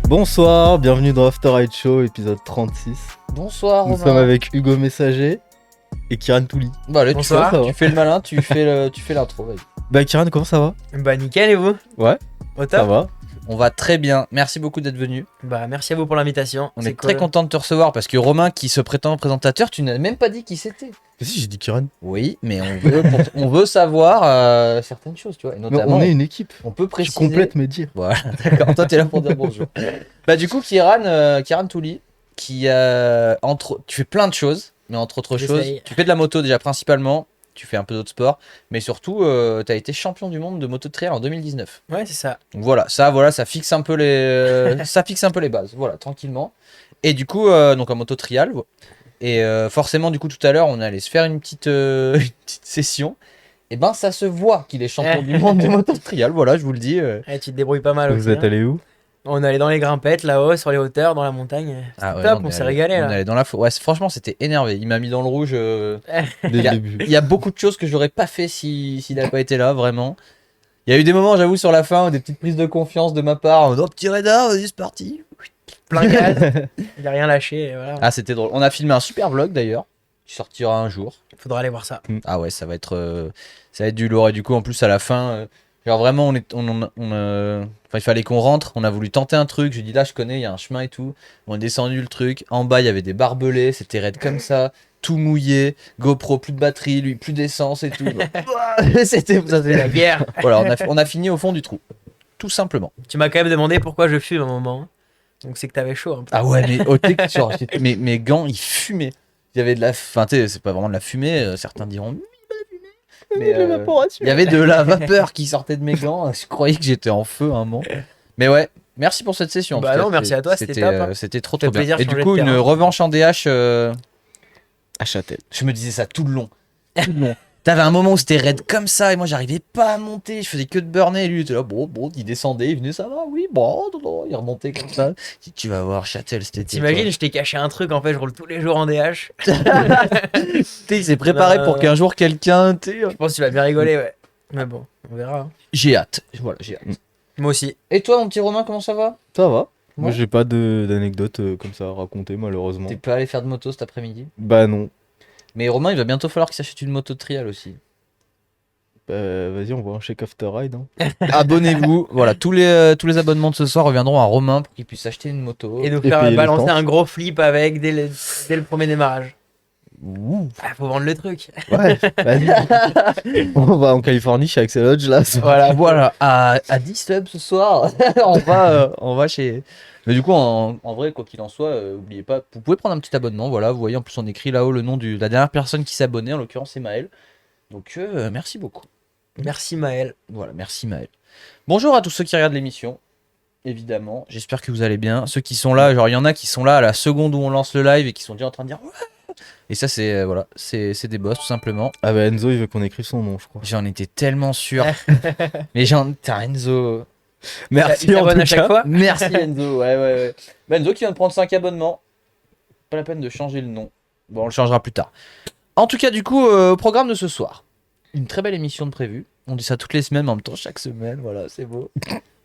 Bonsoir, bienvenue dans After Eight Show, épisode 36. Bonsoir Nous Romain. sommes avec Hugo Messager et Kiran Touli. Bah allez, Bonsoir. tu fais le malin, tu fais l'intro, vas-y. Bah Kiran, comment ça va? Bah nickel, et vous? Ouais, Au top? ça va. On va très bien, merci beaucoup d'être venu. Bah merci à vous pour l'invitation. On C'est est très cool. content de te recevoir parce que Romain qui se prétend présentateur, tu n'as même pas dit qui c'était. Mais si, j'ai dit Kiran. Oui, mais on veut savoir certaines choses, tu vois. Et Mais notamment, on est une équipe. on peut Je préciser... complète mes dires. Voilà, d'accord, toi t'es là pour dire bonjour. Bah du coup, Kiran Touli, tu fais plein de choses, mais entre autres choses, J'essaye. tu fais de la moto déjà principalement, tu fais un peu d'autres sports, mais surtout, t'as été champion du monde de moto de trail en 2019. Ouais, c'est ça. Donc voilà, ça fixe un peu les bases, voilà, tranquillement. Et du coup, donc en moto trial, et forcément, du coup, tout à l'heure, on allait se faire une petite session. Et ben, ça se voit qu'il est champion du monde de moto trial, voilà, je vous le dis. Eh, tu te débrouilles pas mal Vous aussi. êtes allé où? On est allé dans les grimpettes là-haut, sur les hauteurs, dans la montagne. Ah ouais, Top, non, on mais s'est régalé on là. est allé dans la ouais, franchement, c'était énervé. Il m'a mis dans le rouge. Dès Il le y a- début. Il y a beaucoup de choses que j'aurais pas fait s'il n'avait pas été là, vraiment. Il y a eu des moments, j'avoue, sur la fin, des petites prises de confiance de ma part. En mode, oh, petit radar, vas-y, c'est parti. Plein gaz. Il a rien lâché, et voilà. Ah, c'était drôle. On a filmé un super vlog d'ailleurs, qui sortira un jour. Faudra aller voir ça. Ah ouais, ça va être du lourd. Et du coup, en plus, à la fin, genre vraiment, enfin, il fallait qu'on rentre. On a voulu tenter un truc. J'ai dit là, je connais, il y a un chemin et tout. On est descendu le truc. En bas, il y avait des barbelés. C'était raide comme ça. Tout mouillé. GoPro, plus de batterie, lui, plus d'essence et tout. C'était La guerre. voilà, on a fini au fond du trou. Tout simplement. Tu m'as quand même demandé pourquoi je fume à un moment. Donc c'est que t'avais chaud un peu. Ah ouais, mais au genre, mes gants, ils fumaient. Il y avait de la... Enfin, tu sais, c'est pas vraiment de la fumée. Certains diront... Mais, il y avait de la vapeur qui sortait de mes gants. Je croyais que j'étais en feu un moment. Mais ouais, merci pour cette session. en Bah tout cas. non, merci à toi, c'était top, hein. C'était trop Ça trop fait plaisir bien. Et de du changer coup, de une terrain. revanche en DH. À Châtel. Je me disais ça tout le long. Tout le long. T'avais un moment où c'était raide comme ça et moi j'arrivais pas à monter. Je faisais que de burner. Et lui il était là, bon, il descendait, il venait, ça va, oui, bon, non, il remontait comme ça. Tu vas voir Châtel, c'était. T'imagines, je t'ai caché un truc, en fait, je roule tous les jours en DH. Il s'est préparé pour qu'un jour quelqu'un. Je pense que tu vas bien rigoler, ouais. Mais bon, on verra. hein. J'ai hâte. Voilà, j'ai hâte. Moi aussi. Et toi, mon petit Romain, comment ça va? Ça va. Moi Ouais. j'ai pas d'anecdotes comme ça à raconter malheureusement. T'es pas allé faire de moto cet après-midi? Bah non. Mais Romain, il va bientôt falloir qu'il s'achète une moto de trial aussi. Bah vas-y, on voit un chèque after ride. Hein. Abonnez-vous. Voilà, tous les abonnements de ce soir reviendront à Romain pour qu'il puisse acheter une moto. Et nous Et faire payer balancer l'essence. un gros flip avec dès le premier démarrage. Ouh. Ah, faut vendre le truc. Ouais, vas-y. On va en Californie chez Axel Hodge là. Voilà, à 10 subs ce soir, on va chez. Mais du coup, en vrai, quoi qu'il en soit, oubliez pas, vous pouvez prendre un petit abonnement. Voilà, vous voyez, en plus, on écrit là-haut le nom de la dernière personne qui s'est abonnée, en l'occurrence, c'est Maël. Donc, merci beaucoup. Merci Maël. Voilà, merci Maël. Bonjour à tous ceux qui regardent l'émission, évidemment. J'espère que vous allez bien. Ceux qui sont là, genre, il y en a qui sont là à la seconde où on lance le live et qui sont déjà en train de dire ouais. Et ça, c'est voilà, c'est des boss, tout simplement. Ah bah Enzo il veut qu'on écrive son nom je crois. J'en étais tellement sûr. Mais t'as Enzo. Merci Il en t'abonne tout à chaque cas. fois. Merci Enzo, ouais. Bah, Enzo qui vient de prendre 5 abonnements. Pas la peine de changer le nom. Bon, on le changera plus tard. En tout cas, du coup, au programme de ce soir, une très belle émission de prévue. On dit ça toutes les semaines, mais en même temps, chaque semaine, voilà, c'est beau.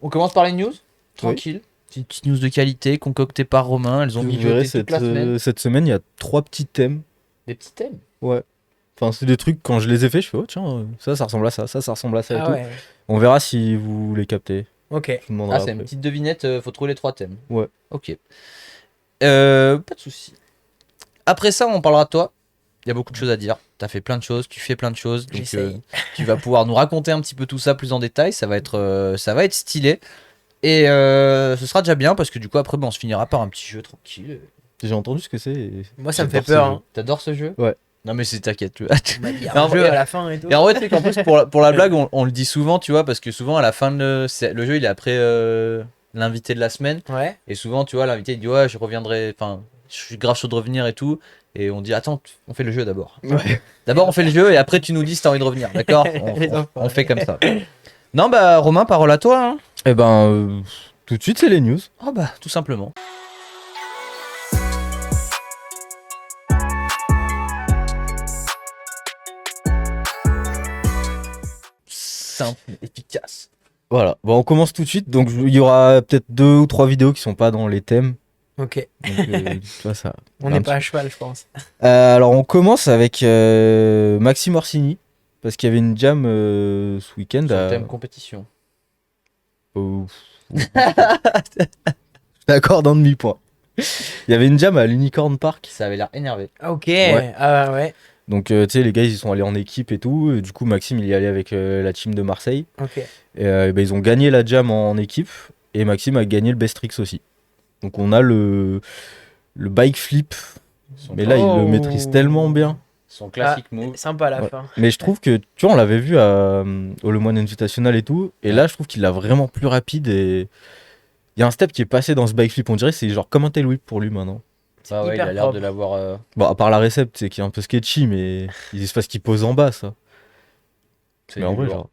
On commence par les news, tranquille. C'est une petite news de qualité, concoctées par Romain. Elles ont Vous mijoté verrez toute la semaine. cette semaine il y a 3 petits thèmes. Des petits thèmes. Ouais. Enfin, c'est des trucs, quand je les ai faits, je fais, oh tiens, ça ressemble à ça, ça ressemble à ça et Ah tout. ouais. On verra si vous les captez. Ok. Je vous demanderai Ah, c'est une après. petite devinette, faut trouver les 3 thèmes. Ouais. Ok. Pas de soucis. Après ça, on parlera de toi. Il y a beaucoup de choses à dire. T'as fait plein de choses, tu fais plein de choses. Donc, J'essaye. tu vas pouvoir nous raconter un petit peu tout ça plus en détail. Ça va être stylé. Et ce sera déjà bien parce que du coup, après, on se finira par un petit jeu tranquille. J'ai entendu ce que c'est. Et... Moi, ça me fait j'adore ce peur. jeu. hein. T'adores ce jeu? Ouais. Non, mais c'est t'inquiète. Tu vois. On m'a dit Mais en un jeu vrai- à la fin et tout. Et en vrai, c'est qu'en plus, pour la blague, on le dit souvent, tu vois, parce que souvent, à la fin de le jeu, il est après l'invité de la semaine. Ouais. Et souvent, tu vois, l'invité, il dit, ouais, je reviendrai, enfin, je suis grave chaud de revenir et tout. Et on dit, attends, on fait le jeu d'abord. Ouais. D'abord, on fait le jeu et après, tu nous dis si t'as envie de revenir. D'accord? On fait comme ça. Non, bah, Romain, parole à toi. Hein. Eh ben, tout de suite, c'est les news. Oh, bah, tout simplement. Simple, efficace. Voilà, bon, on commence tout de suite. Donc il y aura peut-être 2 ou 3 vidéos qui sont pas dans les thèmes. Ok. Donc, tu vois, ça. On n'est pas à cheval, je pense. Alors on commence avec Maxime Orsini. Parce qu'il y avait une jam ce week-end. Sur le thème compétition. au- Je t'accorde un demi-point. Il y avait une jam à l'Unicorn Park. Ça avait l'air énervé. Ah, ok. Ouais. Ah ouais. Donc tu sais, les gars ils sont allés en équipe et tout. Et du coup Maxime il y allait avec la team de Marseille. Ok. Et ils ont gagné la jam en équipe. Et Maxime a gagné le best tricks aussi. Donc on a le bike flip. Mais là il le maîtrise tellement bien. Son classique move. Sympa à la Ouais. fin. Mais je trouve que, tu vois, on l'avait vu au Le Moine Invitational et tout. Et là, je trouve qu'il l'a vraiment plus rapide. Et il y a un step qui est passé dans ce bike flip. On dirait que c'est genre comme un tail whip pour lui maintenant. Ah ouais, il hyper a l'air propre. de l'avoir. Bon, à part la récepte, c'est qui est un peu sketchy, mais il se passe qu'il pose en bas, ça. C'est Mais en du vrai, lourd. genre.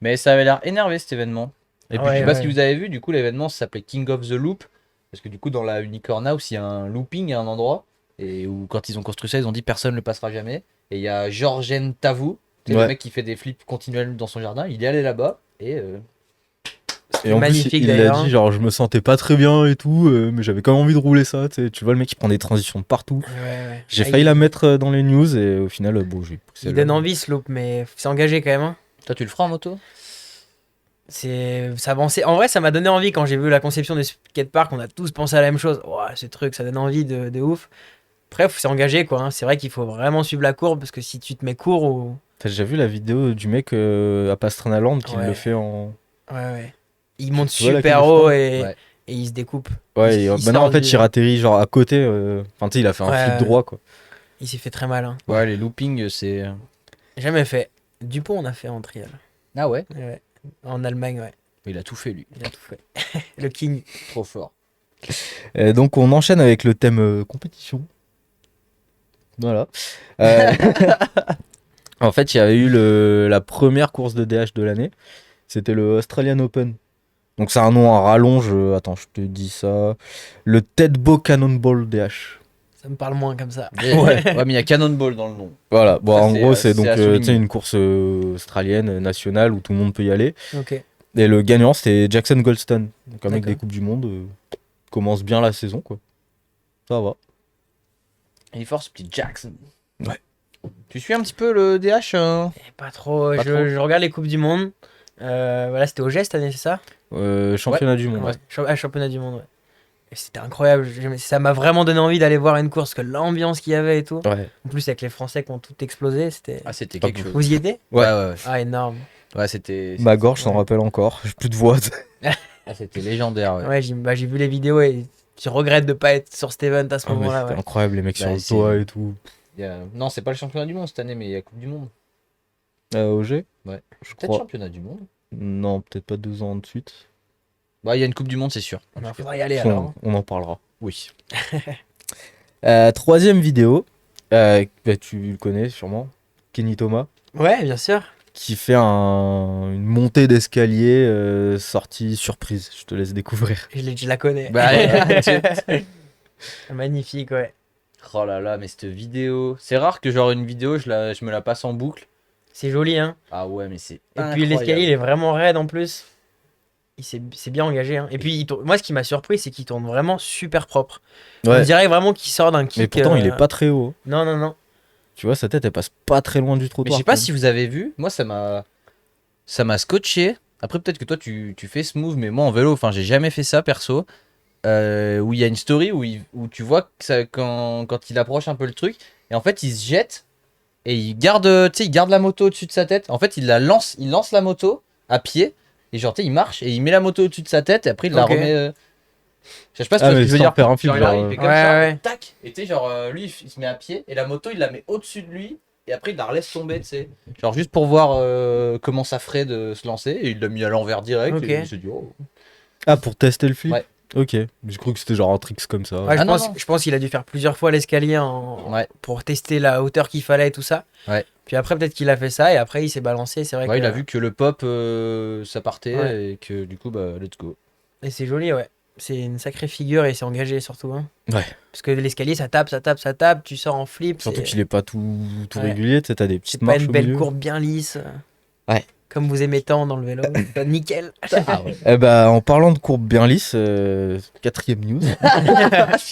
Mais ça avait l'air énervé cet événement. Et puis Ouais, je sais pas ouais. si vous avez vu, du coup l'événement s'appelait King of the Loop. Parce que du coup dans la Unicorn House il y a un looping à un endroit. Et où quand ils ont construit ça ils ont dit personne ne le passera jamais. Et il y a Georgen Tavou, c'est le Ouais. mec qui fait des flips continuels dans son jardin. Il est allé là-bas et Et en plus, magnifique, il a d'ailleurs. dit, genre, je me sentais pas très bien et tout, mais j'avais quand même envie de rouler ça. Tu vois, le mec, il prend des transitions de partout. Ouais. J'ai Ah, failli il- la mettre dans les news et au final, bon, j'ai pris Il celle-là. donne envie ce loop, mais c'est engagé quand même. Hein. toi tu le feras en moto? Ça avançait. En vrai, ça m'a donné envie quand j'ai vu la conception des skateparks. On a tous pensé à la même chose. Ouah, ce truc, ça donne envie de ouf. Bref, c'est engagé quoi. Hein. C'est vrai qu'il faut vraiment suivre la courbe parce que si tu te mets court ou. T'as déjà vu la vidéo du mec à Pastrana Land qui Ouais. le fait en. Ouais. Il monte Tu vois laquelle super je haut parle et... Ouais. et il se découpe. Ouais, Il et, bah non, sort en fait, du- il atterrit genre à côté. Enfin, tu sais, il a fait un Ouais, flip ouais. droit, quoi. Il s'est fait très mal. Hein. Ouais, les loopings c'est. Jamais fait. Dupont, on a fait en trial. Ah ouais? Ouais. En Allemagne, ouais. Il a tout fait lui. Il a tout fait. Le King. Trop fort. Donc, on enchaîne avec le thème compétition. Voilà. Euh, En fait, il y avait eu la première course de DH de l'année. C'était le Australian Open. Donc, c'est un nom en rallonge. Attends, je te dis ça. Le Ted Bo Cannonball DH. Ça me parle moins comme ça. Ouais, mais il y a Cannonball dans le nom. Voilà, bon, Ça, en c'est, gros, c'est c'est donc à souligner. tu sais, une course australienne nationale où tout le monde peut y aller. Ok. Et le gagnant, c'était Jackson Goldstone. Donc, un mec D'accord. des Coupes du Monde. Commence bien la saison, quoi. Ça va. Il est fort ce petit Jackson. Ouais. Tu suis un petit peu le DH Et pas trop. Pas trop. Je regarde les Coupes du Monde. Voilà, c'était au GES cette année, c'est ça? Championnat du monde. Ouais. Championnat du monde, ouais. Et c'était incroyable. Ça m'a vraiment donné envie d'aller voir une course, que l'ambiance qu'il y avait et tout. Ouais. En plus, avec les Français qui ont tout explosé, c'était. Ah, c'était Pas quelque chose. Vous y étiez? Ouais. Ouais. Ah, énorme. Ouais, c'était. Ma gorge s'en Ouais. rappelle encore. J'ai plus de voix. Ah, c'était légendaire. Ouais. Ouais, j'ai vu les vidéos et je regrette de pas être sur cet event à ce Ah, mais moment-là. c'était Ouais. incroyable, les mecs sur Bah, le c'est- toit et tout. Non, c'est pas le championnat du monde cette année, mais il y a la Coupe du Monde. OG Ouais. Je Peut-être crois. championnat du monde. Non, peut-être pas 2 ans de suite. Bah, il y a une Coupe du monde, c'est sûr. Il faudra y aller alors. On en parlera. Oui. Troisième vidéo. Tu le connais sûrement. Kenny Thomas. Ouais, bien sûr. Qui fait une montée d'escalier sortie surprise. Je te laisse découvrir. Je la connais. Bah, Magnifique, ouais. Oh là là, mais cette vidéo. C'est rare que genre une vidéo, je me la passe en boucle. C'est joli, hein. Ah ouais, mais c'est. Et puis incroyable. l'escalier, il est vraiment raide en plus. C'est bien engagé. Hein. Et puis, moi, ce qui m'a surpris, c'est qu'il tourne vraiment super propre. On dirait vraiment qu'il sort d'un kick. Mais pourtant, il est pas très haut. Non. Tu vois, sa tête, elle passe pas très loin du Mais trottoir. je sais pas quand si vous avez vu, moi ça m'a scotché. Après peut-être que toi tu fais ce move, mais moi en vélo, enfin j'ai jamais fait ça perso. Où il y a une story où tu vois que ça, quand il approche un peu le truc, et en fait il se jette et il garde la moto au-dessus de sa tête. En fait il lance la moto à pied et genre tu sais, il marche et il met la moto au-dessus de sa tête et après il la Ok. remet. Je sais pas si Ah, tu vois ce mais que je veux sans dire. faire un flip, Genre, il arrive, genre, il fait comme ouais, ça, ouais. tac, et tu sais genre lui il se met à pied et la moto il la met au-dessus de lui. Et après, il la relaisse tomber, tu sais. Genre, juste pour voir comment ça ferait de se lancer. Et il l'a mis à l'envers direct. Ok. Et il s'est dit, oh. Ah, pour tester le flip. Ouais. Ok. J'ai cru que c'était genre un trick comme ça. Ouais, Ah, non. je pense qu'il a dû faire plusieurs fois l'escalier Ouais. pour tester la hauteur qu'il fallait et tout ça. Ouais. Puis après, peut-être qu'il a fait ça et après, il s'est balancé. C'est vrai Ouais, que... il a vu que le pop, ça partait. Ouais. Et que du coup, bah, let's go. Et c'est joli, ouais. C'est une sacrée figure et c'est engagé surtout. Hein. Ouais. Parce que l'escalier, ça tape. Tu sors en flip. Surtout c'est- qu'il est pas tout Ouais. régulier. Tu sais, t'as des C'est petites pas marches une au belle milieu. courbe bien lisse. comme vous aimez tant dans le vélo. Bah, nickel. Ah ouais. Eh ben, en parlant de courbes bien lisses, quatrième news.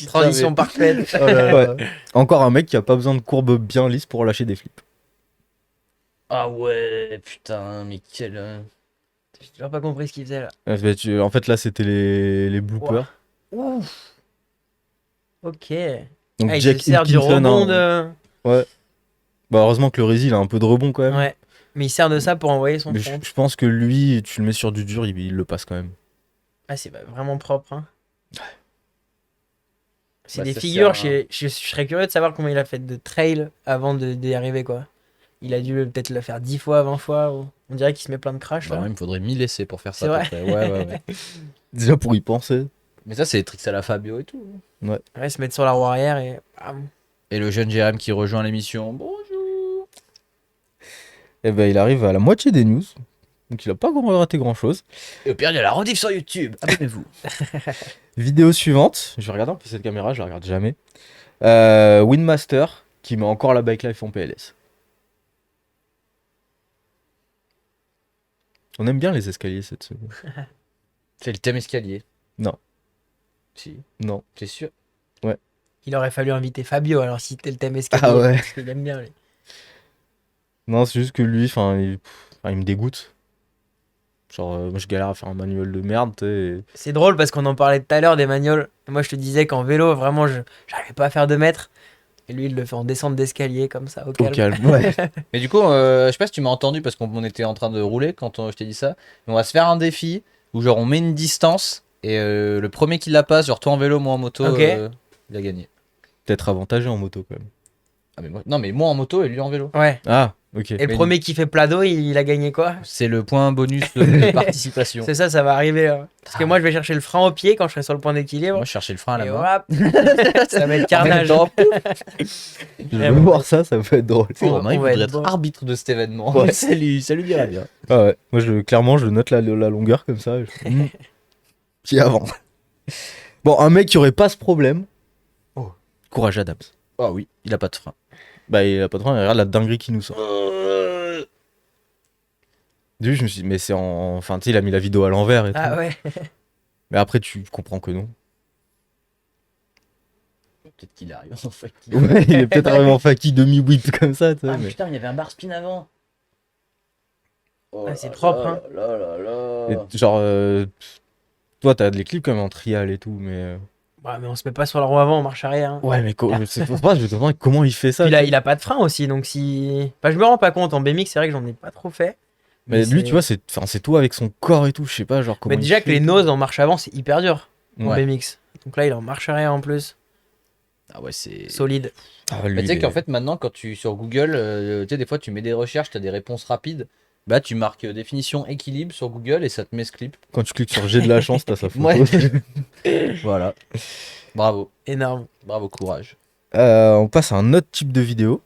Transition parfaite. Ouais. Encore un mec qui a pas besoin de courbes bien lisses pour lâcher des flips. Ah ouais, putain, mais quel. J'ai toujours pas compris ce qu'il faisait là. En fait, là, c'était les bloopers. Ouf. Ok. Donc, Ah, il Jack se sert du Hutchinson, rebond hein. de. Bah, heureusement que le Résil a un peu de rebond quand même. Ouais. Mais il sert de ça pour envoyer son Mais front. je pense que lui, tu le mets sur du dur, il le passe quand même. Ah, c'est vraiment propre. Hein. C'est Bah, des ça figures. sert à- Je serais curieux de savoir comment il a fait de trail avant d'y arriver, quoi. Il a dû peut-être le faire 10 fois, 20 fois. On dirait qu'il se met plein de crash. Bah, Là. il me faudrait 1000 essais pour faire ça. C'est à vrai. peu près. Ouais, ouais, ouais. Déjà pour y penser. Mais ça, c'est des tricks à la Fabio et tout. Ouais, se mettre sur la roue arrière et. bam. Et le jeune Jérém qui rejoint l'émission. Bonjour. Eh ben, il arrive à la moitié des news. Donc, il a pas raté grand chose. Et au pire, il y a la rediff sur YouTube. Abonnez-vous. Vidéo suivante. Je vais regarder un peu cette caméra, je la regarde jamais. Windmaster qui met encore la bike life en PLS. On aime bien les escaliers cette semaine. C'est le thème escalier. Non. Si, Non. c'est sûr. Il aurait fallu inviter Fabio alors si c'était le thème escalier. Ah ouais. Parce qu'il aime bien. Lui. Non, c'est juste que lui, il me dégoûte. Genre, moi je galère à faire un manuel de merde, tu sais. C'est drôle parce qu'on en parlait tout à l'heure des magnoles. Moi je te disais qu'en vélo, vraiment, j'arrivais pas à faire de mètres. Et lui, il le fait en descente d'escalier comme ça, au Au calme. calme. Ouais. Mais du coup, je sais pas si tu m'as entendu parce qu'on était en train de rouler quand je t'ai dit ça. Mais on va se faire un défi où genre on met une distance et le premier qui la passe, genre toi en vélo, moi en moto, Ok. il a gagné. Peut-être avantagé en moto quand même. Ah, mais non, mais moi en moto et lui en vélo. Ouais. Ah, ok. Et le Mais- premier qui fait plado, il a gagné quoi? C'est le point bonus de participation. C'est ça va arriver. Hein. Parce que moi, je vais chercher le frein au pied quand je serai sur le point d'équilibre. Moi je cherchais le frein à la Et main. hop, ça va être carnage. En même temps, Je veux voir ça, ça peut être drôle. tu sais, On Romain, il va voudrait être être bon. arbitre de cet événement. Ouais. ça lui dirait bien. Ah ouais. Moi, clairement, je note la longueur comme ça. Qui avant. Bon, un mec qui aurait pas ce problème. Oh. Courage Adams. Ah oui, il a pas de frein. Bah, il a pas de frein, regarde la dinguerie qui nous sort. Début, je me suis dit, mais c'est en. Enfin, tu sais, il a mis la vidéo à l'envers et Ah tout. ouais. Mais après, tu comprends que non. Peut-être qu'il arrive en fait. Ouais, il est peut-être vraiment faki demi-whip comme ça, tu sais. Ah mais- putain, il y avait un bar spin avant. Oh Ah, c'est là propre, là hein. là là là. Et genre, toi, t'as des clips comme en trial et tout, mais. Ouais, mais on se met pas sur la roue avant, on marche arrière. Hein. Ouais, mais c'est pour ça, je me demande comment il fait ça. Puis tu sais. il a pas de frein aussi, donc si. Enfin, je me rends pas compte. En BMX, c'est vrai que j'en ai pas trop fait. Mais lui, tu vois, c'est tout avec son corps et tout, je sais pas, genre comment. Mais il déjà fait que les et tout. noses en marche avant, c'est hyper dur en Ouais. BMX. Donc là, il est en marche arrière en plus. Ah ouais, c'est. Solide. Ah, lui, Mais tu sais il qu'en est- fait, maintenant, quand tu sur Google, tu sais, des fois, tu mets des recherches, tu as des réponses rapides. Bah, tu marques définition équilibre sur Google et ça te met ce clip. Quand tu cliques sur J'ai de la chance, t'as sa photo. Ouais. Voilà. Bravo. Énorme. Bravo, courage. On passe à un autre type de vidéo.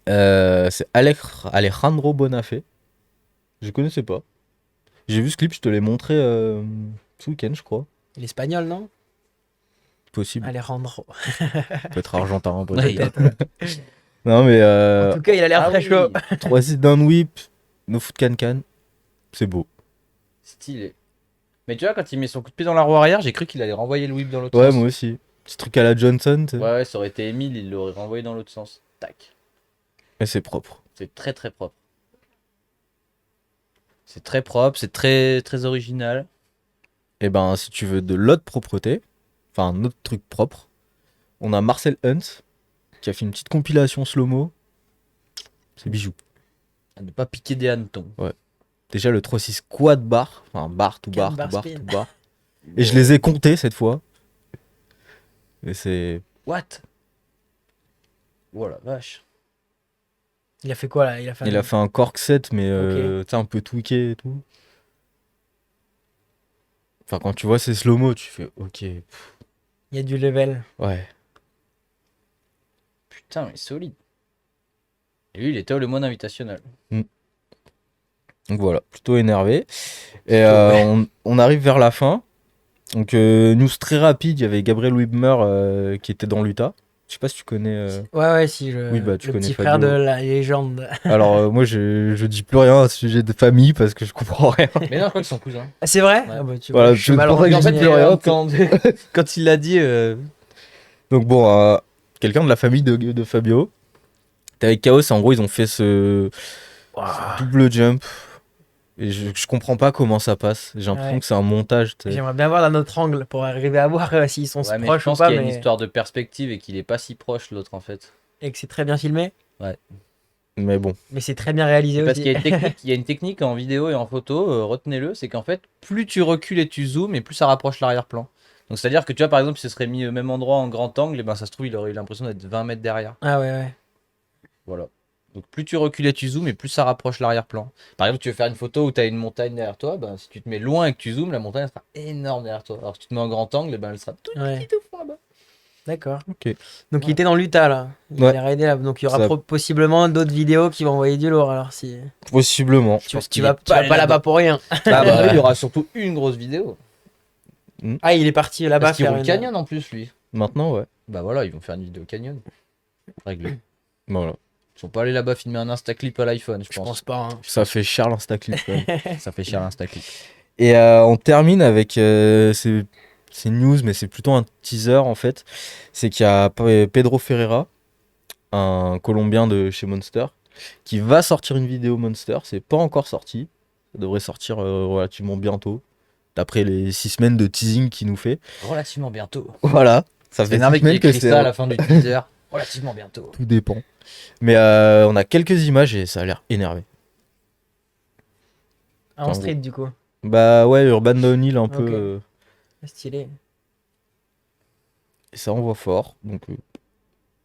C'est Alejandro Bonafé. Je connaissais pas. J'ai vu ce clip, je te l'ai montré ce week-end, je crois. L'espagnol, non? Possible. Alejandro. Peut être argentin. Ouais, Peut-être. Non, mais En tout cas, il a l'air Ah très oui, chaud. 3-6 down whip, no foot can. C'est beau. stylé. Mais tu vois, quand il met son coup de pied dans la roue arrière, j'ai cru qu'il allait renvoyer le whip dans l'autre Ouais, sens. moi aussi. Petit truc à la Johnson, tu sais. Ouais, ça aurait été Emile, il l'aurait renvoyé dans l'autre sens. Tac. Mais c'est propre. C'est très très propre. C'est très propre, c'est très très original. Et ben, si tu veux de l'autre propreté, enfin un autre truc propre, on a Marcel Hunt qui a fait une petite compilation slow-mo. C'est bijou. À ne pas piquer des hannetons. Déjà le 3-6 quad bar, enfin bar to bar, Quad to bar bar, spin. to bar. Et je les ai comptés cette fois. Et c'est. What? Oh la vache. Il a fait quoi là? Il a fait, Il a fait un cork set, mais Ok. tu sais, un peu tweaké et tout. Enfin, quand tu vois ces slow-mo, tu fais ok. Il y a du level. Ouais. Putain, mais solide. Et lui, il était au Le Monde Invitational. Donc voilà, plutôt énervé. Et on arrive vers la fin. Donc, news très rapide, il y avait Gabriel Wibmer qui était dans l'Utah. Je sais pas si tu connais. Ouais, si, Oui, bah, tu le connais petit frère de Fabio. la légende. Alors, moi, je dis plus rien à ce sujet de famille parce que je comprends rien. Mais non, je crois qu'ils sont cousins. Ah, c'est vrai? Ouais. Ah bah, tu Voilà, vois, je suis c'est mal pour ça que je renseigné. dis plus rien. Quand il l'a dit. Donc, bon, quelqu'un de la famille de Fabio. T'es avec Chaos, en gros, ils ont fait ce Ouah. double jump. Et je comprends pas comment ça passe. J'ai l'impression Ouais. que c'est un montage. J'aimerais bien voir d'un autre angle pour arriver à voir s'ils sont Ouais, mais je proches ou pense pas, qu'il y a une mais... histoire de perspective et qu'il est pas si proche l'autre en fait. et que c'est très bien filmé. Mais bon. Mais c'est très bien réalisé Parce aussi. qu'il y a une technique, il y a une technique en vidéo et en photo, retenez-le, c'est qu'en fait, plus tu recules et tu zoomes, et plus ça rapproche l'arrière-plan. Donc c'est-à-dire que tu vois, par exemple, si ce serait mis au même endroit en grand angle, et ben ça se trouve, il aurait eu l'impression d'être 20 mètres derrière. Ah ouais. Voilà. Donc plus tu recules et tu zoomes, et plus ça rapproche l'arrière-plan. Par exemple, tu veux faire une photo où tu as une montagne derrière toi, ben, si tu te mets loin et que tu zoomes, la montagne elle sera énorme derrière toi. Alors si tu te mets en grand angle, et ben, elle sera tout Ouais. petite au fond là-bas. D'accord. Ok. Donc il était dans l'Utah là. Il Ouais. a raidé là. Donc il y aura Ça- possiblement d'autres vidéos qui vont envoyer du lourd alors si. Possiblement. Tu, pense tu qu'il vas, est tu vas allé pas là-bas pour rien. Ah bah oui, il y aura surtout une grosse vidéo. Ah, il est parti là-bas Parce qu'ils faire roule une... canyon en plus, lui. Maintenant, ouais. Bah voilà, ils vont faire une vidéo canyon. Réglé. Voilà. Ils sont pas allés là-bas filmer un Instaclip à l'iPhone, je Je pense. pense pas. Hein. Ça fait cher l'Instaclip quand même. Ça fait cher l'Instaclip. Et on termine avec c'est une news, mais c'est plutôt un teaser en fait. C'est qu'il y a Pedro Ferreira, un Colombien de chez Monster, qui va sortir une vidéo Monster. C'est pas encore sorti. Ça devrait sortir relativement bientôt, d'après les 6 semaines de teasing qu'il nous fait. Relativement bientôt. Voilà. Ça C'est fait énervé 6 qu'il semaines que écrit c'est. ça à la fin du teaser. Relativement bientôt. Tout dépend. Mais on a quelques images et ça a l'air énervé. Ah, en street du coup. Bah ouais, Urban Downhill un peu. Ok. Stylé. Et ça envoie fort. Donc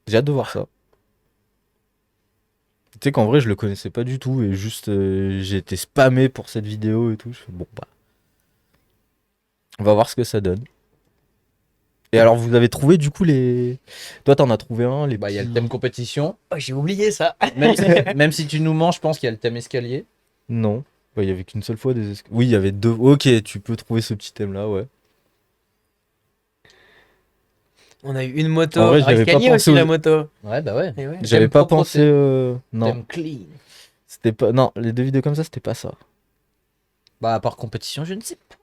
j'ai hâte de voir ça. Tu sais qu'en vrai, je le connaissais pas du tout et juste j'ai été spammé pour cette vidéo et tout. Je fais, bon, bah. On va voir ce que ça donne. Et alors, vous avez trouvé du coup les. Toi, t'en as trouvé un, les Bah, il y a le petits- thème compétition. Oh, j'ai oublié ça. Même si tu nous mens, je pense qu'il y a le thème escalier. Non. Bah, il y avait qu'une seule fois des. Oui, il y avait deux. Ok, tu peux trouver ce petit thème là, ouais. On a eu une moto. En vrai, j'avais pas Escalier pensé aussi aux- la moto. Ouais, bah ouais. Et ouais. J'avais Thème pas propreté. pensé. Non, Thème clean. c'était pas. Non, les deux vidéos comme ça, c'était pas ça. Bah, à part compétition, je ne sais pas.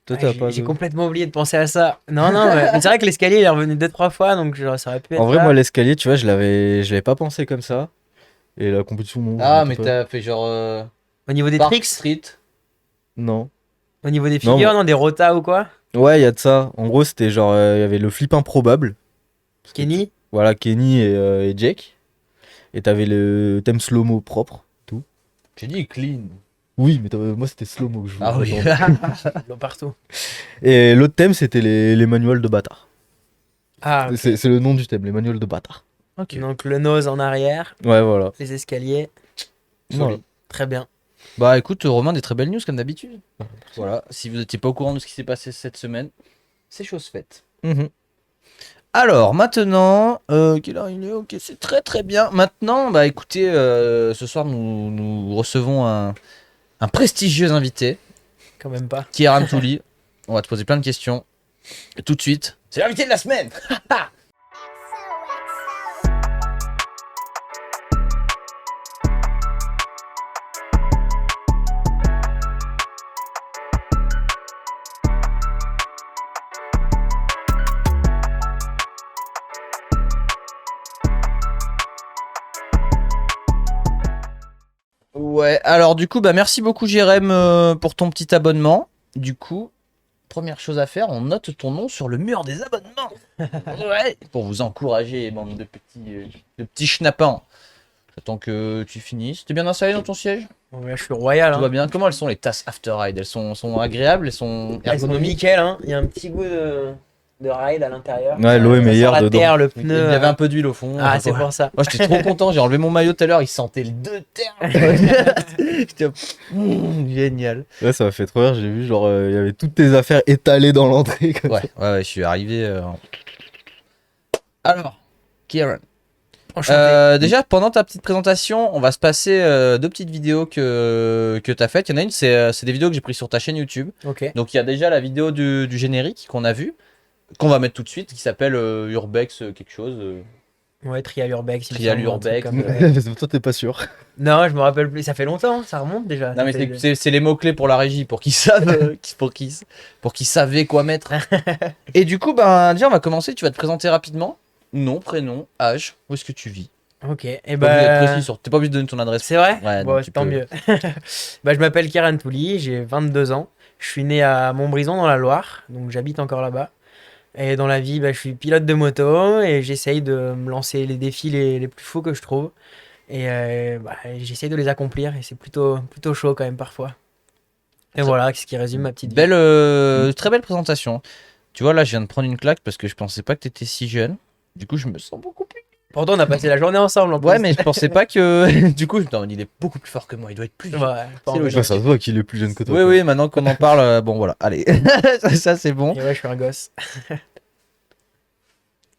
Toi, Ouais, t'as j'ai pas. j'ai de- complètement oublié de penser à ça. Non, mais c'est vrai que l'escalier il est revenu 2-3 fois donc genre, ça aurait pu être En vrai, là. moi, l'escalier, tu vois, je l'avais pas pensé comme ça. Et la compétition, non. Ah, je mais m'étais pas- t'as fait genre. Au niveau des Park tricks, Street. Non. au niveau des Non, figures, mais- non, des rotas ou quoi. Ouais, il y a de ça. En gros, c'était genre, il y avait le flip improbable. Parce que Kenny. Voilà, Kenny et Jake. Et t'avais le thème slow-mo propre. Tout. J'ai dit clean. Oui, mais moi, c'était slow-mo que je voulais. Ah oui. entendre. L'eau partout. Et l'autre thème, c'était les manuels de bâtard. Ah, ok. C'est le nom du thème, les manuels de bâtard. Donc le nose en arrière, Ouais, voilà. les escaliers. Voilà. Très bien. Bah écoute, Romain, des très belles news comme d'habitude. Voilà, si vous n'étiez pas au courant de ce qui s'est passé cette semaine, c'est chose faite. Mhm. Alors maintenant, quelle heure il est? Ok, c'est très très bien. Maintenant, bah écoutez, ce soir nous recevons un prestigieux invité Quand même pas. qui est Rantouli. On va te poser plein de questions. Et tout de suite, c'est l'invité de la semaine. Ouais, alors du coup, bah merci beaucoup Jérém pour ton petit abonnement. Du coup, première chose à faire, on note ton nom sur le mur des abonnements. Ouais, pour vous encourager, bande de petits schnappants. J'attends que tu finisses. T'es bien installé dans ton siège? Bon, là, je suis royal. Tout Hein. va bien? Comment elles sont les tasses After Ride? Elles sont agréables? Elles sont Elles sont ergonomiques? nickel, hein. Il y a un petit goût de ride à l'intérieur. Ouais, l'eau est Ça meilleure sent la dedans. terre, le Il y pneu. avait un peu d'huile au fond. Ah, c'est Ouais. pour ça. Moi j'étais trop content, j'ai enlevé mon maillot tout à l'heure, il sentait le de terre. J'étais génial. Ouais, ça m'a fait trop rire. J'ai vu, genre, il y avait toutes tes affaires étalées dans l'entrée. Comme ça. Ouais, je suis arrivé. Alors, Kieran. Enchanté. Déjà, pendant ta petite présentation, on va se passer deux petites vidéos que tu as faites. Il y en a une, c'est des vidéos que j'ai prises sur ta chaîne YouTube. Ok. Donc, il y a déjà la vidéo du générique qu'on a vu. qu'on va mettre tout de suite, qui s'appelle Urbex quelque chose. Ouais, Trial Urbex. il me Trial semble, un truc Urbex. comme ça. Toi, t'es pas sûr. Non, je me rappelle plus. Ça fait longtemps, ça remonte déjà. Non Ça mais fait- c'est les mots-clés pour la régie, pour qu'ils savent, pour qu'ils savaient quoi mettre. Et du coup, ben, déjà, on va commencer. Tu vas te présenter rapidement. Nom, prénom, âge, où est-ce que tu vis. Ok, et T'es pas obligé d'être bah. précis sur... T'es pas obligé de donner ton adresse. C'est vrai Ouais, bon, donc tu tant peux. mieux. Bah, je m'appelle Kieran Touli, j'ai 22 ans. Je suis né à Montbrison dans la Loire, donc j'habite encore là-bas. Et dans la vie, bah, je suis pilote de moto et j'essaye de me lancer les défis les plus fous que je trouve. Et bah, j'essaye de les accomplir et c'est plutôt chaud quand même parfois. Et voilà, ce qui résume ma petite vie. Belle, très belle présentation. Tu vois, là, je viens de prendre une claque parce que je pensais pas que t'étais si jeune. Du coup, je me sens beaucoup plus. Pourtant, on a passé la journée ensemble en plus. Ouais, mais je pensais pas que. Du coup, non, il est beaucoup plus fort que moi. Il doit être plus Ouais, vieux. pas C'est en logique. vélo. Ça se voit qu'il est plus jeune que toi. Oui, quoi. oui, maintenant qu'on en parle, bon, voilà, allez. Ça, c'est bon. Et ouais, je suis un gosse.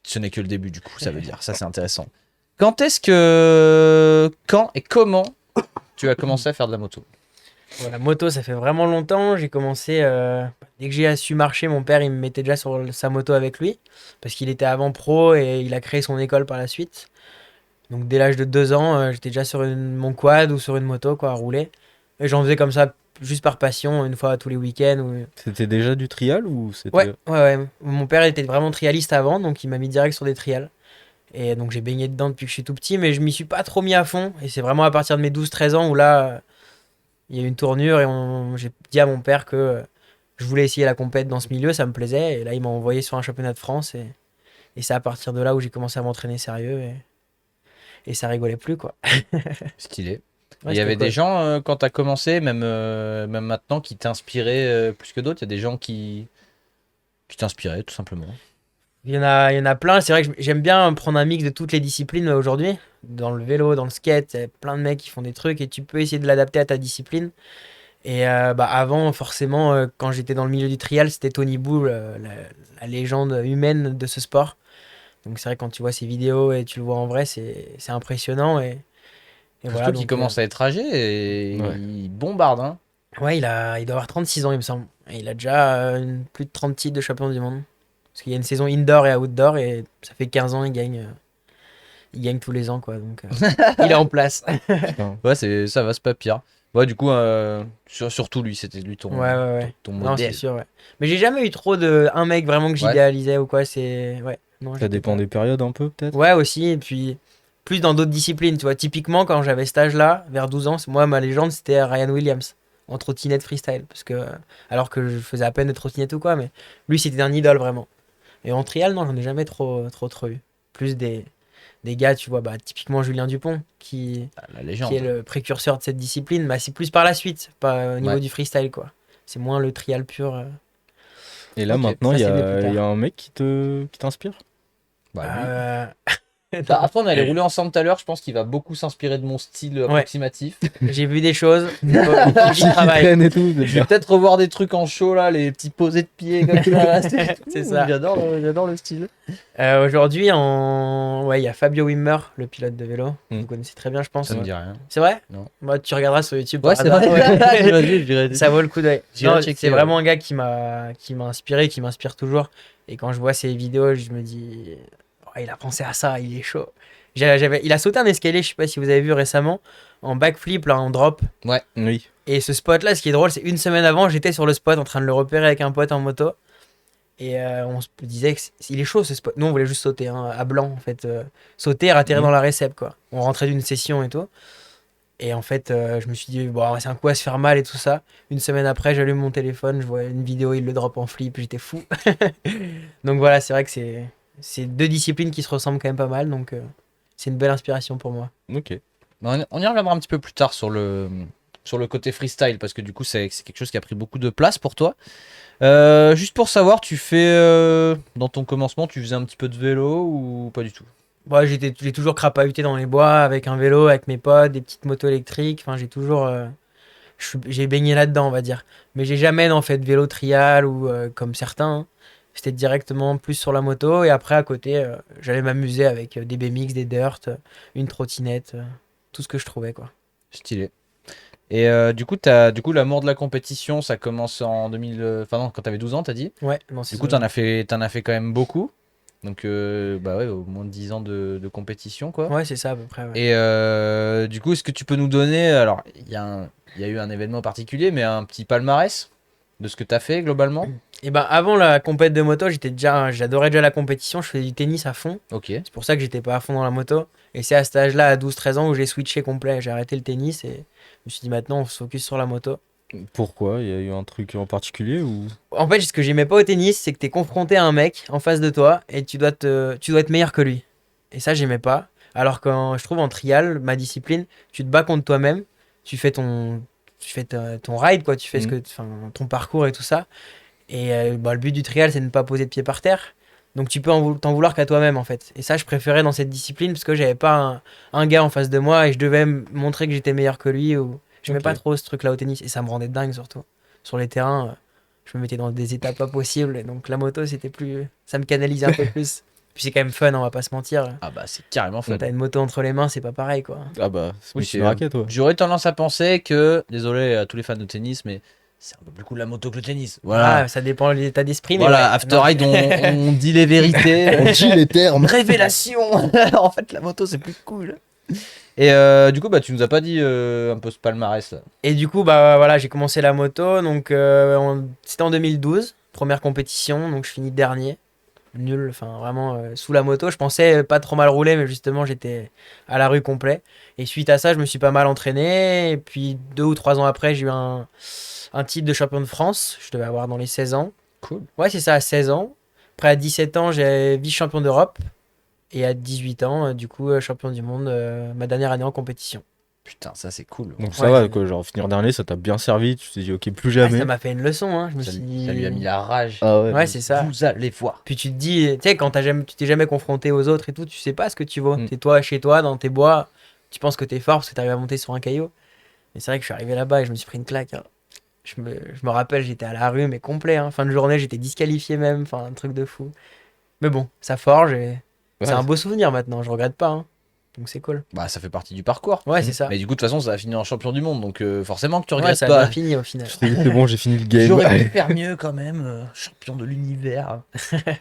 Ce n'est que le début, du coup, ça veut dire. Ça, c'est intéressant. Quand est-ce que. Quand et comment tu as commencé à faire de la moto? Voilà, moto, ça fait vraiment longtemps. J'ai commencé, dès que j'ai su marcher, mon père, il me mettait déjà sur sa moto avec lui. Parce qu'il était avant pro et il a créé son école par la suite. Donc dès l'âge de 2 ans, j'étais déjà sur mon quad ou sur une moto, quoi, à rouler. Et j'en faisais comme ça, juste par passion, une fois tous les week-ends. C'était déjà du trial ou c'était. Ouais. Mon père était vraiment trialiste avant, donc il m'a mis direct sur des trials. Et donc j'ai baigné dedans depuis que je suis tout petit, mais je m'y suis pas trop mis à fond. Et c'est vraiment à partir de mes 12-13 ans où là, il y a eu une tournure et j'ai dit à mon père que je voulais essayer la compète dans ce milieu, ça me plaisait. Et là, il m'a envoyé sur un championnat de France. Et c'est à partir de là où j'ai commencé à m'entraîner sérieux. Et ça rigolait plus, quoi. Stylé. Ouais, Il y avait c'était des cool. gens, quand tu as commencé, même maintenant, qui t'inspiraient plus que d'autres. Il y a des gens qui t'inspiraient, tout simplement. Il y en a plein. C'est vrai que j'aime bien prendre un mix de toutes les disciplines aujourd'hui. Dans le vélo, dans le skate, il y a plein de mecs qui font des trucs et tu peux essayer de l'adapter à ta discipline. Et bah, avant, forcément, quand j'étais dans le milieu du trial, c'était Tony Bou, la légende humaine de ce sport. Donc c'est vrai que quand tu vois ses vidéos et tu le vois en vrai, c'est impressionnant. Et voilà, Surtout qu'il donc, commence à être âgé et Ouais. il bombarde. Hein. ouais, il doit avoir 36 ans, il me semble. Et il a déjà plus de 30 titres de champion du monde. Parce qu'il y a une saison indoor et outdoor et ça fait 15 ans, il gagne tous les ans, quoi. Donc il est en place. Putain. Ouais, ça va, c'est pas pire. Ouais, du coup, surtout lui, c'était lui Ouais. ton Non, c'est modèle. sûr, ouais. Mais j'ai jamais eu trop de un mec vraiment que Ouais. j'idéalisais ou quoi. C'est. Ouais. Non, Ça j'étais dépend pas- des périodes un peu, peut-être. Ouais, aussi. Et puis, plus dans d'autres disciplines, tu vois. Typiquement, quand j'avais cet âge-là, vers 12 ans, moi, ma légende, c'était Ryan Williams en trottinette freestyle. Parce que, alors que je faisais à peine de trottinette ou quoi, mais lui, c'était un idole vraiment. Et en trial, non, j'en ai jamais trop eu. Plus des gars, tu vois, bah, typiquement Julien Dupont, La qui légende. est le précurseur de cette discipline. Bah, c'est plus par la suite, pas au niveau Ouais. du freestyle, quoi. C'est moins le trial pur. Et là, Ok, maintenant, ça, il y c'est venu plus a, tard. il y a un mec qui t'inspire. Bah, lui. Euh, Bah, après, on allait rouler ensemble tout à l'heure. Je pense qu'il va beaucoup s'inspirer de mon style approximatif. J'ai vu des choses. Il faut que j'y Qui travaille. traîne et tout. Je vais peut-être revoir des trucs en show là, les petits posés de pieds comme ça. C'est ça. J'adore le style. Aujourd'hui, ouais, il y a Fabio Wimmer, le pilote de vélo. Mm. Vous connaissez très bien, je pense. Ça me dit rien. C'est vrai? Non. Moi, tu regarderas sur YouTube. Ouais, par c'est hasard. vrai. Ouais. Vas-y, je dirais- Ça vaut le coup d'œil. J'irai Non, checker, c'est ouais. vraiment un gars qui m'a inspiré, qui m'inspire toujours. Et quand je vois ses vidéos, je me dis, oh, il a pensé à ça, il est chaud. Il a sauté un escalier, je sais pas si vous avez vu récemment, en backflip, là, en drop. Oui. Et ce spot-là, ce qui est drôle, c'est une semaine avant, j'étais sur le spot en train de le repérer avec un pote en moto. Et on se disait qu'il est chaud ce spot. Nous, on voulait juste sauter, hein, à blanc, en fait. Sauter et atterrir Mhm. dans la récep, quoi. On rentrait d'une session et tout. Et en fait, je me suis dit, bon, c'est un coup à se faire mal et tout ça. Une semaine après, j'allume mon téléphone, je vois une vidéo, il le drop en flip, j'étais fou. Donc voilà, c'est vrai que c'est deux disciplines qui se ressemblent quand même pas mal. Donc c'est une belle inspiration pour moi. Ok. On y reviendra un petit peu plus tard sur le côté freestyle parce que du coup c'est quelque chose qui a pris beaucoup de place pour toi. Juste pour savoir, tu fais dans ton commencement, tu faisais un petit peu de vélo ou pas du tout? Moi, j'ai toujours crapahuté dans les bois avec un vélo, avec mes potes, des petites motos électriques. Enfin, j'ai toujours. J'ai baigné là-dedans, on va dire. Mais j'ai jamais en fait de vélo trial ou comme certains. Hein. C'était directement plus sur la moto. Et après, à côté, j'allais m'amuser avec des BMX, des dirt, une trottinette, tout ce que je trouvais, quoi. Stylé. Et du coup, l'amour de la compétition, ça commence en 2000. Enfin, non, quand t'avais 12 ans, t'as dit. Ouais, non, c'est Du coup, ça. t'en as fait quand même beaucoup. Donc, bah ouais, au moins 10 ans de compétition, quoi. Ouais, c'est ça à peu près. Ouais. Et du coup, est-ce que tu peux nous donner. Alors, il y a eu un événement particulier, mais un petit palmarès de ce que t'as fait globalement. Et ben avant la compète de moto, j'adorais déjà la compétition, je faisais du tennis à fond. Ok. C'est pour ça que j'étais pas à fond dans la moto. Et c'est à cet âge-là, à 12-13 ans, où j'ai switché complet. J'ai arrêté le tennis et je me suis dit maintenant on se focus sur la moto. Pourquoi? Il y a eu un truc en particulier ou? En fait, ce que j'aimais pas au tennis, c'est que t'es confronté à un mec en face de toi et tu dois être meilleur que lui. Et ça, j'aimais pas. Alors que je trouve en trial, ma discipline, tu te bats contre toi-même, ton ride, quoi, tu fais enfin, ton parcours et tout ça. Et bah, le but du trial, c'est de ne pas poser de pied par terre. Donc tu peux t'en vouloir qu'à toi-même en fait. Et ça, je préférais dans cette discipline parce que j'avais pas un gars en face de moi et je devais montrer que j'étais meilleur que lui. Ou... J'aimais Ok. pas trop ce truc-là au tennis et ça me rendait dingue surtout. Sur les terrains, je me mettais dans des états pas possibles. Et donc la moto, c'était plus. Ça me canalisait un peu plus. Puis c'est quand même fun, on va pas se mentir. Ah bah, c'est carrément fun. Quand t'as une moto entre les mains, c'est pas pareil quoi. Ah bah, Oui, c'est une raquette, ouais. J'aurais tendance à penser que, désolé à tous les fans de tennis, mais c'est un peu plus cool la moto que le tennis. Voilà. Ah, ça dépend de l'état d'esprit. Mais Voilà, ouais, After non. Ride, on dit les vérités. On dit les termes. Révélation. En fait, la moto, c'est plus cool. Et du coup, bah, tu nous as pas dit un peu ce palmarès là. Et du coup, bah voilà, j'ai commencé la moto. Donc c'était en 2012, première compétition. Donc je finis dernier. Nul, enfin vraiment sous la moto. Je pensais pas trop mal rouler, mais justement j'étais à la rue complet. Et suite à ça, je me suis pas mal entraîné. Et puis 2 ou 3 ans après, j'ai eu un titre de champion de France. Je devais avoir dans les 16 ans. Cool. Ouais, c'est ça, à 16 ans. Après, à 17 ans, j'ai vice-champion d'Europe. Et à 18 ans, du coup, champion du monde, ma dernière année en compétition. Putain, ça c'est cool. Donc Ouais, ça va, c'est- quoi, genre finir dernier, ça t'a bien servi, tu t'es dit ok, plus Ah, jamais. ça m'a fait une leçon, hein. Je me Ça, suis lui- dit... ça lui a mis la rage. Ah ouais. Ouais, c'est ça. Vous allez voir. Puis tu te dis, tu sais, quand tu t'es jamais confronté aux autres et tout, tu sais pas ce que tu vaux. Mm. T'es toi, chez toi, dans tes bois, tu penses que t'es fort parce que t'arrives à monter sur un caillou. Mais c'est vrai que je suis arrivé là-bas et je me suis pris une claque, hein. Je me rappelle, j'étais à la rue, mais complet, hein. Fin de journée, j'étais disqualifié même, enfin, un truc de fou. Mais bon, ça forge et c'est Ouais. un beau souvenir maintenant, je regrette pas, hein. Donc c'est cool. Bah, ça fait partie du parcours. Ouais, c'est ça. Mais du coup, de toute façon, ça a fini en champion du monde, donc forcément que tu Ouais, regrettes ça a pas. bien fini au final. Je t'ai dit, c'est bon, j'ai fini le game. J'aurais pu faire mieux quand même, champion de l'univers.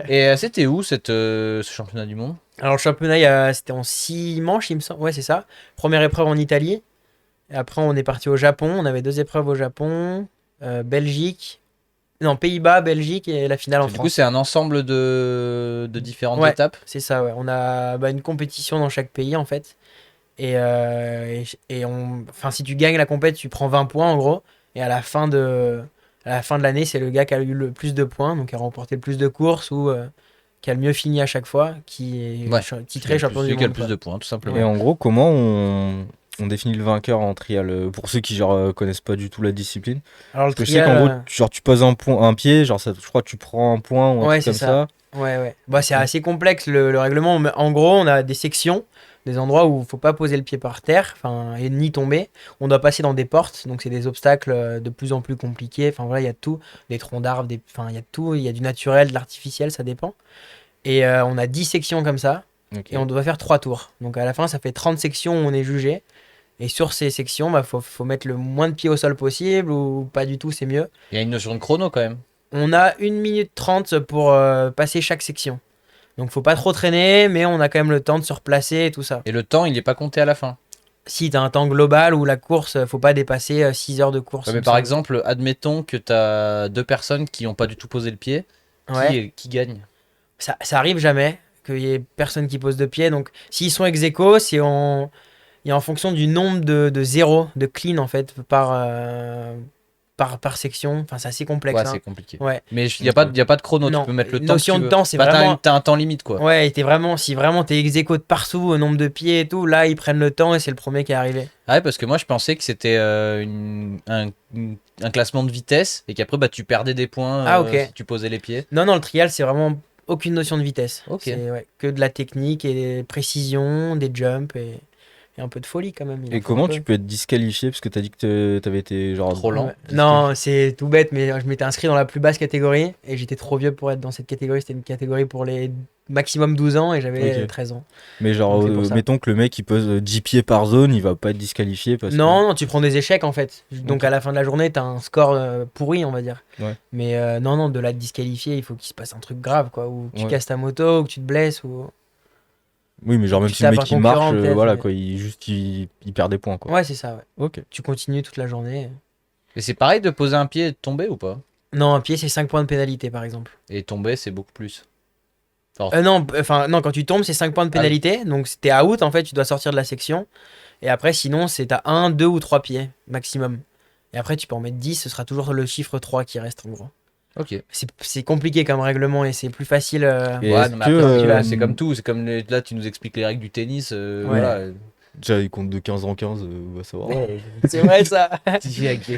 Et c'était où ce championnat du monde? Alors le championnat, c'était en 6 manches, il me semble. Ouais, c'est ça. Première épreuve en Italie. Et après, on est parti au Japon. On avait 2 épreuves au Japon. Belgique. Non, Pays-Bas, Belgique et la finale en Du coup, France. c'est un ensemble de différentes Ouais. étapes. C'est ça, ouais. On a une compétition dans chaque pays, en fait. Enfin, si tu gagnes la compète, tu prends 20 points, en gros. Et à la fin de l'année, c'est le gars qui a eu le plus de points, donc qui a remporté le plus de courses ou qui a le mieux fini à chaque fois, qui est Ouais. titré champion du Celui qui a le monde, plus quoi. de points, tout simplement. Et en gros, comment on définit le vainqueur en trial pour ceux qui genre connaissent pas du tout la discipline? Alors le Parce que je sais trial, qu'en gros, genre tu poses un pied, genre ça, je crois que tu prends un point ou un Ouais, truc comme c'est ça. ouais. Bah, c'est assez complexe le règlement. Mais en gros, on a des sections, des endroits où il faut pas poser le pied par terre, enfin, et ni tomber. On doit passer dans des portes, donc c'est des obstacles de plus en plus compliqués. Enfin voilà, il y a de tout, des troncs d'arbres, enfin il y a de tout, il y a du naturel, de l'artificiel, ça dépend. Et on a 10 sections comme ça, Ok. et on doit faire 3 tours. Donc à la fin, ça fait 30 sections où on est jugé. Et sur ces sections, bah, faut mettre le moins de pieds au sol possible, ou pas du tout, c'est mieux. Il y a une notion de chrono quand même. On a 1 minute 30 pour passer chaque section. Donc faut pas trop traîner, mais on a quand même le temps de se replacer et tout ça. Et le temps, il n'est pas compté à la fin. Si t'as un temps global où la course, faut pas dépasser 6 heures de course. Ouais, il mais me par semble. exemple, admettons que tu as deux personnes qui n'ont pas du tout posé le pied. Ouais. Qui gagne? Ça arrive jamais qu'il y ait personne qui pose de pied. Donc s'ils sont ex aequo, il y a en fonction du nombre de zéros, de clean en fait, par section. Enfin, c'est assez complexe, Ouais, hein. c'est compliqué. Ouais. Mais il n'y a, pas de chrono, Non, tu peux mettre le temps notion que tu de veux. temps, c'est Bah, vraiment- t'as un temps limite, quoi. Ouais, et si vraiment t'es ex aequo de partout, au nombre de pieds et tout, là ils prennent le temps et c'est le premier qui est arrivé. Ah ouais, parce que moi, je pensais que c'était un classement de vitesse et qu'après, bah, tu perdais des points Ah, ok. si tu posais les pieds. Non, le trial, c'est vraiment aucune notion de vitesse. Ok. C'est que de la technique et des précisions, des jumps et un peu de folie quand même. Il en Et faut comment un peu. tu peux être disqualifié parce que t'as dit que t'avais été genre Trop lent. Ouais. Non, c'est tout bête, mais je m'étais inscrit dans la plus basse catégorie et j'étais trop vieux pour être dans cette catégorie. C'était une catégorie pour les maximum 12 ans et j'avais Ok. 13 ans. Mais genre, Donc, c'est pour ça. mettons que le mec il pose 10 pieds par zone, il va pas être disqualifié parce que. Non, non, tu prends des échecs en fait. Donc Ok. à la fin de la journée, t'as un score pourri, on va dire. Ouais. Mais non, de là te disqualifier, il faut qu'il se passe un truc grave, quoi. Ou que tu Ouais. casses ta moto, ou que tu te blesses, ou. Oui, mais genre, même Tu si le tapes mec un il marche, concurrent, peut-être, voilà mais- quoi, il perd des points quoi. Ouais, c'est ça, ouais. Ok. Tu continues toute la journée. Et c'est pareil de poser un pied et de tomber ou pas? Non, un pied, c'est 5 points de pénalité, par exemple. Et tomber, c'est beaucoup plus. Non, non, quand tu tombes, c'est 5 points de Ah oui. pénalité. Donc t'es out, en fait, tu dois sortir de la section. Et après, sinon, c'est à 1, 2 ou 3 pieds maximum. Et après, tu peux en mettre 10, ce sera toujours le chiffre 3 qui reste en gros. Ok. C'est compliqué comme règlement et c'est plus facile. Et Ouais, est-ce non, mais que, après, euh, c'est comme tout. C'est comme là, tu nous expliques les règles du tennis. Ouais. Voilà. Déjà, il compte de 15 en 15, on va savoir. C'est vrai ça.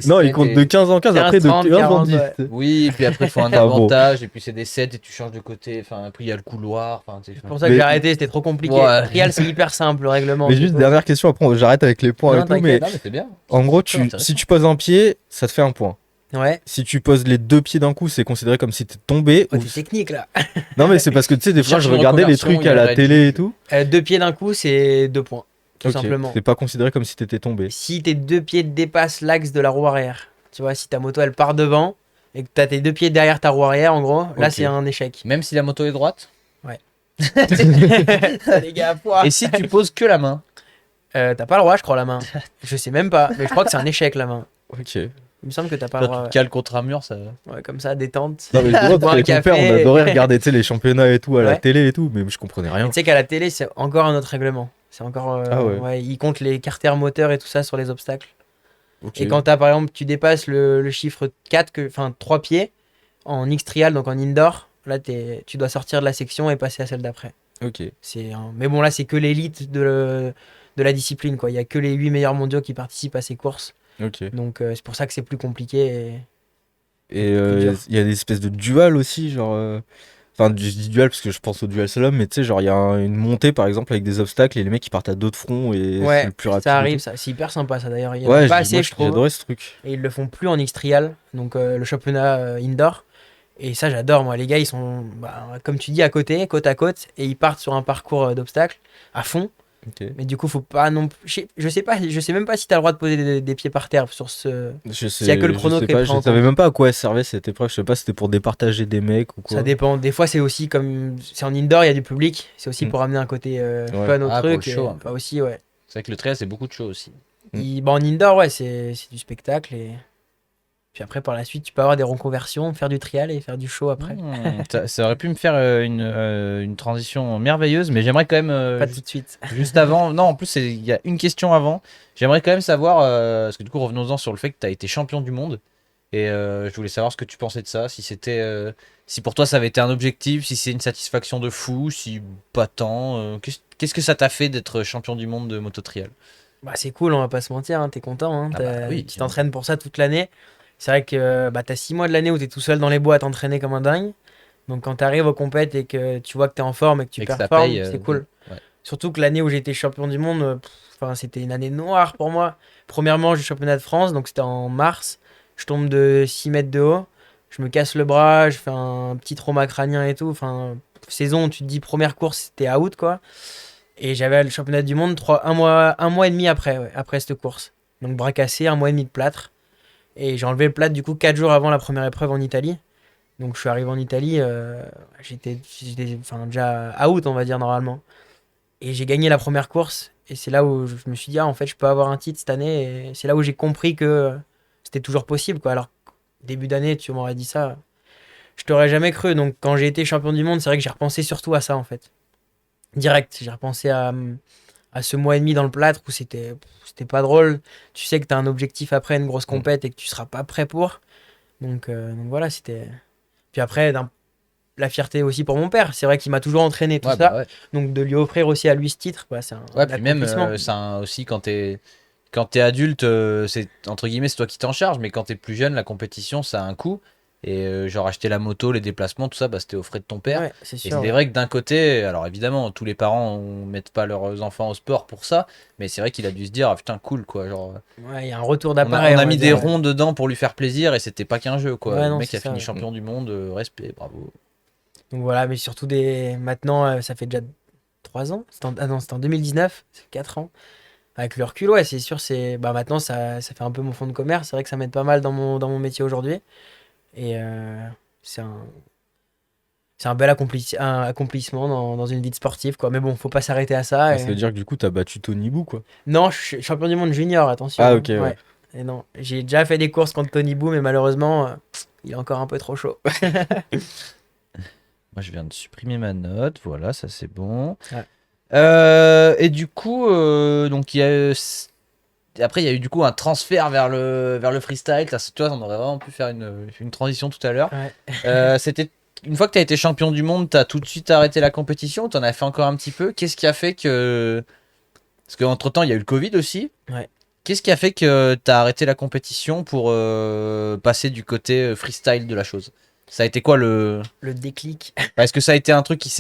Non, il compte de 15 en 15, 15, après de 30, 15 en 40, 10. ouais. Oui, et puis après, il faut un Ah bon. avantage. Et puis, c'est des sets et tu changes de côté. Enfin, après, il y a le couloir. Enfin, C'est pour ça que Mais- j'ai arrêté, c'était trop compliqué. Ouais. Trial, c'est hyper simple, le règlement. Mais c'est juste, pas- dernière question, après j'arrête avec les points Non, et tout, mais t'inquiète. Non, mais c'est bien. en gros, Très intéressant. si tu poses un pied, ça te fait un point. Ouais. Si tu poses les deux pieds d'un coup, c'est considéré comme si t'es tombé. Oh, ou- t'es technique là. Non, mais c'est parce que tu sais, des fois, Cherche je une regardais les reconversion, trucs il y à a la Red télé Bull. et tout. 2 pieds d'un coup, c'est 2 points. Tout Ok, simplement. c'est pas considéré comme si t'étais tombé. Si tes 2 pieds dépassent l'axe de la roue arrière, tu vois, si ta moto elle part devant et que t'as tes 2 pieds derrière ta roue arrière, en gros, là Ok. c'est un échec. Même si la moto est droite. Les gars, poids. Et si tu poses que la main. T'as pas le droit, je crois, la main. Je sais même pas, mais je crois que c'est un échec la main. Ok. Il me semble que t'as pas Toi, le tu droit. te cales contre un mur, ça. Ouais, comme ça, détente. Non, mais je vois, Boire un avec mon père, café. on adorait regarder tu sais, les championnats et tout à la Ouais. télé et tout, mais je comprenais Et rien. tu sais qu'à la télé, c'est encore un autre règlement. C'est encore. Ah ouais. Ils comptent les carters moteurs et tout ça sur les obstacles. Ok. Et quand t'as par exemple, tu dépasses le chiffre 4, enfin 3 pieds en X-Trial, donc en indoor, là tu dois sortir de la section et passer à celle d'après. Ok. Mais bon, là c'est que l'élite de la discipline, quoi. Il y a que les 8 meilleurs mondiaux qui participent à ces courses. Ok. Donc c'est pour ça que c'est plus compliqué. Et Plus dur. il y a des espèces de dual aussi, genre. Enfin, je dis dual parce que je pense au dual slalom, mais tu sais, genre, il y a une montée par exemple avec des obstacles et les mecs ils partent à d'autres fronts et c'est Ouais, le plus rapide. ça et arrive, tout. ça. C'est hyper sympa ça d'ailleurs. Il y en Ouais, a pas moi, assez, je trouve. j'adorais ce truc. Et ils le font plus en X-Trial, donc le championnat indoor. Et ça, j'adore, moi. Les gars, ils sont, comme tu dis, à côté, côte à côte, et ils partent sur un parcours d'obstacles à fond. Ok. Mais du coup, faut pas non plus. Je sais pas, je sais même pas si t'as le droit de poser des pieds par terre sur ce. Je sais, y a que le je chrono sais qui est pas, pris en je savais compte. même pas à quoi elle servait cette épreuve. Je sais pas si c'était pour départager des mecs ou quoi. Ça dépend. Des fois, c'est aussi comme. C'est en indoor, il y a du public. C'est aussi Mm. pour amener un côté Ouais. fun au Ah, pour truc. le show, et- un peu. bah aussi, ouais. C'est vrai que le trail, c'est beaucoup de choses aussi. En indoor, ouais, c'est du spectacle. Et puis après, par la suite, tu peux avoir des reconversions, faire du trial et faire du show après. Ça aurait pu me faire une transition merveilleuse, mais j'aimerais quand même. Pas tout de suite. Juste avant, non, en plus, il y a une question avant. J'aimerais quand même savoir, parce que du coup, revenons-en sur le fait que tu as été champion du monde. Et je voulais savoir ce que tu pensais de ça. Si c'était, si pour toi ça avait été un objectif, si c'est une satisfaction de fou, si pas tant. Qu'est-ce que ça t'a fait d'être champion du monde de moto trial? Bah, c'est cool, on va pas se mentir, hein, t'es content. Hein, Ah bah oui. tu t'entraînes pour ça toute l'année. C'est vrai que t'as 6 mois de l'année où t'es tout seul dans les bois à t'entraîner comme un dingue. Donc quand t'arrives au compète et que tu vois que t'es en forme et que tu Et que ça performes, paye, c'est cool. ouais. Surtout que l'année où j'ai été champion du monde, c'était une année noire pour moi. Premièrement, j'ai le championnat de France, donc c'était en mars. Je tombe de 6 mètres de haut. Je me casse le bras, je fais un petit trauma crânien et tout. Enfin, saison, tu te dis première course, c'était out quoi. Et j'avais le championnat du monde un mois et demi après, ouais, après cette course. Donc bras cassé, un mois et demi de plâtre. Et j'ai enlevé le plâtre du coup 4 jours avant la première épreuve en Italie. Donc je suis arrivé en Italie, j'étais déjà out on va dire normalement. Et j'ai gagné la première course. Et c'est là où je me suis dit, en fait je peux avoir un titre cette année. Et c'est là où j'ai compris que c'était toujours possible quoi. Alors début d'année tu m'aurais dit ça, je t'aurais jamais cru. Donc quand j'ai été champion du monde, c'est vrai que j'ai repensé surtout à ça en fait. Direct, j'ai repensé à ce mois et demi dans le plâtre où c'était pas drôle. Tu sais que tu as un objectif après une grosse compète et que tu seras pas prêt pour. Donc voilà, c'était. Puis après, la fierté aussi pour mon père. C'est vrai qu'il m'a toujours entraîné tout Ouais, ça. bah ouais. Donc de lui offrir aussi à lui ce titre, c'est un Ouais, puis même, accomplissement. aussi quand t'es adulte, c'est entre guillemets, c'est toi qui t'en charges, mais quand t'es plus jeune, la compétition, ça a un coût. Et genre acheter la moto, les déplacements, tout ça, c'était aux frais de ton père. Ouais, c'est Et sûr. c'est vrai que d'un côté, alors évidemment, tous les parents mettent pas leurs enfants au sport pour ça, mais c'est vrai qu'il a dû se dire, ah putain, cool quoi. Genre, Ouais, il y a un retour on a, d'appareil. on a va mis dire, des ouais. ronds dedans pour lui faire plaisir et c'était pas qu'un jeu quoi. Ouais, Le non, mec c'est a ça, fini ouais. champion du monde, respect, bravo. Donc voilà, mais surtout maintenant, ça fait déjà 3 ans. Ah non, c'était en 2019, ça fait 4 ans. Avec le recul, ouais, c'est sûr, maintenant, ça fait un peu mon fond de commerce. C'est vrai que ça m'aide pas mal dans mon métier aujourd'hui. Et c'est un, c'est un bel accomplissement dans une vie de sportif, quoi. Mais bon, faut pas s'arrêter à ça. Ah, ça veut dire que du coup, t'as battu Tony Bou, quoi. Non, je suis champion du monde junior, attention. Ah, Hein. ok, ouais. Ouais. Et non, j'ai déjà fait des courses contre Tony Bou, mais malheureusement, il est encore un peu trop chaud. Moi, je viens de supprimer ma note. Voilà, ça c'est bon. Ouais. Et du coup, donc après, il y a eu du coup un transfert vers le freestyle. Tu vois, on aurait vraiment pu faire une transition tout à l'heure. Ouais. C'était une fois que tu as été champion du monde, tu as tout de suite arrêté la compétition. Tu en as fait encore un petit peu. Qu'est-ce qui a fait que. Parce qu'entre-temps, il y a eu le Covid aussi. Ouais. Qu'est-ce qui a fait que tu as arrêté la compétition pour passer du côté freestyle de la chose? Ça a été quoi le. Le déclic. Est-ce que ça a été un truc qui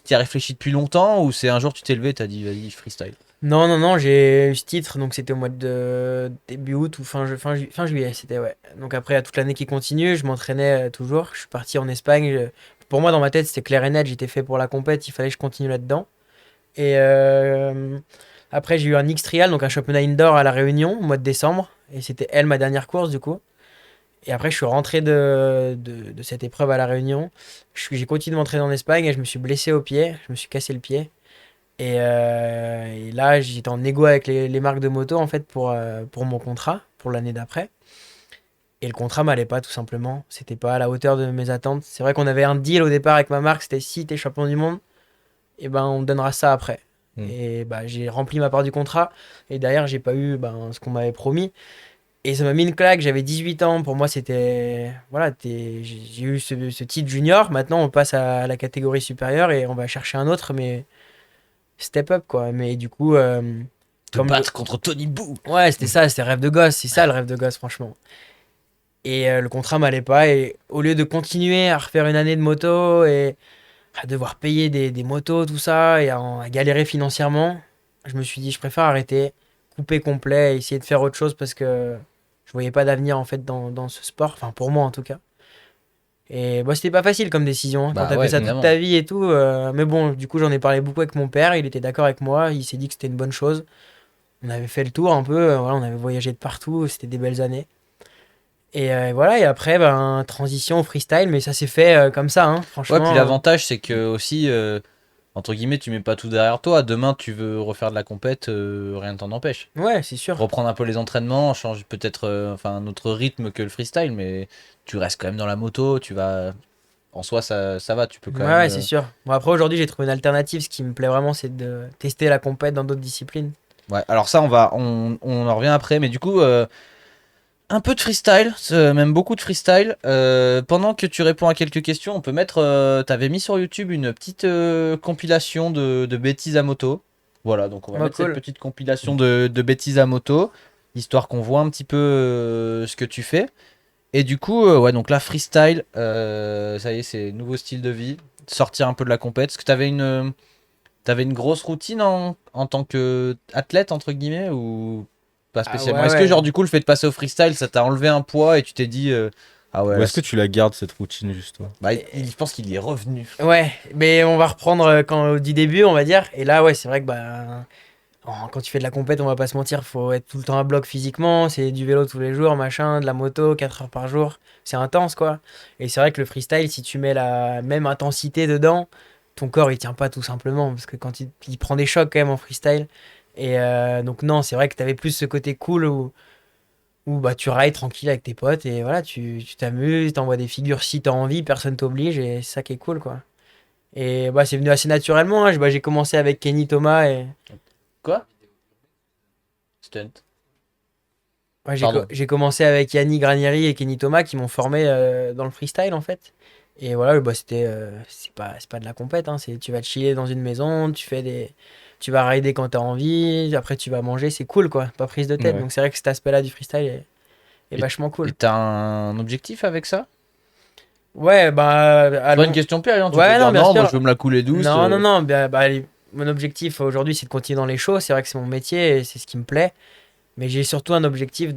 t'y a réfléchi depuis longtemps ou c'est un jour tu t'es levé et t'as dit vas-y freestyle? Non, non, non, j'ai eu ce titre, donc c'était au mois de début août ou fin juillet, c'était ouais. Donc après, il y a toute l'année qui continue, je m'entraînais toujours, je suis parti en Espagne. Pour moi, dans ma tête, c'était clair et net, j'étais fait pour la compète, il fallait que je continue là-dedans. Et après, j'ai eu un X-Trial, donc un championnat indoor à La Réunion, au mois de décembre, et c'était elle ma dernière course du coup. Et après, je suis rentré de cette épreuve à La Réunion. J'ai continué de m'entraîner en Espagne et je me suis blessé au pied, je me suis cassé le pied. Et là, j'étais en négo avec les marques de moto en fait pour mon contrat, pour l'année d'après. Et le contrat m'allait pas tout simplement. C'était pas à la hauteur de mes attentes. C'est vrai qu'on avait un deal au départ avec ma marque, c'était si t'es champion du monde, et ben on te donnera ça après. Mm. Et bah j'ai rempli ma part du contrat. Et derrière, j'ai pas eu ce qu'on m'avait promis. Et ça m'a mis une claque, j'avais 18 ans. Pour moi, c'était. Voilà, j'ai eu ce titre junior. Maintenant, on passe à la catégorie supérieure et on va chercher un autre, mais step up quoi. Mais du coup, Te comme battre contre Tony Boo. ouais, c'était ça, c'était rêve de gosse, c'est ça le rêve de gosse, franchement. Et le contrat m'allait pas, et au lieu de continuer à refaire une année de moto et à devoir payer des motos, tout ça, et à galérer financièrement, je me suis dit, je préfère arrêter, couper complet et essayer de faire autre chose parce que je voyais pas d'avenir en fait dans ce sport, enfin pour moi en tout cas. Et bah, c'était pas facile comme décision hein, quand Bah t'as ouais, fait ça toute évidemment. ta vie et tout. Mais bon, du coup, j'en ai parlé beaucoup avec mon père. Il était d'accord avec moi. Il s'est dit que c'était une bonne chose. On avait fait le tour un peu. Voilà, on avait voyagé de partout. C'était des belles années. Et voilà. Et après, transition au freestyle. Mais ça s'est fait comme ça, hein, Ouais, puis franchement. l'avantage c'est que aussi, entre guillemets, tu mets pas tout derrière toi. Demain, tu veux refaire de la compète, rien ne t'en empêche. Ouais, c'est sûr. Reprendre un peu les entraînements, changer peut-être enfin, un autre rythme que le freestyle, mais tu restes quand même dans la moto, tu vas. En soi, ça va, tu peux Ouais, quand même. ouais, c'est sûr. Bon, après, aujourd'hui, j'ai trouvé une alternative. Ce qui me plaît vraiment, c'est de tester la compète dans d'autres disciplines. Ouais, alors ça, on en revient après, mais du coup, un peu de freestyle, même beaucoup de freestyle. Pendant que tu réponds à quelques questions, on peut mettre. T'avais mis sur YouTube une petite compilation de bêtises à moto. Voilà, donc on va Oh, mettre cette cool. petite compilation de bêtises à moto, histoire qu'on voit un petit peu ce que tu fais. Et du coup, ouais, donc là, freestyle, ça y est, c'est nouveau style de vie. Sortir un peu de la compète. Est-ce que t'avais une grosse routine en tant que athlète, entre guillemets, ou pas Ah spécialement? ouais, Est-ce que, ouais. genre, du coup, le fait de passer au freestyle, ça t'a enlevé un poids et tu t'es dit, ah ouais, Ou là, est-ce que tu la gardes, cette routine, justement? bah, je pense qu'il y est revenu. Ouais, mais on va reprendre du début, on va dire. Et là, ouais, c'est vrai que quand tu fais de la compète, on va pas se mentir, faut être tout le temps à bloc physiquement. C'est du vélo tous les jours, machin, de la moto, 4 heures par jour. C'est intense, quoi. Et c'est vrai que le freestyle, si tu mets la même intensité dedans, ton corps il tient pas tout simplement. Parce que quand il prend des chocs quand même en freestyle. Et donc, non, c'est vrai que t'avais plus ce côté cool où tu rides tranquille avec tes potes et voilà, tu t'amuses, t'envoies des figures si t'as envie, personne t'oblige et c'est ça qui est cool, quoi. Et c'est venu assez naturellement. Hein. J'ai commencé avec Kenny Thomas et Quoi? Stunt. ouais, Pardon. j'ai commencé avec Yannick Granieri et Kenny Thomas qui m'ont formé dans le freestyle en fait. Et voilà, c'est pas de la compète, hein. Tu vas te chiller dans une maison, tu vas rider quand t'as envie, après tu vas manger, c'est cool quoi, pas prise de tête. Ouais. Donc c'est vrai que cet aspect-là du freestyle est Et vachement cool. et t'as un objectif avec ça? Ouais, C'est pas une question piège, hein, tu peux Ouais, non, dire bien non, moi sûr. je veux me la couler douce. Non, non, non. Mon objectif aujourd'hui, c'est de continuer dans les shows. C'est vrai que c'est mon métier et c'est ce qui me plaît. Mais j'ai surtout un objectif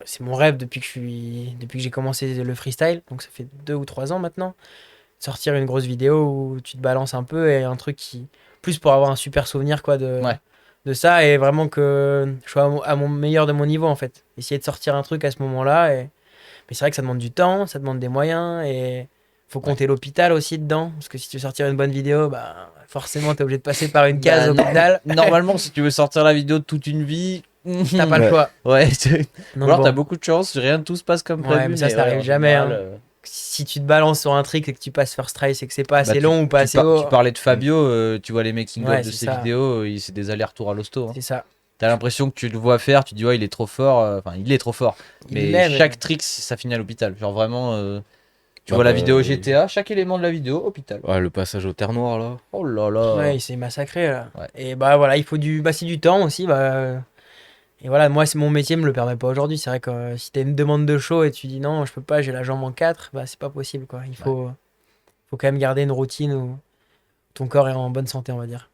c'est mon rêve depuis que j'ai commencé le freestyle. Donc ça fait 2 ou 3 ans maintenant. sortir une grosse vidéo où tu te balances un peu et un truc qui. Plus pour avoir un super souvenir, quoi, Ouais. de ça et vraiment que je sois à mon meilleur de mon niveau, en fait. Essayer de sortir un truc à ce moment-là. Mais c'est vrai que ça demande du temps, ça demande des moyens et faut compter l'hôpital aussi dedans. Parce que si tu veux sortir une bonne vidéo, bah, forcément, t'es obligé de passer par une case Bah, hôpital. Normalement, si tu veux sortir la vidéo de toute une vie. T'as pas le Ouais. choix. Ouais, ou Donc alors bon. t'as beaucoup de chance, rien de tout se passe comme Ouais, prévu. mais ça ouais, n'arrive en jamais, général, hein. Si tu te balances sur un trick et que tu passes first try, c'est que c'est pas assez bah, long ou pas assez haut. tu parlais de Fabio, tu vois les making Ouais, of de c'est ses ça. vidéos, c'est des allers-retours à l'hosto. Hein. C'est ça. T'as l'impression que tu le vois faire, tu dis ouais il est trop fort, enfin il est trop fort. Il Mais l'est, chaque trick ça finit à l'hôpital. Genre vraiment, tu Bah, vois la bah, vidéo GTA, chaque élément de la vidéo, hôpital. Ouais, le passage au terre noire là. Oh là là. Ouais, il s'est massacré là. Ouais. Et bah voilà, il faut c'est du temps aussi. Et voilà, moi, c'est mon métier me le permet pas aujourd'hui. C'est vrai que si t'as une demande de show et tu dis non, je peux pas, j'ai la jambe en 4, bah c'est pas possible quoi. Faut quand même garder une routine où ton corps est en bonne santé, on va dire.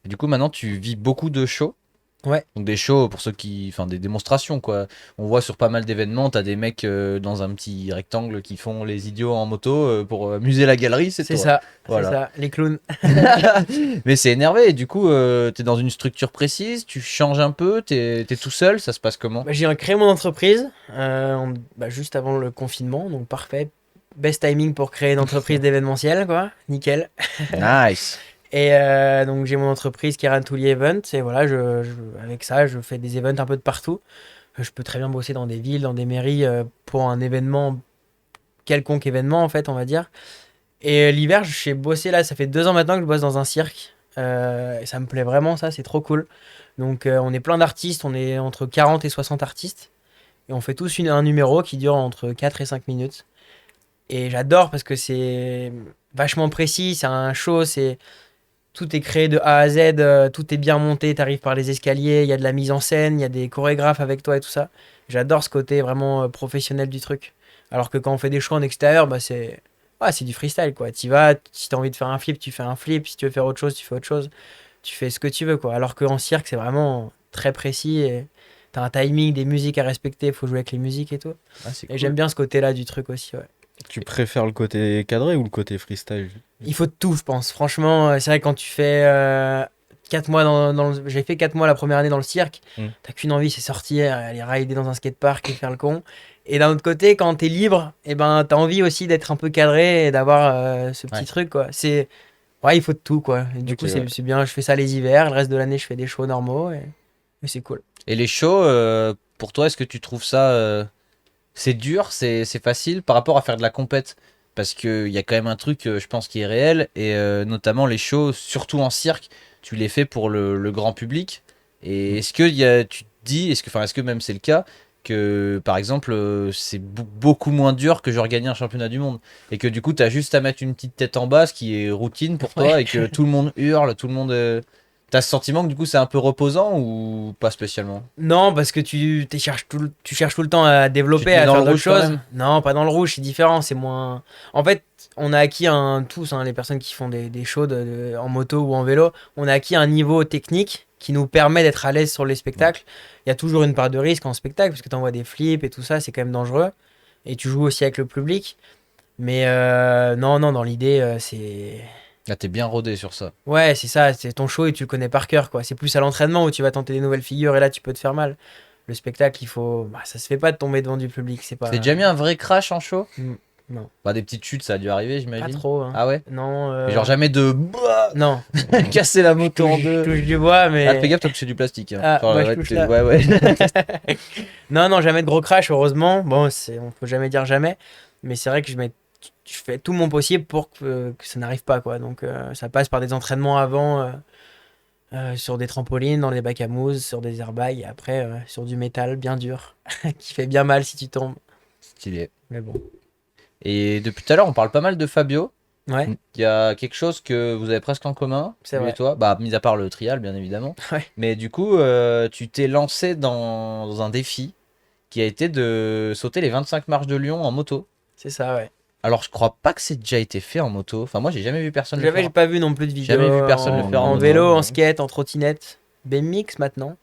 Et du coup maintenant tu vis beaucoup de shows. Ouais. Donc des shows pour ceux qui, enfin des démonstrations quoi. On voit sur pas mal d'événements, t'as des mecs dans un petit rectangle qui font les idiots en moto pour amuser la galerie, c'est C'est toi. ça, Voilà. c'est ça, les clowns. Mais c'est énervé, et du coup, t'es dans une structure précise, tu changes un peu, t'es tout seul, ça se passe comment? Bah, j'ai créé mon entreprise juste avant le confinement, donc parfait. Best timing pour créer une entreprise d'événementiel, quoi. Nickel. Nice. Et donc j'ai mon entreprise qui est Rantoulier Event et voilà, avec ça, je fais des events un peu de partout. Je peux très bien bosser dans des villes, dans des mairies pour un événement, quelconque événement en fait, on va dire. Et l'hiver, je suis bossé là, ça fait 2 ans maintenant que je bosse dans un cirque. Et ça me plaît vraiment, ça, c'est trop cool. Donc on est plein d'artistes, on est entre 40 et 60 artistes. Et on fait tous un numéro qui dure entre 4 et 5 minutes. Et j'adore parce que c'est vachement précis, c'est un show, tout est créé de A à Z, tout est bien monté, t'arrives par les escaliers, il y a de la mise en scène, il y a des chorégraphes avec toi et tout ça. J'adore ce côté vraiment professionnel du truc. Alors que quand on fait des shows en extérieur, bah c'est du freestyle quoi. Tu vas, si t'as envie de faire un flip, tu fais un flip, si tu veux faire autre chose, tu fais autre chose. Tu fais ce que tu veux quoi. Alors qu'en cirque, c'est vraiment très précis et t'as un timing, des musiques à respecter, faut jouer avec les musiques et tout. Ah, c'est Et cool. j'aime bien ce côté-là du truc aussi, ouais. Tu préfères le côté cadré ou le côté freestyle? Il faut de tout, je pense. Franchement, c'est vrai que quand tu fais 4 mois j'ai fait 4 mois la première année dans le cirque, t'as qu'une envie, c'est sortir, aller rider dans un skatepark et faire le con. Et d'un autre côté, quand t'es libre, et ben t'as envie aussi d'être un peu cadré et d'avoir ce petit Ouais. truc, quoi. Ouais, il faut de tout, quoi. Et du Ok, coup, ouais. c'est bien. Je fais ça les hivers, le reste de l'année, je fais des shows normaux et c'est cool. Et les shows, pour toi, est-ce que tu trouves ça, c'est dur, c'est facile par rapport à faire de la compète? Parce qu'il y a quand même un truc, je pense, qui est réel, et notamment les shows, surtout en cirque, tu les fais pour le grand public. Et est-ce que tu te dis, est-ce que même c'est le cas, que par exemple, c'est beaucoup moins dur que genre gagner un championnat du monde? Et que du coup, tu as juste à mettre une petite tête en bas, ce qui est routine pour toi, et que tout le monde hurle, tout le monde. T'as ce sentiment que du coup, c'est un peu reposant ou pas spécialement? Non, parce que tu cherches tout le temps à Tu te développer, mets à dans faire le d'autres rouge quand choses. même? Non, pas dans le rouge, c'est différent, c'est moins. En fait, on a acquis tous, hein, les personnes qui font des shows en moto ou en vélo, on a acquis un niveau technique qui nous permet d'être à l'aise sur les spectacles. Il y a toujours une part de risque en spectacle, parce que tu envoies des flips et tout ça, c'est quand même dangereux. Et tu joues aussi avec le public. Mais non, dans l'idée, c'est. Là, t'es bien rodé sur ça. Ouais, c'est ça, c'est ton show et tu le connais par cœur, quoi. C'est plus à l'entraînement où tu vas tenter des nouvelles figures et là tu peux te faire mal. Le spectacle, ça se fait pas de tomber devant du public, c'est pas. T'as déjà mis un vrai crash en show? Non, Bah, des petites chutes, ça a dû arriver, pas j'imagine. trop, hein. Ah ouais? Non. Mais genre jamais de Non. casser la moto en Je deux. touche du bois, mais. Ah, fais gaffe, toi, que c'est du plastique. Hein. Ah, Genre, moi, je ouais, touche t'es- là. ouais, ouais. Non, jamais de gros crash, heureusement. Bon, on peut jamais dire jamais, mais c'est vrai que je fais tout mon possible pour que ça n'arrive pas, quoi. Donc ça passe par des entraînements avant. Sur des trampolines, dans des bacs à mousse, sur des airbags, et après sur du métal bien dur, qui fait bien mal si tu tombes. Stylé. Mais bon. Et depuis tout à l'heure, on parle pas mal de Fabio. Ouais, Il y a quelque chose que vous avez presque en commun, C'est lui vrai. et toi. Bah, mis à part le trial, bien évidemment. Ouais. Mais du coup, tu t'es lancé dans un défi qui a été de sauter les 25 marches de Lyon en moto. c'est ça, ouais. Alors, je crois pas que c'est déjà été fait en moto. Enfin, moi, j'ai jamais vu personne le J'ai faire. pas vu non plus de vidéo. Jamais vu personne le faire en en moto. vélo, en Ouais. skate, en trottinette. BMX maintenant.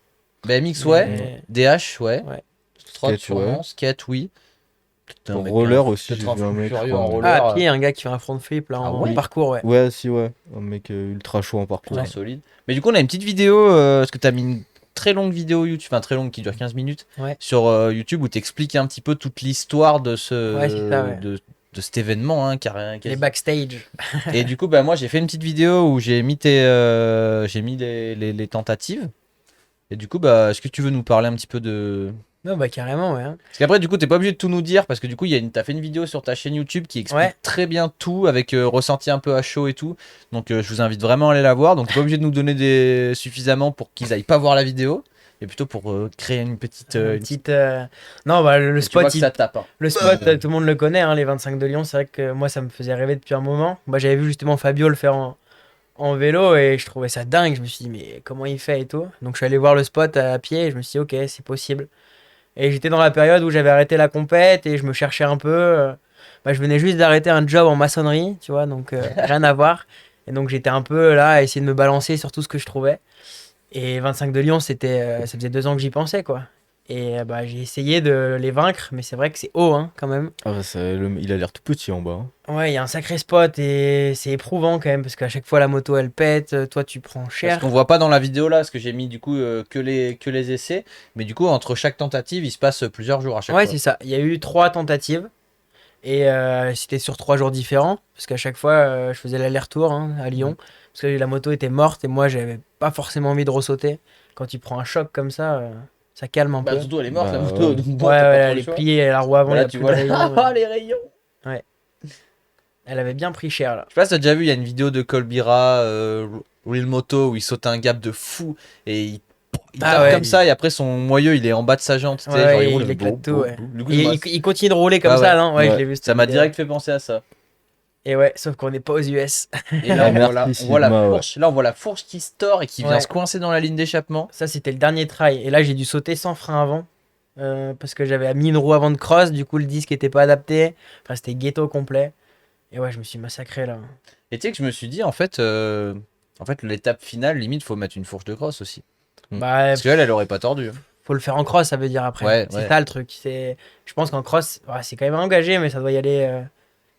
BMX, ouais. Mais- DH, ouais. Ouais. Trot, Skate, sûrement. ouais. Skate, oui. Peut-être un En mec, roller aussi, peut-être j'ai un vu un fou mec. furieux en prendre- roller. Ah, à pied, un gars qui fait un front flip là Ah en ouais parcours, ouais. Ouais, si, ouais. Un mec ultra chaud en parcours. Ouais, solide. Mais du coup, on a une petite vidéo, parce que tu as mis une très longue vidéo YouTube, enfin très longue qui dure 15 minutes, Ouais. sur YouTube où tu expliques un petit peu toute l'histoire de Ouais, c'est ça, ouais. de cet événement. Hein, Les backstage. Et du coup, bah, moi, j'ai fait une petite vidéo où j'ai mis, j'ai mis les tentatives. Et du coup, bah, est-ce que tu veux nous parler un petit peu de... Non, bah carrément, ouais. Parce qu'après, du coup, t'es pas obligé de tout nous dire, parce que du coup, t'as fait une vidéo sur ta chaîne YouTube qui explique Ouais. très bien tout, avec ressenti un peu à chaud et tout. Donc, je vous invite vraiment à aller la voir. Donc, t'es pas obligé de nous donner suffisamment pour qu'ils aillent pas voir la vidéo, mais plutôt pour créer une petite... Une petite. Non, bah le Et tu vois spot, que ça tape. Hein. le spot, tout le monde le connaît, hein, les 25 de Lyon. C'est vrai que moi, ça me faisait rêver depuis un moment. Bah, j'avais vu justement Fabio le faire en vélo et je trouvais ça dingue. Je me suis dit, mais comment il fait et tout. Donc, je suis allé voir le spot à pied et je me suis dit, ok, c'est possible. Et j'étais dans la période où j'avais arrêté la compète et je me cherchais un peu. Bah, je venais juste d'arrêter un job en maçonnerie, tu vois, donc rien à voir. Et donc, j'étais un peu là à essayer de me balancer sur tout ce que je trouvais. Et 25 de Lyon, ça faisait 2 ans que j'y pensais, quoi. Et bah, j'ai essayé de les vaincre, mais c'est vrai que c'est haut, hein, quand même. Ah, ouais, il a l'air tout petit en bas. Hein. Ouais, il y a un sacré spot et c'est éprouvant quand même, parce qu'à chaque fois la moto elle pète, toi tu prends Parce cher. qu'on voit pas dans la vidéo là, parce que j'ai mis du coup que les essais. Mais du coup, entre chaque tentative, il se passe plusieurs jours à chaque Ouais, fois. c'est ça. Il y a eu 3 tentatives et c'était sur 3 jours différents, parce qu'à chaque fois je faisais l'aller-retour, hein, à Lyon, parce que la moto était morte et moi j'avais pas forcément envie de ressauter. Quand tu prends un choc comme ça calme un Bah, peu. surtout, elle est morte Bah, la moto. ouais. Donc, Ouais, bon, t'as pas ouais, trop elle le est choix. pliée, la roue avant, Bah, il y là, a tu plus vois de rayons. les rayons. Elle avait bien pris cher là. Je sais pas si t'as déjà vu, il y a une vidéo de Colbira, Real Moto, où il saute un gap de fou et il Ah tape ouais. comme ça et après son moyeu il est en bas de sa jante. Tu sais, Ouais, genre, il ouais, roule il et éclate boum, tout, boum, ouais. boum. Du coup, Et il continue de rouler comme Ouais, ça, ouais. non? Ouais, je Ouais. l'ai vu. ça m'a direct fait penser à ça. Et ouais, sauf qu'on n'est pas aux US. Et là, Merci, on voit la Sigma, ouais. fourche. Là, on voit la fourche qui se tord et qui vient Ouais. se coincer dans la ligne d'échappement. Ça, c'était le dernier try. Et là, j'ai dû sauter sans frein avant. Parce que j'avais mis une roue avant de cross. Du coup, le disque était pas adapté. Enfin, c'était ghetto complet. Et ouais, je me suis massacré là. Et tu sais que je me suis dit, en fait, l'étape finale, limite, faut mettre une fourche de cross aussi. Bah, Parce qu'elle, elle aurait pas tordu. Hein. faut le faire en cross, ça veut dire après. Ouais, C'est ouais. ça le truc. Je pense qu'en cross, ouais, c'est quand même engagé, mais ça doit y aller.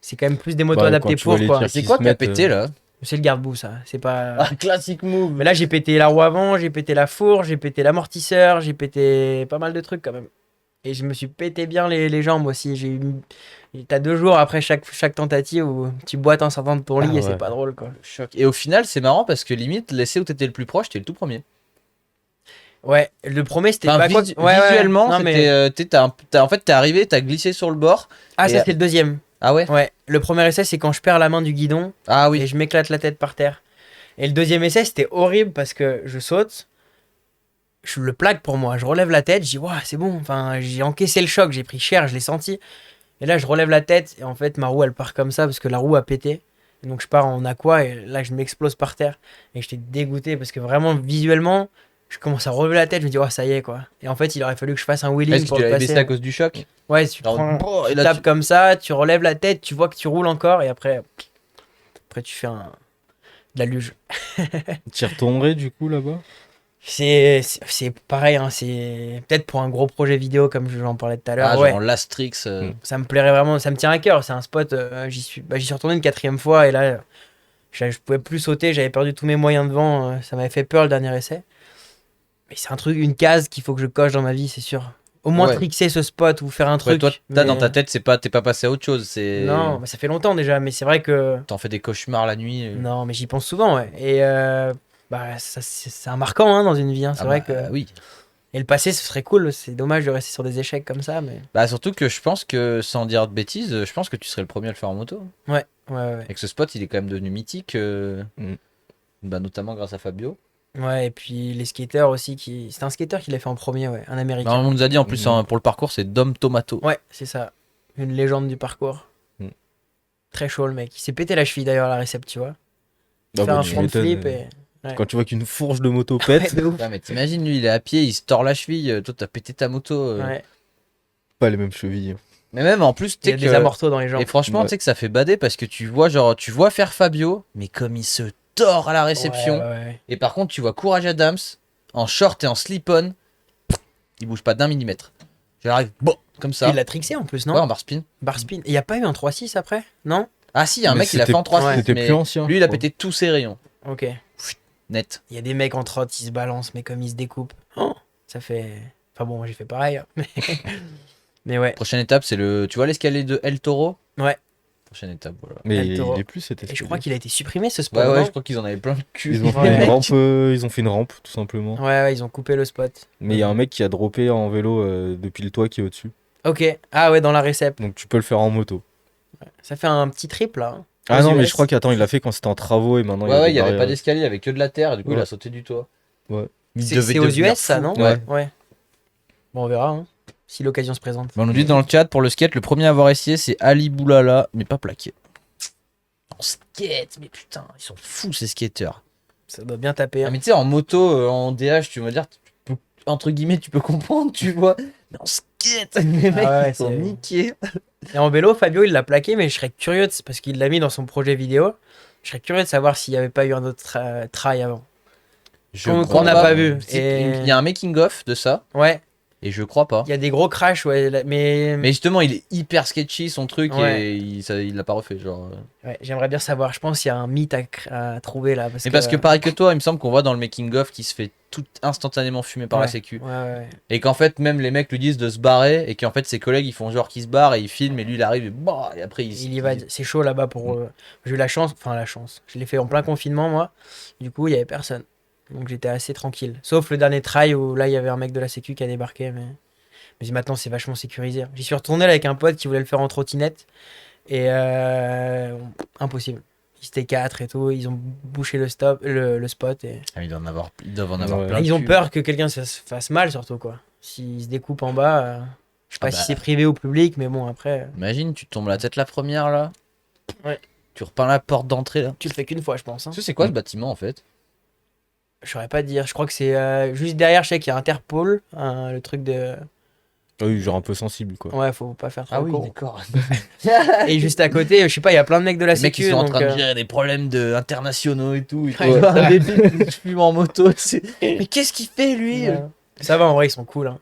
C'est quand même plus des motos Bah, adaptées quand tu vois pour les quoi. tirs C'est qui quoi se qui a mettent, pété là C'est le garde-boue, ça. C'est pas. Ah, classic move. Mais là, j'ai pété la roue avant, j'ai pété la fourche, j'ai pété l'amortisseur, j'ai pété pas mal de trucs quand même. Et je me suis pété bien les jambes aussi. T'as 2 jours après chaque tentative où tu boites en sortant de ton lit Ah et c'est ouais. pas drôle quoi. Choc. Et au final, c'est marrant parce que limite, l'essai où t'étais le plus proche, t'es le tout premier. Ouais, le premier c'était Enfin, pas quoi. Ouais, ouais, visuellement, non, c'était. mais... En fait, t'es arrivé, t'as glissé sur le bord. Ah, et- ça c'est le deuxième. Ah ouais Ouais, le premier essai c'est quand je perds la main du guidon Ah et oui. je m'éclate la tête par terre. Et le deuxième essai c'était horrible parce que je saute, je le plaque pour moi, je relève la tête, je dis waouh c'est bon, enfin j'ai encaissé le choc, j'ai pris cher, je l'ai senti. Et là je relève la tête et en fait ma roue elle part comme ça parce que la roue a pété. Et donc je pars en aqua et là je m'explose par terre et j'étais dégoûté parce que vraiment visuellement je commence à relever la tête, je me dis oh ça y est quoi. Et en fait il aurait fallu que je fasse un wheeling Est-ce que pour tu le l'avais baissé passer. à cause du choc Ouais, tu Genre, prends, bon, et tu là, tapes tu- comme ça, tu relèves la tête, tu vois que tu roules encore et après tu fais de la luge. Tu y retournerais du coup là-bas? C'est pareil, hein, c'est peut-être pour un gros projet vidéo comme j'en parlais tout à l'heure. Ah, Ouais, genre l'Astrix. ça me plairait vraiment, ça me tient à cœur. C'est un spot, j'y suis retourné une 4e fois et là, je pouvais plus sauter, j'avais perdu tous mes moyens de vent. Ça m'avait fait peur le dernier essai. Mais c'est un truc, une case qu'il faut que je coche dans ma vie, c'est sûr. Au moins Ouais. trixer ce spot ou faire un Ouais, truc. toi, mais- dans ta tête, t'es pas passé à autre chose. Non, bah, ça fait longtemps déjà, mais c'est vrai que. T'en fais des cauchemars la nuit. Non, mais j'y pense souvent, ouais. Et bah, c'est un marquant hein, dans une vie. Hein. C'est Ah vrai bah, que. oui. Et le passé, ce serait cool. C'est dommage de rester sur des échecs comme ça, mais. Bah, surtout que je pense que, sans dire de bêtises, je pense que tu serais le premier à le faire en moto. Ouais, ouais, ouais. Et que ce spot, il est quand même devenu mythique. Bah, notamment grâce à Fabio. Ouais, et puis les skateurs aussi qui. C'était un skateur qui l'a fait en premier, ouais. Un américain. Non, on nous a dit en plus pour le parcours, c'est Dom Tomato. Ouais, c'est ça. Une légende du parcours. Mm. Très chaud le mec. Il s'est pété la cheville d'ailleurs à la récepte, tu vois. Ah Faire bah, un tu front m'étonnes, flip et. Ouais. Quand tu vois qu'une fourche de moto pète, Ouais, de ouf. Ouais, mais t'imagines, lui, il est à pied, il se tord la cheville. Toi, t'as pété ta moto. Ouais. pas les mêmes chevilles. Mais même en plus, Il tu y a sais des que. amortos dans les jambes. Et franchement, Ouais. tu sais que ça fait bader parce que tu vois faire Fabio, mais comme il se tord à la réception. Ouais, ouais, ouais. Et par contre, tu vois Courage Adams en short et en slip-on, il bouge pas d'1 millimètre. J'arrive, bon, comme ça. Il l'a trixé en plus, non? Ouais, en bar spin. Bar spin. Il y a pas eu un 3-6 après? Non? Ah si, il y a un Mais mec, il a fait c'était- en 3 C'était mais plus ancien. lui, je il a crois. pété tous ses rayons. Ok. Net. Il y a des mecs en trotte, ils se balancent, mais comme ils se découpent. Oh, ça fait. Enfin bon, j'ai fait pareil. Hein, mais ouais. Prochaine étape, c'est le. Tu vois l'escalier de El Toro? Ouais. Prochaine étape, voilà. Mais El Toro. il est plus cet Et je escalier. crois qu'il a été supprimé ce spot. Ouais, ouais, non je crois qu'ils en avaient plein le cul. Ils ont fait Ouais. une rampe, ils ont fait une rampe tout simplement. Ouais, ouais, ils ont coupé le spot. Mais il y a un mec qui a droppé en vélo depuis le toit qui est au-dessus. Ok. Ah ouais, dans la récep. Donc tu peux le faire en moto. Ça fait un petit trip là. Hein. Ah Aux non, mais US. je crois qu'attends, il l'a fait quand c'était en travaux et maintenant Ouais, ouais, des il y avait pas barrières. d'escalier, il y avait que de la terre, et du coup, il Ouais. a sauté du toit. Ouais. Il C'est devait c'est aux devenir US ça, fou. non? Ouais. Ouais. Bon, on verra. Hein, si l'occasion se présente. On nous dit dans le chat, pour le skate, le premier à avoir essayé, c'est Ali Boulala, mais pas plaqué. En skate, mais putain, ils sont fous ces skateurs. Ça doit bien taper. Ah, Hein. mais tu sais, en moto, en DH, tu vas dire, entre guillemets, tu peux comprendre, tu vois. Mais en skate, les mecs, ouais, ils sont c'est- niqués. Et en vélo, Fabio, il l'a plaqué, mais je serais curieux, parce qu'il l'a mis dans son projet vidéo. Je serais curieux de savoir s'il n'y avait pas eu un autre try avant. Qu'on crois n'a pas vu. Et- Il y a un making-of de ça, Ouais, et je crois pas. il y a des gros crashs, ouais, mais Mais justement, il est hyper sketchy son truc, Ouais. et il l'a pas refait. Genre. ouais, j'aimerais bien savoir. Je pense qu'il y a un mythe à trouver là. Mais parce que pareil que toi, il me semble qu'on voit dans le making-of qui se fait tout instantanément fumer par la Ouais, sécu. Ouais, ouais. Et qu'en fait, même les mecs lui disent de se barrer, et qu'en fait, ses collègues ils font genre qu'ils se barrent, et ils filment, et lui il arrive, et, bah, et après Il y va, c'est chaud là-bas pour. J'ai eu la chance, enfin la chance. Je l'ai fait en plein confinement moi. Du coup, il y avait personne. Donc j'étais assez tranquille. Sauf le dernier try où là il y avait un mec de la sécu qui a débarqué. Mais maintenant c'est vachement sécurisé. J'y suis retourné là avec un pote qui voulait le faire en trottinette. Et impossible. Ils étaient 4 et tout. Ils ont bouché le spot. Et... Ah, ils doivent en avoir Ouais. plein. Ils le ont cul. peur que quelqu'un se fasse mal surtout quoi. S'ils se découpent en bas. Je sais pas Ah si bah. c'est privé ou public, mais bon après. Imagine, tu tombes la tête la première là. Ouais. Tu repeins la porte d'entrée là. Tu le fais qu'une fois je pense. Hein. Tu sais, c'est quoi ce bâtiment en fait? Je saurais pas te dire. Je crois que c'est juste derrière. Je sais qu'il y a Interpol, le truc de. Ah oui, genre un peu sensible quoi. Ouais, faut pas faire trop Ah le oui, con. d'accord. Et juste à côté, je sais pas, il y a plein de mecs de la Les mecs qui sécu. sont en donc, train de gérer des problèmes internationaux et tout. Et tu Ouais. vois un débile qui fume en moto. Mais qu'est-ce qu'il fait lui? ouais. Ça va, en vrai, ils sont cool. Hein.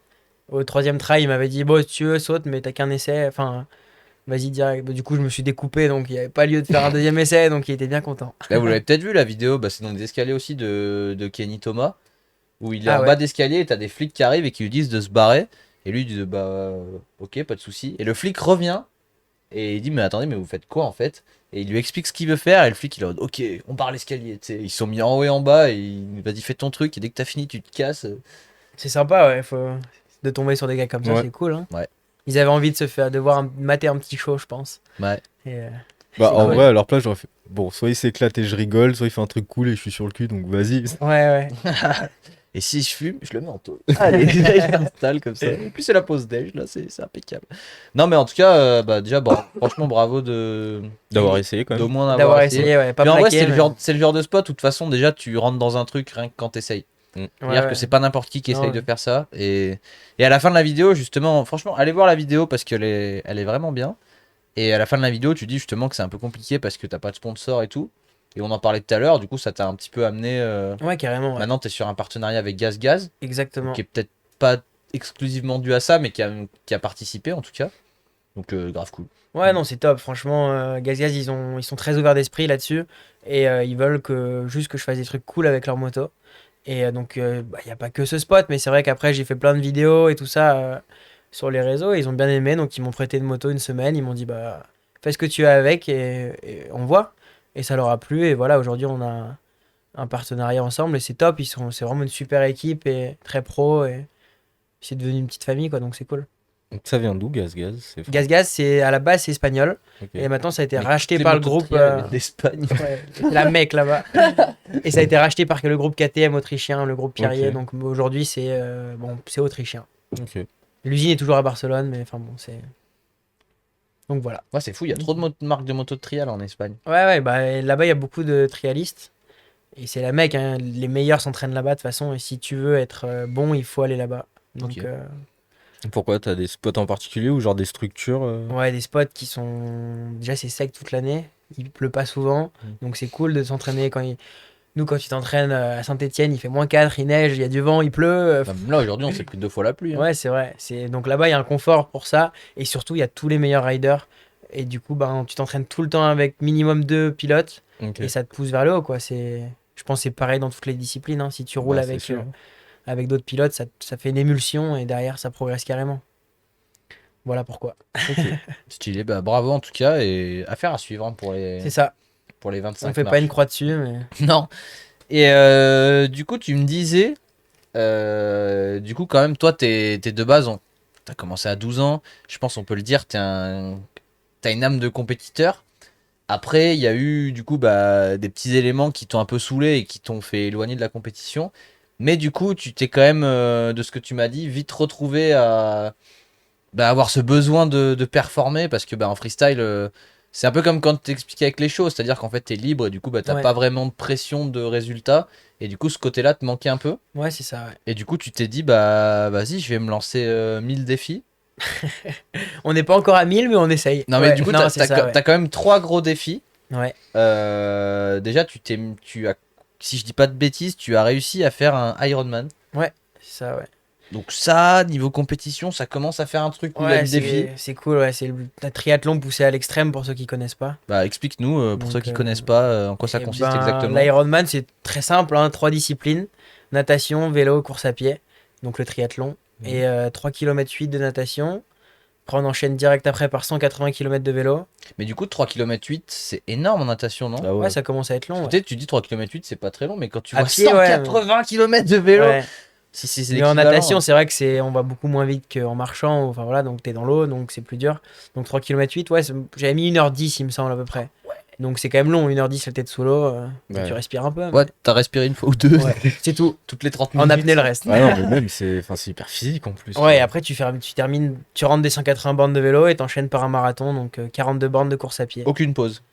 Au troisième try, il m'avait dit bon, si tu veux, saute, mais t'as qu'un essai. Enfin, vas-y direct. Bah, du coup, je me suis découpé, donc il n'y avait pas lieu de faire un deuxième essai, donc il était bien content. Là, vous l'avez peut-être vu la vidéo, bah, c'est dans les escaliers aussi de Kenny Thomas, où il est Ah en ouais. bas d'escalier et t'as des flics qui arrivent et qui lui disent de se barrer. Et lui il dit bah ok, pas de souci. Et le flic revient et il dit mais attendez, mais vous faites quoi en fait? Et il lui explique ce qu'il veut faire et le flic il est en mode ok, on barre l'escalier. Tu sais, ils se sont mis en haut et en bas et il vas-y fais ton truc et dès que t'as fini tu te casses. C'est sympa, ouais. De tomber sur des gars comme ça, Ouais. c'est cool. Hein. Ouais. Ils avaient envie de se faire, de voir mater un petit show, je pense. Ouais. Et, Bah c'est en cool. vrai, à leur place, j'aurais fait. Bon, soit il s'éclate et je rigole, soit il fait un truc cool et je suis sur le cul, donc vas-y. Ouais, ouais. Et si je fume, je le mets en tôle. Allez, je l'installe comme ça. Et puis c'est la pause déj, là, c'est impeccable. Non, mais en tout cas, bah, déjà, franchement, bravo D'avoir essayé quand d'au même. moins D'avoir avoir essayé, ouais. Pas Puis en vrai, plaqué, c'est le genre de spot où de toute façon, déjà, tu rentres dans un truc rien que quand t'essayes. Ouais, C'est-à-dire ouais. que c'est pas n'importe qui Non, essaye ouais. de faire ça. Et à la fin de la vidéo, justement, franchement, allez voir la vidéo parce qu'elle elle est vraiment bien. Et à la fin de la vidéo, tu dis justement que c'est un peu compliqué parce que t'as pas de sponsor et tout. Et on en parlait tout à l'heure, du coup, ça t'a un petit peu amené. Ouais, carrément. Ouais. Maintenant, t'es sur un partenariat avec Gaz Gaz, Exactement. qui est peut-être pas exclusivement dû à ça, mais qui a participé en tout cas. Donc, grave cool. Ouais, non, c'est top. Franchement, Gaz Gaz, ils sont très ouverts d'esprit là-dessus. Et ils veulent juste que je fasse des trucs cool avec leur moto. Et donc, il n'y a pas que ce spot, mais c'est vrai qu'après, j'ai fait plein de vidéos et tout ça sur les réseaux. Et ils ont bien aimé. Donc, ils m'ont prêté une moto une semaine. Ils m'ont dit, bah, fais ce que tu as avec et on voit. Et ça leur a plu. Et voilà, aujourd'hui, on a un partenariat ensemble. Et c'est top. C'est vraiment une super équipe et très pro. Et c'est devenu une petite famille, quoi. Donc, c'est cool. Donc, ça vient d'où, Gaz Gaz? C'est fou. Gaz Gaz, à la base, c'est espagnol. Ok. Et maintenant, ça a été Mais racheté toutes les par le motos groupe. trial viennent d'Espagne. Ouais, c'est la mec là-bas. Et ça a été racheté par le groupe KTM autrichien, le groupe Pierrier. Ok. Donc aujourd'hui, c'est autrichien. Ok. L'usine est toujours à Barcelone, mais enfin bon, c'est. Donc voilà. Ouais, c'est fou, il y a trop de marques de motos de trial en Espagne. Ouais, bah là-bas, il y a beaucoup de trialistes. Et c'est la mec, hein. Les meilleurs s'entraînent là-bas de toute façon. Et si tu veux être bon, il faut aller là-bas. Donc, Ok. Pourquoi? T'as des spots en particulier ou genre des structures ouais, des spots qui sont. Déjà, c'est sec toute l'année. Il pleut pas souvent. Donc c'est cool de s'entraîner quand il. Nous, quand tu t'entraînes à Saint-Etienne, il fait -4, il neige, il y a du vent, il pleut. Là, aujourd'hui, on s'est pris 2 fois la pluie. Hein. Ouais, c'est vrai. Donc là-bas, il y a un confort pour ça. Et surtout, il y a tous les meilleurs riders. Et du coup, ben, tu t'entraînes tout le temps avec minimum 2 pilotes. Ok. Et ça te pousse vers le haut, quoi. Je pense que c'est pareil dans toutes les disciplines. Hein. Si tu roules Bah, c'est avec, sûr. avec d'autres pilotes, ça fait une émulsion et derrière, ça progresse carrément. Voilà pourquoi. Stylé, bah bravo en tout cas, et affaire à suivre hein, pour C'est ça. les On 25 fait pas marches. une croix dessus, mais. Non. Et du coup, tu me disais, du coup, quand même, toi, t'es de base, t'as commencé à 12 ans. Je pense on peut le dire, t'as une âme de compétiteur. Après, il y a eu, du coup, bah, des petits éléments qui t'ont un peu saoulé et qui t'ont fait éloigner de la compétition. Mais du coup, tu t'es quand même, de ce que tu m'as dit, vite retrouvé à bah, avoir ce besoin de performer parce que bah, en freestyle, c'est un peu comme quand t'expliquais avec les choses, c'est-à-dire qu'en fait, t'es libre et du coup, bah, t'as Ouais. pas vraiment de pression de résultat. Et du coup, ce côté-là te manquait un peu. Ouais, c'est ça, ouais. Et du coup, tu t'es dit, bah, vas-y, je vais me lancer 1000 défis. On n'est pas encore à 1000, mais on essaye. Non, mais Ouais, du coup, non, t'as c'est ça, ouais. t'as quand même 3 gros défis. Ouais, Déjà, tu as, si je dis pas de bêtises, tu as réussi à faire un Ironman. c'est ça, ouais. Donc ça, niveau compétition, ça commence à faire un truc où il y a Ouais, du défi. c'est cool, ouais. C'est le triathlon poussé à l'extrême pour ceux qui connaissent pas. Bah, explique-nous, pour Donc, ceux qui connaissent pas, en quoi ça Eh consiste ben, exactement. l'Ironman, c'est très simple, hein, 3 disciplines, natation, vélo, course à pied, donc le triathlon, Mhm. et 3 km 8 de natation. Après, on enchaîne direct après par 180 km de vélo. Mais du coup, 3 km 8, c'est énorme en natation, non? Ah Ouais, ouais. ça commence à être long. Ouais. Peut-être tu dis 3 km 8, c'est pas très long, mais quand tu À vois pied, ouais, 180 km de vélo, Ouais. si c'est Mais en l'équivalent. natation, c'est vrai que on va beaucoup moins vite qu'en marchant. Enfin voilà, donc t'es dans l'eau, donc c'est plus dur. Donc 3 km 8, ouais, j'avais mis 1h10, il me semble, à peu près. Donc c'est quand même long, 1h10 la tête sous l'eau. Ouais. Tu respires un peu. Ouais, t'as respiré une fois ou deux. Ouais, c'est tout. Toutes les 30 minutes. En apnée le reste. Ah non, mais même, c'est hyper physique en plus. Ouais, et après tu termines, tu rentres des 180 bornes de vélo et t'enchaînes par un marathon, donc 42 bornes de course à pied. Aucune pause.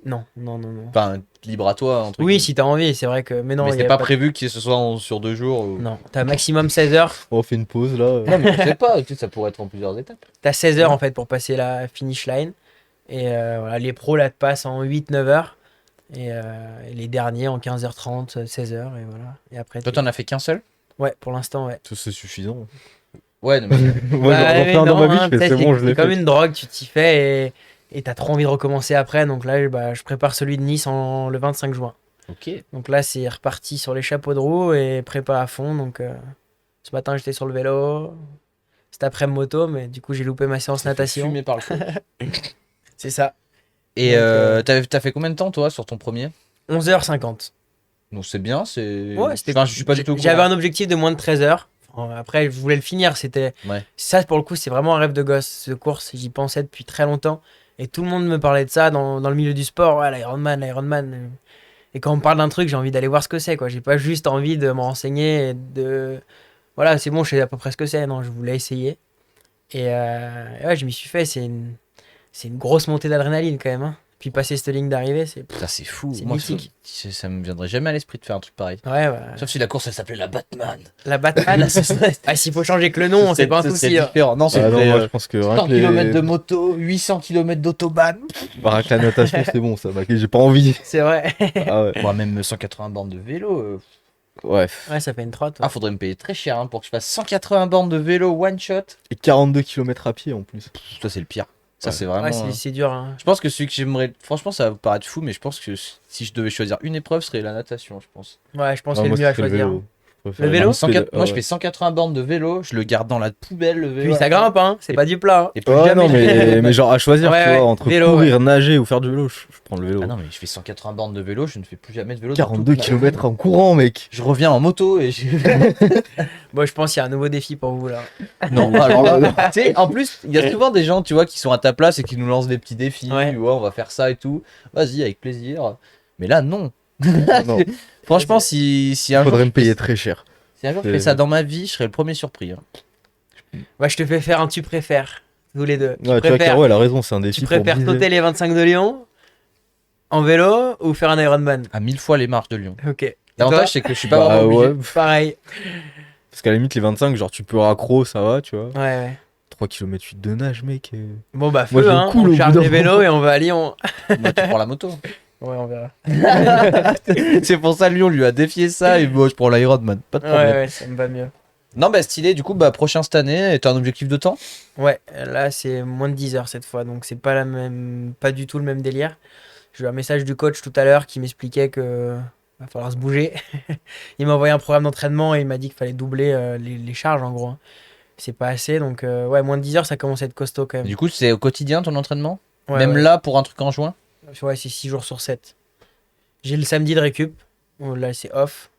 Non, non, non, non. Enfin, libre à toi, entre Oui, guillemets. si t'as envie, c'est vrai que. Mais non, mais il y c'était a pas prévu que ce soit sur 2 jours. Non, t'as maximum 16 heures. On fait une pause là. Non, mais je sais pas, tu sais, ça pourrait être en plusieurs étapes. T'as 16 heures en fait pour passer la finish line. Et voilà, les pros là te passent en 8-9 heures. Et les derniers en 15h30, 16 heures. Et voilà. Et après. Toi, t'en as fait qu'un seul? Ouais, pour l'instant, ouais. Ça, c'est suffisant. Ouais, non, mais Moi, Bah, j'en mais fais un dans non, ma vie, hein, je fais tu sais, c'est bon, je c'est l'ai comme fait. une drogue, tu t'y fais et t'as trop envie de recommencer après. Donc là, bah, je prépare celui de Nice le 25 juin. ok. Donc là, c'est reparti sur les chapeaux de roue et prépa à fond. Donc ce matin, j'étais sur le vélo. Cet après moto, mais du coup, j'ai loupé ma séance natation. Fumé par le feu. C'est ça. Et Donc, t'as fait combien de temps, toi, sur ton premier? 11h50. Donc c'est bien, c'est. Ouais, c'était Enfin, je suis pas du tout au J'avais courant. un objectif de moins de 13 heures. Après, je voulais le finir. Ouais. Ça, pour le coup, c'est vraiment un rêve de gosse, ce course. J'y pensais depuis très longtemps. Et tout le monde me parlait de ça dans le milieu du sport. Ouais, l'Ironman, l'Ironman. Et quand on me parle d'un truc, j'ai envie d'aller voir ce que c'est, quoi. J'ai pas juste envie de me renseigner et de. Voilà, c'est bon, je sais à peu près ce que c'est. Non, je voulais essayer. Et ouais, je m'y suis fait. C'est une grosse montée d'adrénaline quand même. Hein. Puis passer cette ligne d'arrivée, c'est. Putain, c'est fou. C'est Moi, mythique. ça me viendrait jamais à l'esprit de faire un truc pareil. Ouais, ouais. Sauf si la course, elle s'appelait la Batman. La Batman. Ah, s'il faut changer que le nom, c'est pas un souci. C'est Hein. différent. Non, c'est Ah non, vrai. moi, je pense que 100 rien que, km de moto, 800 km d'autobahn. rien que la natation, c'est bon, ça. J'ai pas envie. C'est vrai. Ah ouais. Moi, même 180 bornes de vélo. Ouais. Ouais, ça fait une trotte. Ouais. Ah, faudrait me payer très cher hein, pour que je fasse 180 bornes de vélo one shot. Et 42 km à pied en plus. Ça, c'est le pire. Ça, Ouais. c'est vraiment. Ouais, c'est dur. Hein. Je pense que celui que j'aimerais. Franchement, ça va vous paraître fou, mais je pense que si je devais choisir une épreuve, ce serait la natation, je pense. Ouais, je pense Ah, que c'est moi, le mieux à ce serait choisir. vélo. Je préfère Le vélo le 104 moi, ah je ouais. fais 180 bornes de vélo, je le garde dans la poubelle, le vélo. Puis ça grimpe, hein. C'est Et- pas du plat. Hein. Et plus Ouais, jamais non, mais genre à choisir, Ouais, tu ouais. vois, entre Vélo, courir, nager ou faire du vélo, je prends le vélo. Ah non, mais je fais 180 bornes de vélo, je ne fais plus jamais de vélo. dans 42 toute ma vie. km en courant, mec. Je reviens en moto et Bon, je pense qu'il y a un nouveau défi pour vous là. Non, alors là, tu sais, en plus, il y a souvent des gens, tu vois, qui sont à ta place et qui nous lancent des petits défis. Ouais. Tu vois, on va faire ça et tout. Vas-y, avec plaisir. Mais là, non. Non, Franchement, si un jour, faudrait je me payer fais- très cher. si un jour je fais ça dans ma vie, je serais le premier surpris. Hein. Ouais, je te fais faire un tu préfères. Tous les deux. Ouais, tu vois, préfères, Caro, elle a raison, c'est un défi tu pour préfères biser. sauter les 25 de Lyon en vélo ou faire un Ironman? À 1000 fois les marches de Lyon. Ok. Et L'avantage, toi c'est que je suis pas Bah vraiment obligé. ouais, Pareil. parce qu'à la limite, les 25, genre tu peux raccro, ça va, tu vois. Ouais, ouais. 3 km 8 de nage, mec. Bon, bah, Moi, feu, je hein. coule On au charge bout les d'un vélos moment. et on va à Lyon. Bah, tu prends la moto. Ouais, on verra. C'est pour ça, lui, on lui a défié ça. Et moi, je prends l'Ironman. Pas de Ouais, problème. ouais, ça me va mieux. Non, bah, stylé. Du coup, bah, prochain cette année. Et t'as un objectif de temps? Ouais, là c'est moins de 10 heures cette fois, donc c'est pas la même, pas du tout le même délire. J'ai eu un message du coach tout à l'heure qui m'expliquait que va falloir se bouger. Il m'a envoyé un programme d'entraînement et il m'a dit qu'il fallait doubler les charges en gros, hein. C'est pas assez, donc ouais, moins de 10 heures ça commence à être costaud quand Et même. du coup, c'est au quotidien ton entraînement? Ouais, Même ouais. là, pour un truc en juin? Ouais, c'est 6 jours sur 7. J'ai le samedi de récup, où là c'est off,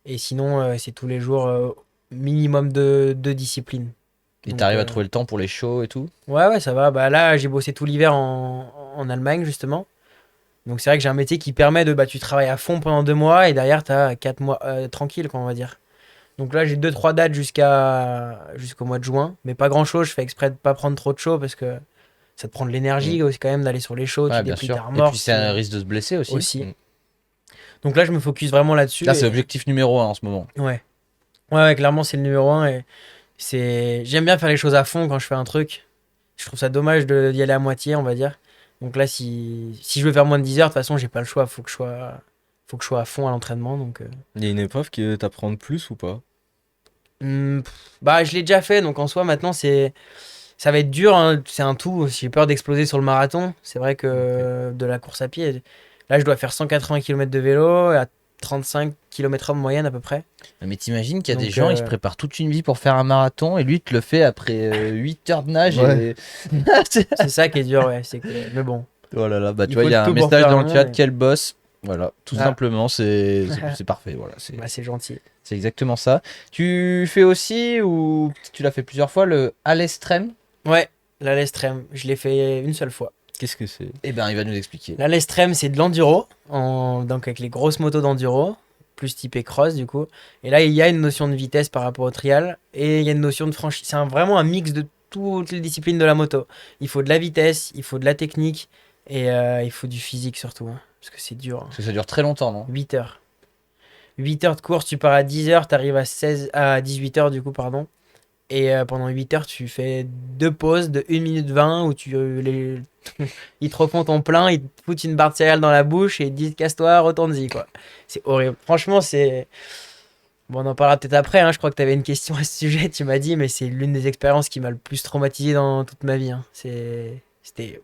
et sinon c'est tous les jours minimum de discipline. Et Donc, t'arrives à trouver le temps pour les shows et tout? ouais, ouais, ça va. Bah là, j'ai bossé tout l'hiver en Allemagne, justement. Donc c'est vrai que j'ai un métier qui permet de, bah, tu travailles à fond pendant 2 mois et derrière, tu as 4 mois tranquille, quoi, on va dire. Donc là, j'ai 2-3 dates jusqu'au mois de juin, mais pas grand-chose. Je fais exprès de pas prendre trop de shows parce que ça te prend de l'énergie aussi quand même d'aller sur les shows, Ouais, tu bien déplies sûr. ta Et remorque. puis, c'est un risque de se blesser aussi. Aussi. Donc là, je me focus vraiment là-dessus. Là, c'est et- l'objectif numéro 1 en ce moment. Ouais. Ouais, ouais, clairement, c'est le numéro un et j'aime bien faire les choses à fond quand je fais un truc. Je trouve ça dommage d'y aller à moitié, on va dire. Donc là, si je veux faire moins de 10 heures, de toute façon, j'ai pas le choix. Faut que je sois à fond à l'entraînement. Donc, Il y a une épreuve qui t'apprend plus ou pas? bah, je l'ai déjà fait. Donc en soi, maintenant, ça va être dur, hein. C'est un tout. J'ai peur d'exploser sur le marathon. C'est vrai que de la course à pied, là, je dois faire 180 km de vélo à 35 km/h de moyenne à peu près. Mais t'imagines qu'il y a des Donc, gens, ils se préparent toute une vie pour faire un marathon et lui, il te le fait après 8 heures de nage. Ouais. C'est ça qui est dur, ouais. Mais bon. Oh là là, bah Il tu vois, faut il y a un tout pour message faire dans un le chat, nom, et- quel boss. Voilà, tout Ah. simplement, c'est parfait. Voilà, Bah, c'est gentil. c'est exactement ça. Tu fais aussi, ou tu l'as fait plusieurs fois, le à l'extrême? Ouais, la l'extrême, je l'ai fait une seule fois. Qu'est-ce que c'est? Eh ben, il va nous expliquer. La l'extrême, c'est de l'enduro, donc avec les grosses motos d'enduro, plus typé cross du coup. Et là, il y a une notion de vitesse par rapport au trial, et il y a une notion de franchise. C'est vraiment un mix de toutes les disciplines de la moto. Il faut de la vitesse, il faut de la technique, et il faut du physique surtout, hein, parce que c'est dur, hein. Parce que ça dure très longtemps, non? 8 heures. 8 heures de course, tu pars à 10 heures, tu arrives à 18 heures du coup, pardon. Et pendant 8 heures, tu fais 2 pauses de 1 minute 20 où ils te refont ton plein, ils te foutent une barre de céréales dans la bouche et ils te disent casse-toi, retourne-y, quoi. C'est horrible. Franchement, c'est. Bon, on en parlera peut-être après, hein. Je crois que tu avais une question à ce sujet, tu m'as dit, mais c'est l'une des expériences qui m'a le plus traumatisé dans toute ma vie, hein. C'était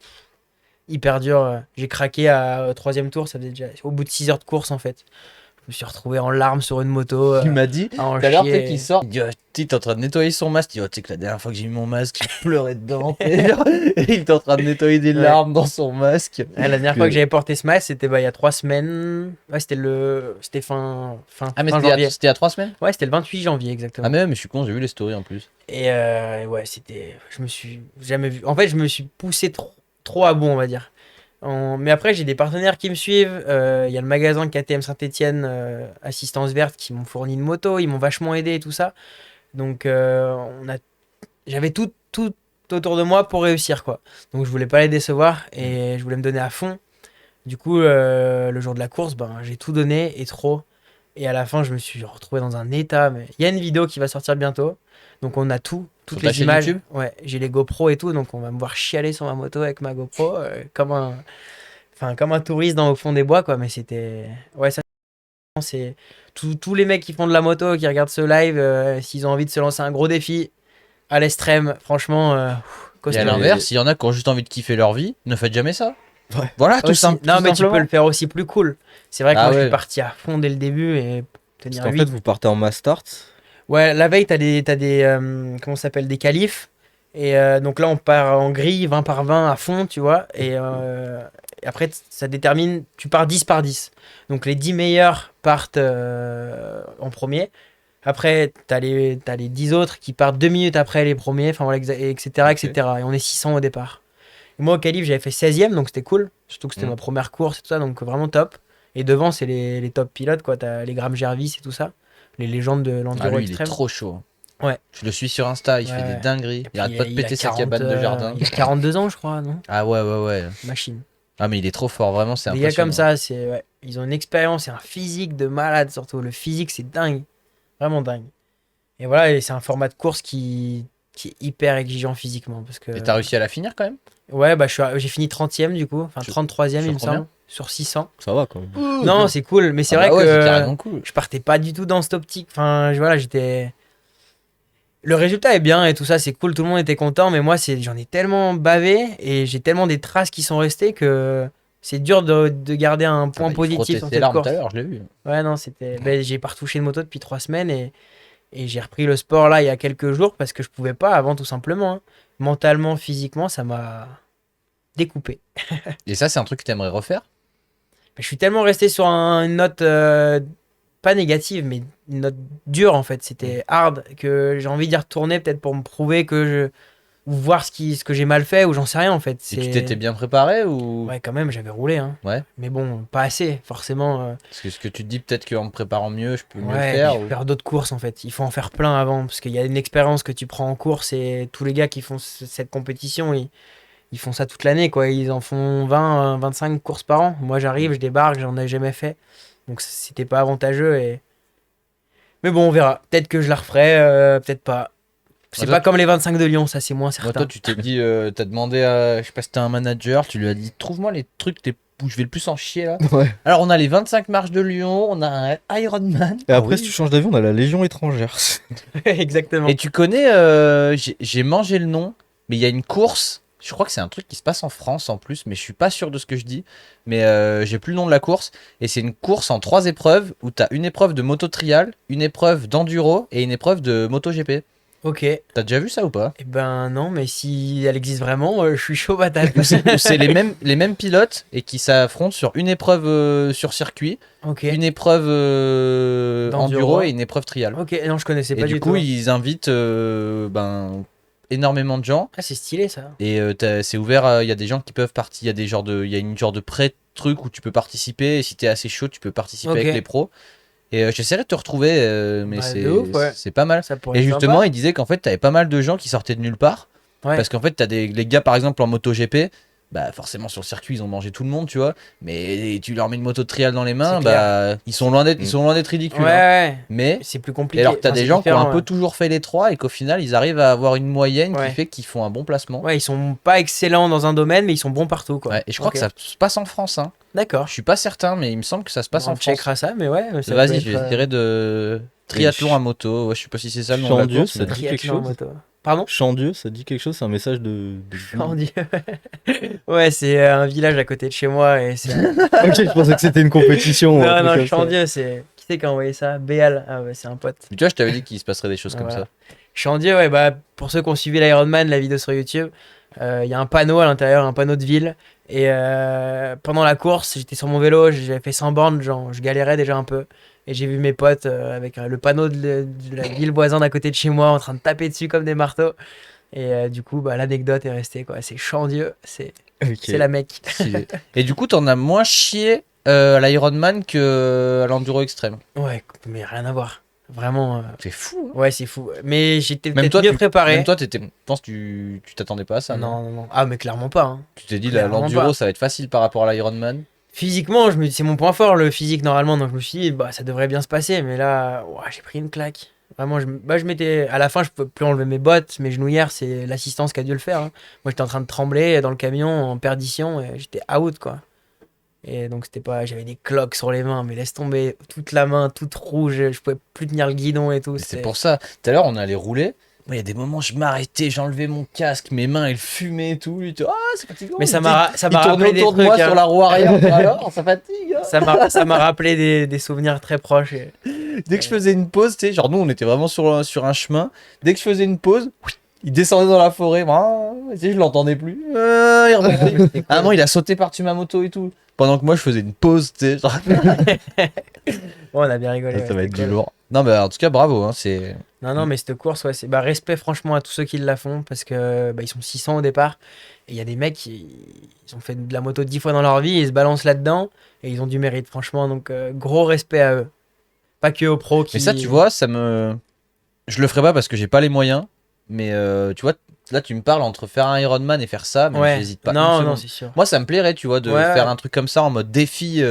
hyper dur. J'ai craqué à troisième tour, ça faisait déjà au bout de 6 heures de course en fait. Je me suis retrouvé en larmes sur une moto. Il m'a dit, à en tout à l'heure, tu chier. sais qu'il sort, il dit, oh, tu sais, t'es en train de nettoyer son masque. Il dit, oh, tu sais que la dernière fois que j'ai mis mon masque, j'ai pleuré dedans. Et il était en train de nettoyer des Ouais. larmes dans son masque. Ouais, la dernière fois que j'avais porté ce masque, c'était bah, il y a 3 semaines. Ouais, c'était fin Ah, mais fin c'était janvier. il y a 3 semaines? Ouais, c'était le 28 janvier exactement. Ah, mais ouais, mais je suis con, j'ai vu les stories en plus. Et ouais, je me suis jamais vu. En fait, je me suis poussé trop à bout, on va dire. Mais après, j'ai des partenaires qui me suivent. Il y a le magasin KTM Saint-Etienne, Assistance Verte, qui m'ont fourni une moto. Ils m'ont vachement aidé et tout ça. Donc, j'avais tout autour de moi pour réussir, quoi. Donc, je voulais pas les décevoir et je voulais me donner à fond. Du coup, le jour de la course, ben, j'ai tout donné et trop. Et à la fin, je me suis retrouvé dans un état. Mais il y a une vidéo qui va sortir bientôt. Donc, on a toutes Sur ta les chaîne images. YouTube? Ouais, j'ai les GoPro et tout. Donc, on va me voir chialer sur ma moto avec ma GoPro comme un touriste au fond des bois, quoi. Mais c'était. Ouais, ça, c'est. Tous les mecs qui font de la moto, qui regardent ce live, s'ils ont envie de se lancer un gros défi à l'extrême, franchement, Et à costaud. l'inverse, il y en a qui ont juste envie de kiffer leur vie, ne faites jamais ça. Ouais. Voilà, tout Aussi. simple. Non, tout mais tu simplement. peux le faire aussi plus cool. C'est vrai que Ah moi, je ouais. suis parti à fond dès le début et Parce tenir qu'en 8. fait, vous partez en mass start. Ouais, la veille, t'as des comment ça s'appelle, des qualifs. Et donc là, on part en grille, 20 par 20 à fond, tu vois. Et après, ça détermine, tu pars 10 par 10. Donc les 10 meilleurs partent en premier. Après, t'as les 10 autres qui partent 2 minutes après les premiers, enfin voilà, etc., etc. Et on est 600 au départ. Et moi, au qualif, j'avais fait 16e, donc c'était cool. Surtout que c'était ma première course et tout ça, donc vraiment top. Et devant, c'est les top pilotes, quoi. T'as les Graham Jarvis et tout ça. Les légendes de Ah, l'enduro lui, il est extrême. trop chaud. Ouais. Je le suis sur Insta, il Ouais, fait ouais. des dingueries. Et Il arrête puis, pas de il a péter sa 40, cabane de jardin. Il a 42 ans, je crois, non? Ah ouais, ouais, ouais. Machine. Ah, mais il est trop fort, vraiment, c'est Des gars impressionnant. comme ça, ouais, ils ont une expérience et un physique de malade, surtout. Le physique, c'est dingue. Vraiment dingue. Et voilà, et c'est un format de course qui est hyper exigeant physiquement. Parce que, Et t'as réussi à la finir quand même? ouais, bah, j'ai fini 30e du coup. Enfin, Sur- 33e, sur il me combien semble. sur 600. Ça va quand même. Non, c'est cool, mais c'est Ah vrai bah ouais, c'est que carrément cool. je partais pas du tout dans cette optique. Enfin, voilà, j'étais. Le résultat est bien et tout ça, c'est cool, tout le monde était content, mais moi, j'en ai tellement bavé et j'ai tellement des traces qui sont restées que c'est dur de garder un point Il positif frottait sur ses cette larmes course. tout à l'heure, je l'ai vu. Ouais, non, c'était. Ben, j'ai pas retouché de moto depuis 3 semaines et j'ai repris le sport là il y a quelques jours parce que je pouvais pas avant, tout simplement, hein. Mentalement, physiquement, ça m'a découpé. Et ça, c'est un truc que t'aimerais refaire? Mais je suis tellement resté sur une note pas négative, mais une note dure en fait. C'était hard que j'ai envie d'y retourner peut-être pour me prouver que ou voir ce que j'ai mal fait ou j'en sais rien en fait. Et tu t'étais bien préparé ou? Ouais, quand même, j'avais roulé, hein. Ouais. Mais bon, pas assez, forcément. Parce que ce que tu te dis, peut-être qu'en me préparant mieux, je peux mieux le Ouais, faire. je vais faire d'autres courses en fait. Il faut en faire plein avant parce qu'il y a une expérience que tu prends en course et tous les gars qui font cette compétition, ils font ça toute l'année quoi. Ils en font 20, 25 courses par an. Moi, j'arrive, je débarque, j'en ai jamais fait. Donc c'était pas avantageux et. Mais bon, on verra. Peut-être que je la referai, peut-être pas. C'est toi, pas comme les 25 de Lyon, ça c'est moins Moi, certain. toi, tu t'es dit, t'as demandé à, je sais pas si t'es un manager, tu lui as dit, trouve-moi les trucs où je vais le plus en chier là. Ouais. Alors, on a les 25 marches de Lyon, on a un Ironman. Et après, Oui. si tu changes d'avion, on a la Légion étrangère. Exactement. Et tu connais, j'ai mangé le nom, mais il y a une course. Je crois que c'est un truc qui se passe en France en plus, mais je suis pas sûr de ce que je dis. Mais j'ai plus le nom de la course. Et c'est une course en 3 épreuves où t'as une épreuve de moto trial, une épreuve d'enduro et une épreuve de moto GP. Ok. Eh T'as déjà vu ça ou pas? ben non, mais si elle existe vraiment, je suis chaud patate. Où c'est les mêmes pilotes et qui s'affrontent sur une épreuve sur circuit, Ok. une épreuve D'enduro. enduro et une épreuve trial. Ok, non, je connaissais Et pas du du coup, tout. ils invitent énormément de gens. Ah, c'est stylé ça. Et c'est ouvert, il y a des gens qui peuvent partir, il y a il y a une genre de pré-truc où tu peux participer, et si t'es assez chaud, tu peux participer Ok. avec les pros. Et j'essaierai de te retrouver, mais Bah, de ouf, ouais. c'est pas mal. Ça pourrait Et être justement, sympa. il disait qu'en fait, t'avais pas mal de gens qui sortaient de nulle part. Ouais. Parce qu'en fait, t'as les gars, par exemple, en MotoGP, bah forcément sur le circuit, ils ont mangé tout le monde, tu vois. Mais tu leur mets une moto de trial dans les mains, C'est clair. bah ils sont loin d'être ridicules. Ouais, hein. ouais. Mais C'est plus et compliqué. alors, t'as Enfin, des c'est gens qui ont un différent, peu ouais. toujours fait les trois et qu'au final, ils arrivent à avoir une moyenne Ouais. qui fait qu'ils font un bon placement. Ouais, ils sont pas excellents dans un domaine, mais ils sont bons partout, quoi. Ouais, et je crois Ok. que ça se passe en France. Hein. D'accord. Je suis pas certain, mais il me semble que ça se passe On en France. checkera ça, mais ouais. Ça Vas-y, peut je être, vais essayer de triathlon à moto. Ouais, je sais pas si c'est ça le nom de la Chandieu, course. ça mais- te dit quelque triathlon en chose moto. Pardon? Chandieu, ça te dit quelque chose? C'est un message de... Chandieu. Ouais, c'est un village à côté de chez moi et c'est. Ok, je pensais que c'était une compétition. ou un Non, truc non, comme ça. Chandieu, c'est. Qui c'est qui a envoyé ça? Béal. Ah ouais, c'est un pote. Mais tu vois, je t'avais dit qu'il se passerait des choses comme Voilà. ça. Chandieu, ouais, bah, pour ceux qui ont suivi l'Ironman, la vidéo sur YouTube, il y a un panneau à l'intérieur, un panneau de ville. Et pendant la course, j'étais sur mon vélo, j'avais fait 100 bornes, genre, je galérais déjà un peu. Et j'ai vu mes potes avec le panneau de la ville voisine à côté de chez moi en train de taper dessus comme des marteaux. Et du coup, bah, l'anecdote est restée, quoi. C'est Chandieu, c'est Ok. la mec. Stylé. Et du coup, t'en as moins chié à l'Ironman que à l'enduro extrême. Ouais, mais rien à voir. Vraiment. C'est fou. Hein. Ouais, c'est fou. Mais j'étais Même peut-être toi, mieux préparé. Même toi, je pense que tu t'attendais pas à ça. Non, non, non. Ah, mais clairement pas, hein. Tu t'es dit, Clairement l'enduro, pas. ça va être facile par rapport à l'Ironman. Physiquement, c'est mon point fort, le physique, normalement. Donc, je me suis dit, bah, ça devrait bien se passer. Mais là, ouah, j'ai pris une claque. Vraiment, je m'étais. À la fin, je pouvais plus enlever mes bottes, mes genouillères, c'est l'assistance qui a dû le faire, hein. Moi, j'étais en train de trembler dans le camion en perdition et j'étais out, quoi. Et donc, c'était pas. J'avais des cloques sur les mains, mais laisse tomber toute la main, toute rouge. Je pouvais plus tenir le guidon et tout. Mais c'est pour ça. Tout à l'heure, on allait rouler. Moi, il y a des moments, je m'arrêtais, j'enlevais mon casque, mes mains, elles fumaient et tout. Ah, c'est fatigant. Mais ça Il m'a tournait rappelé des autour de trucs, moi hein. sur la roue arrière. Alors, ça fatigue. Hein. Ça m'a rappelé des souvenirs très proches. Et... Dès que je faisais une pause, tu sais, genre nous, on était vraiment sur un chemin. Dès que je faisais une pause, il descendait dans la forêt. Tu sais, je l'entendais plus. Il remontait. À un moment, il a sauté par-dessus ma moto et tout. Pendant que moi, je faisais une pause, tu sais. Genre... Bon, on a bien rigolé. ça ouais, va être c'était du cool. lourd. Non, mais en tout cas, bravo. Hein, c'est... Non, mais cette course, ouais, c'est bah, respect franchement à tous ceux qui la font parce que bah, ils sont 600 au départ. Et il y a des mecs ils ont fait de la moto 10 fois dans leur vie, ils se balancent là-dedans et ils ont du mérite, franchement. Donc, gros respect à eux. Pas que aux pros qui. Mais ça, tu vois, je le ferai pas parce que j'ai pas les moyens. Mais tu vois, là, tu me parles entre faire un Ironman et faire ça, mais Ouais. j'hésite pas. Non, une non, seconde. c'est sûr. Moi, ça me plairait, tu vois, de Ouais, faire ouais. un truc comme ça en mode défi.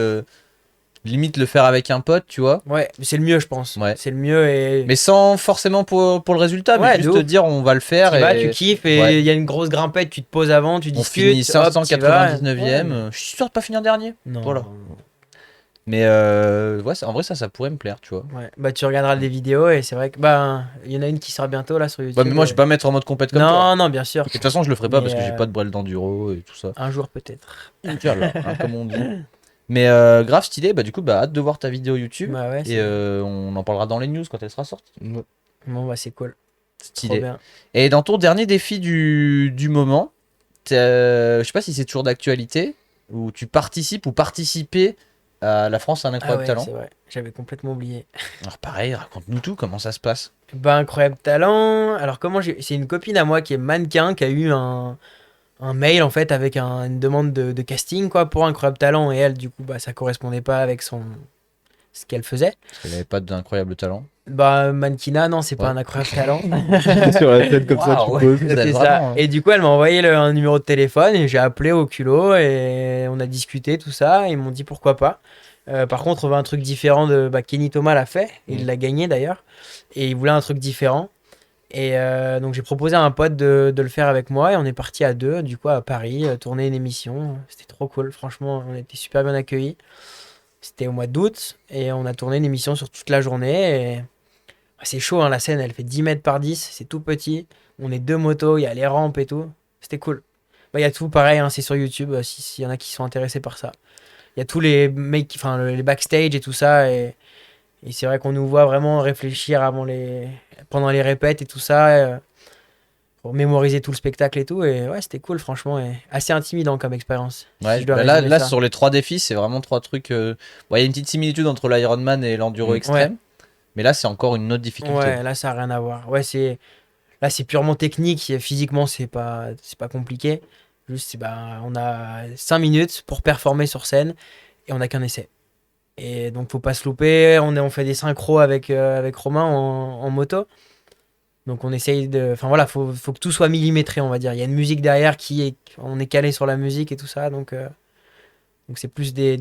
limite le faire avec un pote, tu vois. Ouais, mais c'est le mieux, je pense. Ouais. C'est le mieux et. Mais sans forcément pour le résultat, mais Ouais, juste de te ouf. dire on va le faire. Tu vas, tu kiffes et il Ouais. y a une grosse grimpette, tu te poses avant, tu On discutes. finit hop, t'y vas. 599e. Ouais, Je suis sûr de pas finir dernier. non. Voilà. Mais ouais, en vrai, ça pourrait me plaire, tu vois. Ouais. Bah, tu regarderas des vidéos et c'est vrai que. Bah, il y en a une qui sort bientôt là sur YouTube. Ouais, mais moi, je vais pas mettre en mode compète comme toi. Non, non, bien sûr. Et de toute façon, je le ferai pas Mais, parce que j'ai pas de brel d'enduro et tout ça. Un jour peut-être. Inch'Allah, hein, comme on dit. Mais grave stylé, bah du coup, bah hâte de voir ta vidéo YouTube. Bah ouais, Et on en parlera dans les news quand elle sera sortie. Ouais. Bon, bah, c'est cool. Trop Stylé. bien. Et dans ton dernier défi du moment, je sais pas si c'est toujours d'actualité, où tu participes ou participais à La France a un Ah incroyable ouais, talent. c'est vrai. J'avais complètement oublié. Alors pareil, raconte-nous tout, comment ça se passe. Bah, incroyable talent. Alors, c'est une copine à moi qui est mannequin qui a eu un mail en fait avec une demande de casting quoi pour incroyable talent et elle du coup bah ça correspondait pas avec ce qu'elle faisait. Parce qu'elle avait pas d'incroyable talent. Bah mannequinat non c'est Ouais. pas un incroyable talent. Sur la tête comme ça, tu Waouh, poses. ouais. C'est Vraiment, ça. hein. Et du coup elle m'a envoyé un numéro de téléphone et j'ai appelé au culot et on a discuté tout ça et ils m'ont dit pourquoi pas. Par contre on veut un truc différent de Kenny Thomas l'a fait et il l'a gagné d'ailleurs et il voulait un truc différent. Et donc j'ai proposé à un pote de le faire avec moi et on est parti à deux, du coup à Paris, tourner une émission. C'était trop cool, franchement, on a été super bien accueillis. C'était au mois d'août et on a tourné une émission sur toute la journée. Et... bah, c'est chaud, hein, la scène, elle fait 10 mètres par 10, c'est tout petit. On est deux motos, il y a les rampes et tout. C'était cool. Bah, il y a tout pareil, hein, c'est sur YouTube s'il y en a qui sont intéressés par ça. Il y a tous les mecs, enfin les backstage et tout ça. Et c'est vrai qu'on nous voit vraiment réfléchir pendant les répètes et tout ça, pour mémoriser tout le spectacle et tout. Et ouais, c'était cool, franchement, et assez intimidant comme expérience. Ouais, si je dois bah là, résumer ça. sur les 3 défis, c'est vraiment 3 trucs. Bon, il y a une petite similitude entre l'Ironman et l'enduro extrême. Mais là, c'est encore une autre difficulté. Ouais, là, ça n'a rien à voir. Ouais, là, c'est purement technique. Physiquement, c'est pas compliqué. Juste, on a 5 minutes pour performer sur scène et on n'a qu'un essai. Et donc, faut pas se louper. On fait des synchros avec Romain en moto. Donc, on essaye de. Enfin, voilà, faut que tout soit millimétré, on va dire. Il y a une musique derrière on est calé sur la musique et tout ça. Donc c'est plus des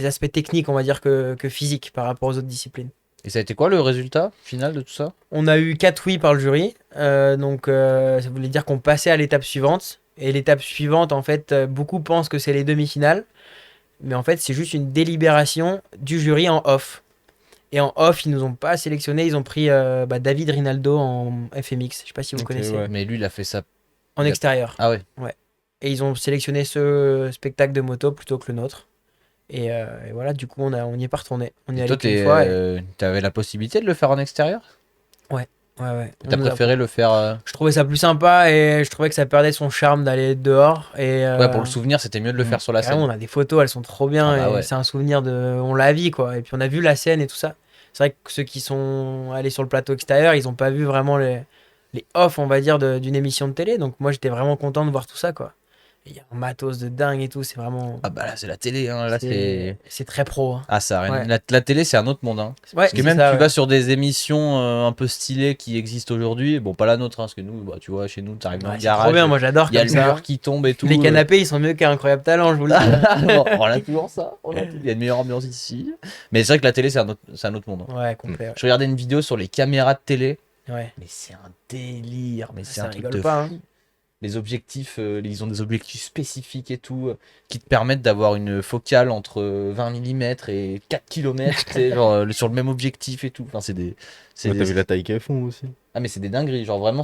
aspects techniques, on va dire, que physiques par rapport aux autres disciplines. Et ça a été quoi le résultat final de tout ça? On a eu 4 oui par le jury. Donc, ça voulait dire qu'on passait à l'étape suivante. Et l'étape suivante, en fait, beaucoup pensent que c'est les demi-finales. Mais en fait, c'est juste une délibération du jury en off. Et en off, ils nous ont pas sélectionné. Ils ont pris David Rinaldo en FMX. Je sais pas si vous Ok, connaissez. ouais. Mais lui, il a fait ça. En extérieur. Ah ouais. Et ils ont sélectionné ce spectacle de moto plutôt que le nôtre. Et voilà, du coup, on n'y est pas retourné. On y est Et toi, allé qu'une fois. t'avais la possibilité de le faire en extérieur? Ouais. T'as préféré le faire. Je trouvais ça plus sympa et je trouvais que ça perdait son charme d'aller dehors. Et, Ouais, pour le souvenir, c'était mieux de le faire sur la carrément, scène. on a des photos, elles sont trop bien. Ah bah et ouais. c'est un souvenir on l'a vu quoi. Et puis on a vu la scène et tout ça. C'est vrai que ceux qui sont allés sur le plateau extérieur, ils ont pas vu vraiment les off, on va dire, d'une émission de télé. Donc moi, j'étais vraiment content de voir tout ça quoi. Il y a un matos de dingue et tout, c'est vraiment. Ah bah là, c'est la télé. Hein. Là, c'est très pro. Hein. Ah, ça a rien. Ouais. La télé, c'est un autre monde. Hein. Ouais, Parce que c'est même ça, tu ouais. vas sur des émissions un peu stylées qui existent aujourd'hui. Bon, pas la nôtre, hein, parce que nous, bah, tu vois, chez nous, t'arrives dans Ouais, le c'est trop garage. bien, moi j'adore Il y a comme le ça. mur qui tombe et tout. Les canapés, ils sont mieux qu'un incroyable talent, je vous le dis. Bon, on a toujours ça. Il y a une meilleure ambiance ici. Mais c'est vrai que la télé, c'est un autre monde. Hein. Ouais, complet. Je regardais une vidéo sur les caméras de télé. Ouais. Mais c'est un délire. Mais c'est Ça un truc rigole de pas. fou. Les objectifs, ils ont des objectifs spécifiques et tout, qui te permettent d'avoir une focale entre 20 mm et 4 km, sur le même objectif et tout. Enfin, c'est des. Ouais, t'as vu la taille qu'elles font aussi. Ah, mais c'est des dingueries. Genre, vraiment,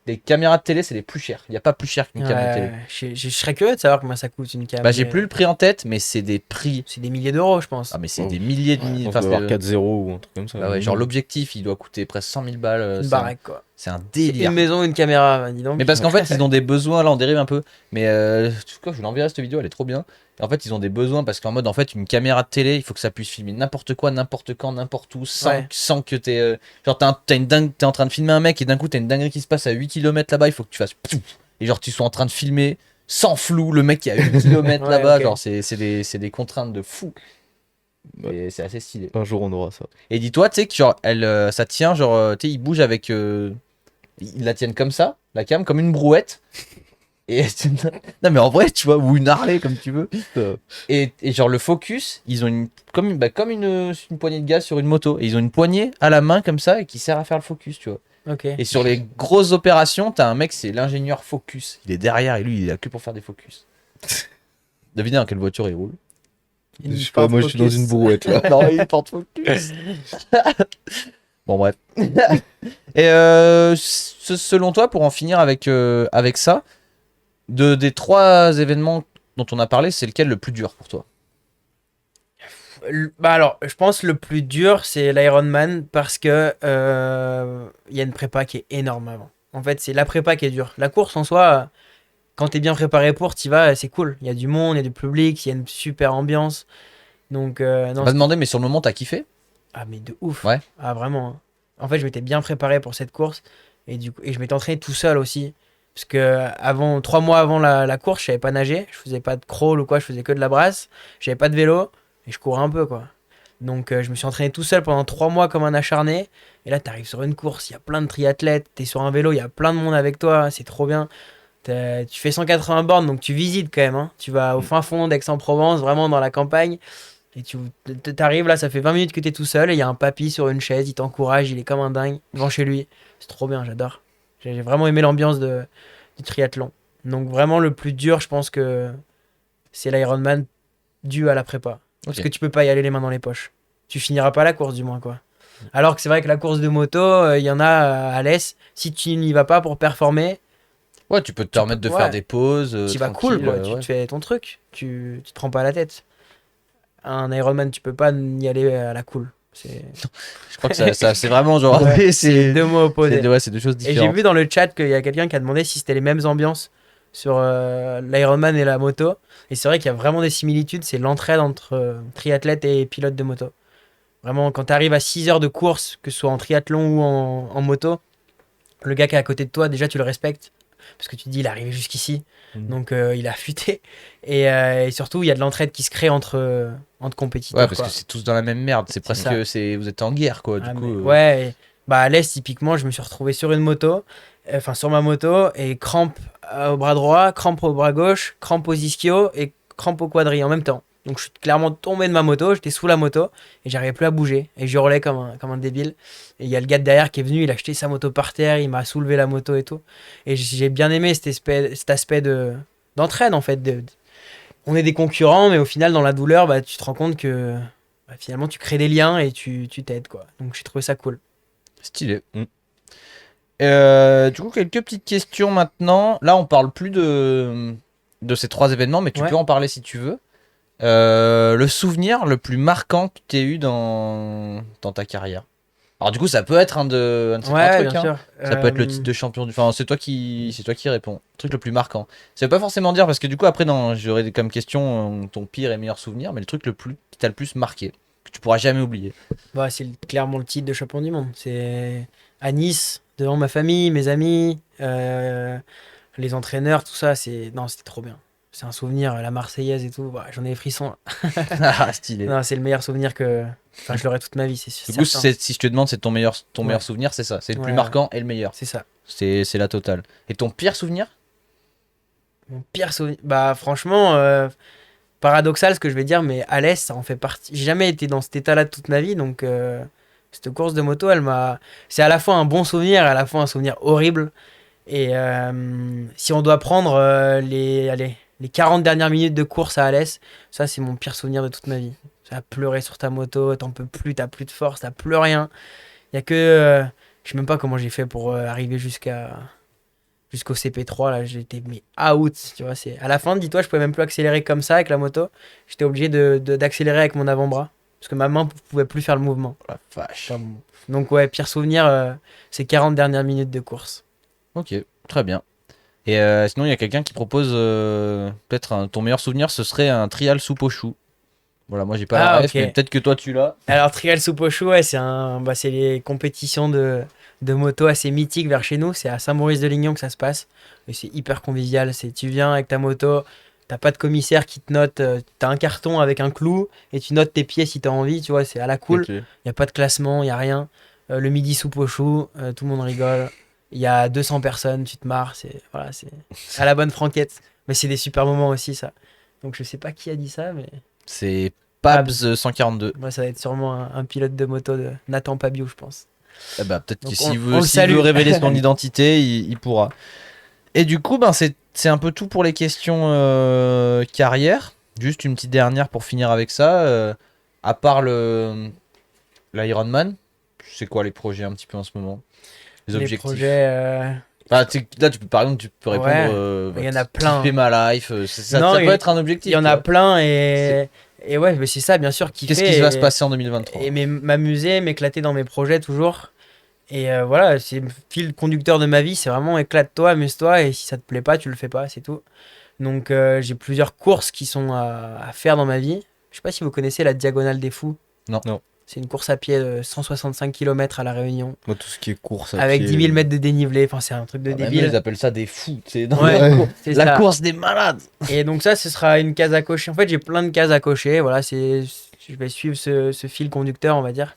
les caméras de télé, c'est les plus chères. Il n'y a pas plus cher qu'une caméra de télé. Je serais curieux de savoir combien ça coûte une cam. Bah, j'ai mais plus le prix en tête, mais c'est des prix. C'est des milliers d'euros, je pense. Ah, mais c'est Oh. des milliers de On milliers. peut Enfin, avoir c'est- 4-0 ou un truc comme ça. bah ouais, genre, l'objectif, il doit coûter presque 100 000 balles. Une c'est baraque, quoi. c'est un C'est délire. une maison, une caméra, bah, dis donc. Mais parce qu'en fait, ils ont des besoins, là on dérive un peu, mais en tout cas, je vous l'enverrai cette vidéo, elle est trop bien. Et en fait, ils ont des besoins parce qu'en mode, en fait, une caméra de télé, il faut que ça puisse filmer n'importe quoi, n'importe quand, n'importe où, sans que t'aies. Genre, t'es en train de filmer un mec et d'un coup, t'as une dinguerie qui se passe à 8 km là-bas, il faut que tu fasses. Et genre, tu sois en train de filmer sans flou le mec qui est à 8 km Ouais, là-bas. ok. Genre, c'est des contraintes de fou. Et c'est assez stylé. Un jour, on aura ça. Et dis-toi, tu sais que genre, ça tient, genre, tu sais, ils bougent avec. Ils la tiennent comme ça, la cam, comme une brouette. Et non mais en vrai tu vois, ou une Harley comme tu veux. Euh, Et genre le Focus, ils ont comme une poignée de gaz sur une moto. Et ils ont une poignée à la main comme ça et qui sert à faire le focus, tu vois. Ok. Et sur les grosses opérations, t'as un mec, c'est l'ingénieur Focus. Il est derrière et lui, il a que pour faire des focus. Devinez dans quelle voiture il roule. Je sais pas, moi je suis dans une brouette là. Non, il porte Focus. Bon, bref. Et selon toi, pour en finir avec ça, des 3 événements dont on a parlé, c'est lequel le plus dur pour toi? Bah alors, je pense le plus dur, c'est l'Ironman parce que il y a une prépa qui est énorme avant. En fait, c'est la prépa qui est dure. La course en soi, quand t'es bien préparé pour, t'y vas, c'est cool. Il y a du monde, il y a du public, il y a une super ambiance. Donc, On non, m'a demandé, mais sur le moment, t'as kiffé? ah, mais de ouf. Ouais. Ah, vraiment, hein. En fait, je m'étais bien préparé pour cette course et du coup, et je m'étais entraîné tout seul aussi. Parce que 3 mois avant la course, je savais pas nager, je faisais pas de crawl ou quoi, je faisais que de la brasse, j'avais pas de vélo et je courais un peu quoi. Donc je me suis entraîné tout seul pendant 3 mois comme un acharné. Et là, t'arrives sur une course, il y a plein de triathlètes, t'es sur un vélo, il y a plein de monde avec toi, c'est trop bien. Tu fais 180 bornes, donc tu visites quand même, hein. Tu vas au fin fond d'Aix-en-Provence, vraiment dans la campagne. Et t'arrives là, ça fait 20 minutes que t'es tout seul et il y a un papy sur une chaise, il t'encourage, il est comme un dingue devant chez lui. C'est trop bien, j'adore. J'ai vraiment aimé l'ambiance du triathlon. Donc vraiment le plus dur, je pense que c'est l'Ironman dû à la prépa. Parce Ok. que tu peux pas y aller les mains dans les poches. Tu finiras pas la course du moins quoi. Alors que c'est vrai que la course de moto, il y en a à l'Est. Si tu n'y vas pas pour performer, Ouais, tu peux te permettre de ouais. faire des pauses. tu vas tranquille, cool quoi. Tu ouais. te fais ton truc. Tu te prends pas la tête. Un Ironman, tu peux pas y aller à la cool. C'est Je crois que c'est vraiment genre. Ouais, c'est deux mots opposés. ouais, c'est 2 choses Et j'ai différentes. vu dans le chat qu'il y a quelqu'un qui a demandé si c'était les mêmes ambiances sur l'Ironman et la moto. Et c'est vrai qu'il y a vraiment des similitudes. C'est l'entraide entre triathlète et pilote de moto. Vraiment, quand tu arrives à 6 heures de course, que ce soit en triathlon ou en moto, le gars qui est à côté de toi, déjà tu le respectes. Parce que tu te dis, il est arrivé jusqu'ici. Mhm. Donc il a affûté. Et surtout, il y a de l'entraide qui se crée entre compétiteurs. Ouais, parce quoi. que c'est tous dans la même merde. C'est presque. ça. Vous êtes en guerre, quoi. Du Ah, coup. mais ouais, bah à l'Est, typiquement, je me suis retrouvé sur une moto, enfin sur ma moto, et crampe au bras droit, crampe au bras gauche, crampe aux ischios et crampe au quadri en même temps. Donc je suis clairement tombé de ma moto, j'étais sous la moto et j'arrivais plus à bouger. Et je hurlais comme un débile. Et il y a le gars de derrière qui est venu, il a jeté sa moto par terre, il m'a soulevé la moto et tout. Et j'ai bien aimé cet aspect d'entraide en fait. On est des concurrents, mais au final, dans la douleur, bah, tu te rends compte que finalement, tu crées des liens et tu t'aides quoi. Donc j'ai trouvé ça cool. Stylé. Du coup, quelques petites questions maintenant. Là, on parle plus de ces 3 événements, mais tu Ouais. peux en parler si tu veux. Le souvenir le plus marquant que tu aies eu dans ta carrière. Alors, du coup, ça peut être un de ces 3 Ouais, trucs. bien Hein. sûr. Ça peut être le titre de champion du. Enfin, c'est toi qui réponds. Le truc le plus marquant. Ça veut pas forcément dire parce que du coup, après, j'aurais comme question ton pire et meilleur souvenir, mais le truc qui t'a le plus marqué, que tu pourras jamais oublier. Bah, c'est clairement le titre de champion du monde. C'est à Nice, devant ma famille, mes amis, les entraîneurs, tout ça. Non, c'était trop bien. C'est un souvenir, la Marseillaise et tout. Bah, j'en ai les frissons. Ah, stylé. Non, c'est le meilleur souvenir que. Enfin, je l'aurai toute ma vie, c'est sûr. Du coup, si je te demande, c'est ton meilleur Ouais. souvenir, c'est ça. C'est le plus Ouais. marquant et le meilleur. C'est ça. C'est la totale. Et ton pire souvenir? Mon pire souvenir. Bah, franchement, paradoxal ce que je vais dire, mais à l'Est, ça en fait partie. J'ai jamais été dans cet état-là de toute ma vie, donc cette course de moto, elle m'a. C'est à la fois un bon souvenir et à la fois un souvenir horrible. Et si on doit prendre les 40 dernières minutes de course à Alès, ça c'est mon pire souvenir de toute ma vie. Ça a pleuré sur ta moto, t'en peux plus, t'as plus de force, t'as plus rien. Il y a que. Je sais même pas comment j'ai fait pour arriver jusqu'au CP3 là, j'étais mais out, tu vois, à la fin, dis-toi, je pouvais même plus accélérer comme ça avec la moto. J'étais obligé d'accélérer avec mon avant-bras parce que ma main pouvait plus faire le mouvement. La vache. Enfin, bon. Donc ouais, pire souvenir, c'est 40 dernières minutes de course. Ok, très bien. Et sinon, il y a quelqu'un qui propose peut-être ton meilleur souvenir, ce serait un trial soupe aux choux. Voilà, moi j'ai pas la ref, ok. mais peut-être que toi tu l'as. Alors trial soupe au chou, ouais, c'est les compétitions de moto assez mythiques vers chez nous. C'est à Saint-Maurice-de-Lignon que ça se passe. Et c'est hyper convivial. Tu viens avec ta moto, t'as pas de commissaire qui te note. T'as un carton avec un clou et tu notes tes pieds si t'as envie. Tu vois, c'est à la cool. Ok. Y a pas de classement, y a rien. Le midi soupe au chou, tout le monde rigole. Il y a 200 personnes, tu te marres, c'est à la bonne franquette. Mais c'est des super moments aussi, ça. Donc je sais pas qui a dit ça, mais C'est Pabs 142. moi, ça va être sûrement un pilote de moto de Nathan Pabiou, je pense. Eh ben, peut-être Donc que on s'il le veut salue. révéler son identité, il pourra. Et du coup, ben, c'est un peu tout pour les questions carrière. Juste une petite dernière pour finir avec ça. À part l'Ironman, c'est quoi les projets un petit peu en ce moment? Les Les objectifs. projets, Là, tu peux, par exemple, tu peux répondre. Ouais, il y en a plein. Kiffer ma life. Non, Ça peut il- être un objectif. il y en tu a vois. plein et ouais, mais c'est ça, bien sûr, Qu'est-ce qui va se passer en 2023? et m'amuser, m'éclater dans mes projets toujours. Et voilà, c'est le fil conducteur de ma vie, c'est vraiment éclate-toi, amuse-toi, et si ça te plaît pas, tu le fais pas, c'est tout. Donc j'ai plusieurs courses qui sont à faire dans ma vie. Je sais pas si vous connaissez la Diagonale des Fous. Non. C'est une course à pied de 165 km à La Réunion, Moi, tout ce qui est course à avec pied, 10 000 mètres de dénivelé, enfin c'est un truc de Ah, même eux, débile. ils appellent ça des fous. C'est dans Ouais, c'est la ça. course des malades. Et donc ça, ce sera une case à cocher. En fait, j'ai plein de cases à cocher. Voilà, je vais suivre ce fil conducteur, on va dire.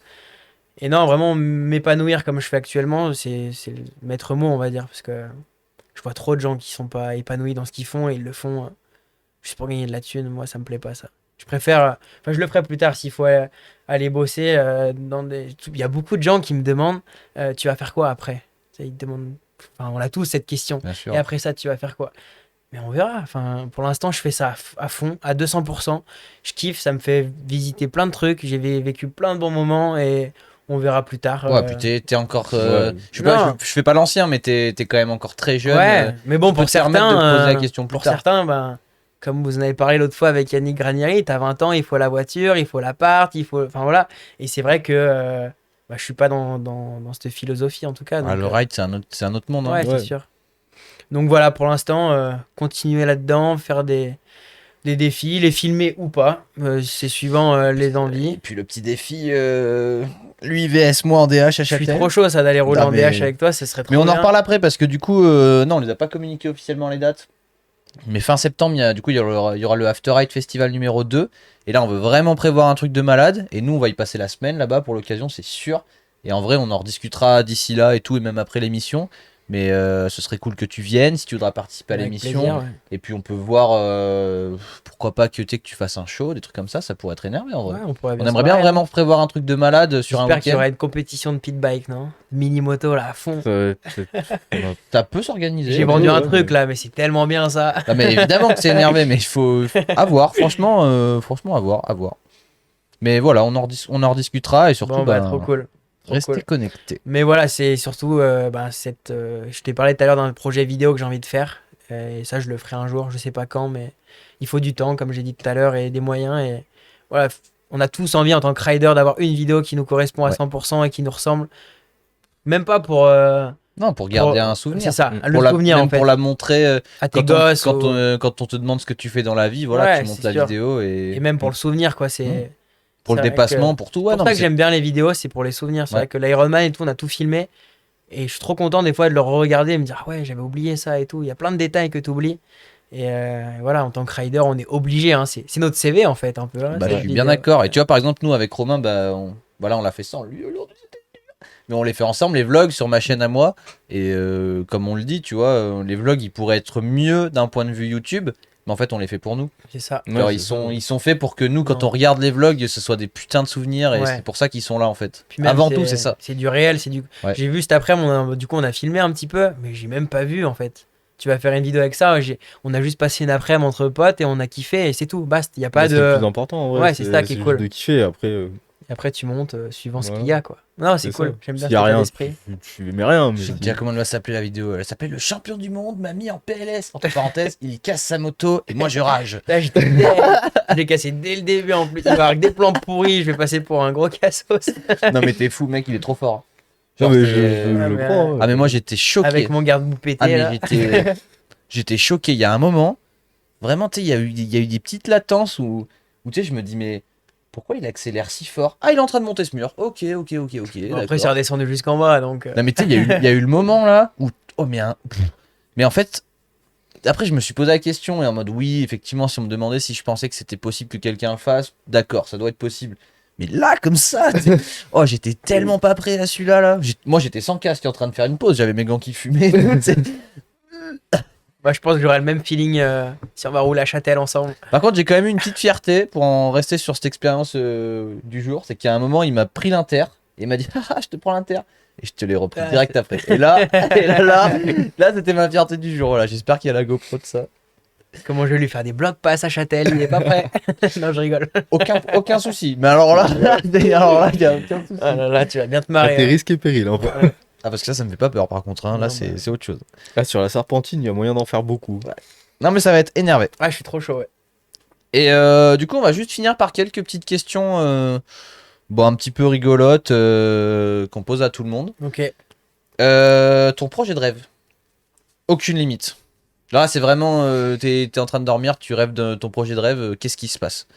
Et non, vraiment m'épanouir comme je fais actuellement, c'est le maître mot, on va dire, parce que je vois trop de gens qui sont pas épanouis dans ce qu'ils font et ils le font juste pour gagner de la thune. Moi, ça me plaît pas ça. Je préfère, enfin, je le ferai plus tard s'il faut aller bosser dans des. Il y a beaucoup de gens qui me demandent, tu vas faire quoi après? Tu sais, ils te demandent. Enfin, on a tous cette question. Bien sûr. Et après ça, tu vas faire quoi? Mais on verra. Enfin, pour l'instant, je fais ça à fond, à 200%. Je kiffe, ça me fait visiter plein de trucs. J'ai vécu plein de bons moments et on verra plus tard. Ouais, puis t'es encore. Ouais. Je sais pas, Non. je fais pas l'ancien, mais t'es quand même encore très jeune. Ouais, mais bon, tu peux pour te permettre certains, de poser la question plus pour tard. certains, ben, comme vous en avez parlé l'autre fois avec Yannick Granieri, t'as 20 ans, il faut la voiture, il faut l'appart, il faut. Enfin voilà. Et c'est vrai que bah, je suis pas dans cette philosophie en tout cas. Ah, Donc, le ride, c'est un autre monde. Hein. ouais, Ouais. c'est sûr. Donc voilà, pour l'instant, continuer là-dedans, faire des défis, les filmer ou pas, c'est suivant les Et envies. puis le petit défi, lui vs moi en DH à Je suis Châtel. trop chaud ça d'aller rouler Ah, en mais- DH avec toi, ce serait trop Mais on en bien. reparle après parce que du coup, non, on les a pas communiqué officiellement les dates. Mais fin septembre, il y aura le After Ride Festival numéro 2. Et là, on veut vraiment prévoir un truc de malade. Et nous, on va y passer la semaine là-bas pour l'occasion, c'est sûr. Et en vrai, on en rediscutera d'ici là et tout, et même après l'émission. Mais ce serait cool que tu viennes si tu voudrais participer à Avec l'émission. plaisir, ouais. Et puis on peut voir, pourquoi pas que tu fasses un show, des trucs comme ça pourrait être énervé en vrai. Ouais, on pourrait On se aimerait bien marrer, hein. vraiment prévoir un truc de malade sur un J'espère qu'il y week-end. aura une compétition de pit bike, non? Mini moto là à fond. Ça va être- on a- Ça peut s'organiser. J'ai ouais, vendu un ouais, truc mais- là, mais c'est tellement bien ça. Ah, mais évidemment que c'est énervé, mais il faut à voir. Franchement, à voir. Mais voilà, on en rediscutera et surtout, Bon bah trop cool. Trop restez cool. connectés. Mais voilà, c'est surtout je t'ai parlé tout à l'heure d'un projet vidéo que j'ai envie de faire. Et ça, je le ferai un jour, je sais pas quand, mais il faut du temps, comme j'ai dit tout à l'heure, et des moyens. Et voilà, on a tous envie en tant que rider d'avoir une vidéo qui nous correspond à Ouais. 100% et qui nous ressemble. Même pas pour Non, pour garder un souvenir. c'est ça, Pour le souvenir même en fait. pour la montrer À tes quand gosses. quand on te demande ce que tu fais dans la vie, voilà, Ouais, tu montes c'est la sûr. vidéo Et même pour le souvenir, quoi. C'est pour le c'est vrai dépassement, que- pour tout. C'est Ouais, pour non, ça mais que j'aime bien les vidéos, c'est pour les souvenirs. C'est Ouais. vrai que l'Ironman et tout, on a tout filmé. Et je suis trop content des fois de le regarder et me dire, ah ouais, j'avais oublié ça et tout. Il y a plein de détails que tu oublies. Et voilà, en tant que rider, on est obligé. Hein, c'est notre CV en fait, un peu. Hein, bah, cette je suis bien vidéo. d'accord. Et tu vois, par exemple, nous avec Romain, bah, on l'a fait sans lui aujourd'hui. C'était dur. Mais on les fait ensemble, les vlogs sur ma chaîne à moi. Et comme on le dit, tu vois, les vlogs, ils pourraient être mieux d'un point de vue YouTube. Mais en fait, on les fait pour nous. C'est ça. Ouais, Genre, c'est ils sont faits pour que nous, quand Non. on regarde les vlogs, ce soit des putains de souvenirs. Et Ouais. c'est pour ça qu'ils sont là, en fait. Puis même, Avant tout, c'est ça. C'est du réel. C'est du. Ouais. J'ai vu cet après-midi, du coup, on a filmé un petit peu, mais j'ai même pas vu en fait. Tu vas faire une vidéo avec ça. On a juste passé une après-midi entre potes et on a kiffé et c'est tout. Basta. Il y a pas Bah, c'est le de. plus important en vrai. Ouais, c'est ça qui est juste cool. de kiffer. Après, Et après, tu montes suivant ce Ouais. qu'il y a, quoi. Non, c'est c'est cool. ça. J'aime bien S'il y a cet état rien, d'esprit. tu aimais rien. Mais Je sais déjà comment elle va s'appeler la vidéo. Elle s'appelle Le champion du monde m'a mis en PLS. Entre parenthèses, il casse sa moto et moi je rage. Là, j'étais dead. Je l'ai cassé dès le début en plus. Il va avec des plans pourris, je vais passer pour un gros cassos. Non mais t'es fou, mec, il est trop fort. Non, Genre, mais c'est- je Ah, le mais, crois. hein. Ah mais moi j'étais choqué. Avec mon garde-boue pété. Ah mais là. j'étais choqué. Il y a un moment, vraiment, tu sais, il y a eu des petites latences où tu sais, je me dis mais pourquoi il accélère si fort? Ah, il est en train de monter ce mur. Ok. Bon, D'accord. après, c'est redescendu jusqu'en bas, donc. Non mais tu sais, il y a eu le moment là où oh mais en fait après je me suis posé la question et en mode oui effectivement si on me demandait si je pensais que c'était possible que quelqu'un le fasse, d'accord ça doit être possible. Mais là, comme ça, oh, j'étais tellement pas prêt à celui-là, là. Moi, j'étais sans casque en train de faire une pause, j'avais mes gants qui fumaient. tu sais. Bah, je pense que j'aurais le même feeling si on va rouler à Châtel ensemble. Par contre, j'ai quand même eu une petite fierté pour en rester sur cette expérience du jour. C'est qu'à un moment, il m'a pris l'inter et il m'a dit ah, je te prends l'inter. Et je te l'ai repris direct après. Et là, là, c'était ma fierté du jour. Voilà, j'espère qu'il y a la GoPro de ça. Comment je vais lui faire des blocs pass à Châtel, il est pas prêt. Non, je rigole. Aucun souci. Mais alors là, il y a aucun souci. Ah là là, tu vas bien te Ah, marrer. t'es hein. risque et péril. Hein. Ah, parce que ça me fait pas peur par contre. Hein. Là, Non, c'est autre chose. Ah, sur la serpentine, il y a moyen d'en faire beaucoup. Non, mais ça va être énervé. Ah, je suis trop chaud, ouais. Et du coup, on va juste finir par quelques petites questions bon, un petit peu rigolotes qu'on pose à tout le monde. Ok. Ton projet de rêve. Aucune limite. Là, c'est vraiment, t'es en train de dormir, tu rêves de ton projet de rêve, qu'est-ce qui se passe?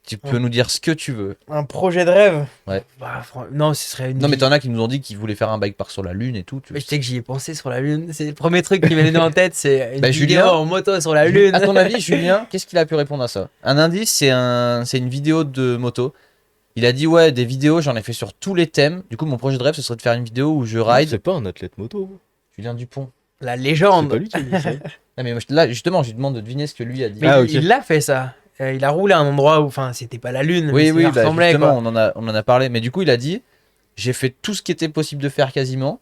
Tu peux nous dire ce que tu veux. Un projet de rêve. Ouais. Bah, non, ce serait une. Non, mais t'en as qui nous ont dit qu'ils voulaient faire un bike par sur la lune et tout. Mais je sais que j'y ai pensé sur la lune. C'est le premier truc qui m'est venu en tête, c'est une Bah, vidéo Julien, en moto sur la lune. À ton avis, Julien, qu'est-ce qu'il a pu répondre à ça? Un indice, c'est une vidéo de moto. Il a dit ouais, des vidéos, j'en ai fait sur tous les thèmes. Du coup, mon projet de rêve, ce serait de faire une vidéo où je ride. C'est pas un athlète moto. Julien Dupont. La C'est légende. pas lui qui a dit ça. Ah, mais moi, là, justement, je lui demande de deviner ce que lui a dit. Mais Ah, il ok. l'a fait ça. Il a roulé à un endroit où, enfin, c'était pas la lune. Oui, mais oui, ça bah, ressemblait justement, quoi. on en a parlé. Mais du coup, il a dit j'ai fait tout ce qui était possible de faire quasiment.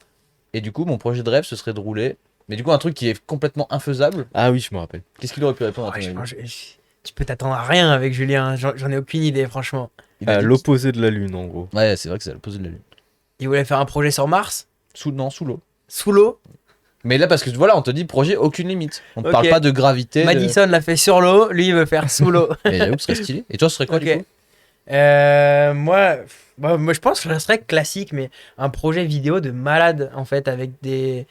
Et du coup, mon projet de rêve, ce serait de rouler. Mais du coup, un truc qui est complètement infaisable. Ah oui, je me rappelle. Qu'est-ce qu'il aurait pu répondre à ton Ouais, avis tu peux t'attendre à rien avec Julien. J'en ai aucune idée, franchement. Il a dit- L'opposé de la lune, en gros. Ouais, c'est vrai que c'est l'opposé de la lune. Il voulait faire un projet sur Mars, Non, sous l'eau. sous l'eau. Mais là, parce que voilà, on te dit projet, aucune limite. On te Ok. parle pas de gravité. Madison l'a fait sur l'eau, lui il veut faire sous l'eau. Mais j'avoue que ce serait stylé. Et toi, ce serait quoi Ok. du coup Moi je pense que je serais classique, mais un projet vidéo de malade en fait, avec des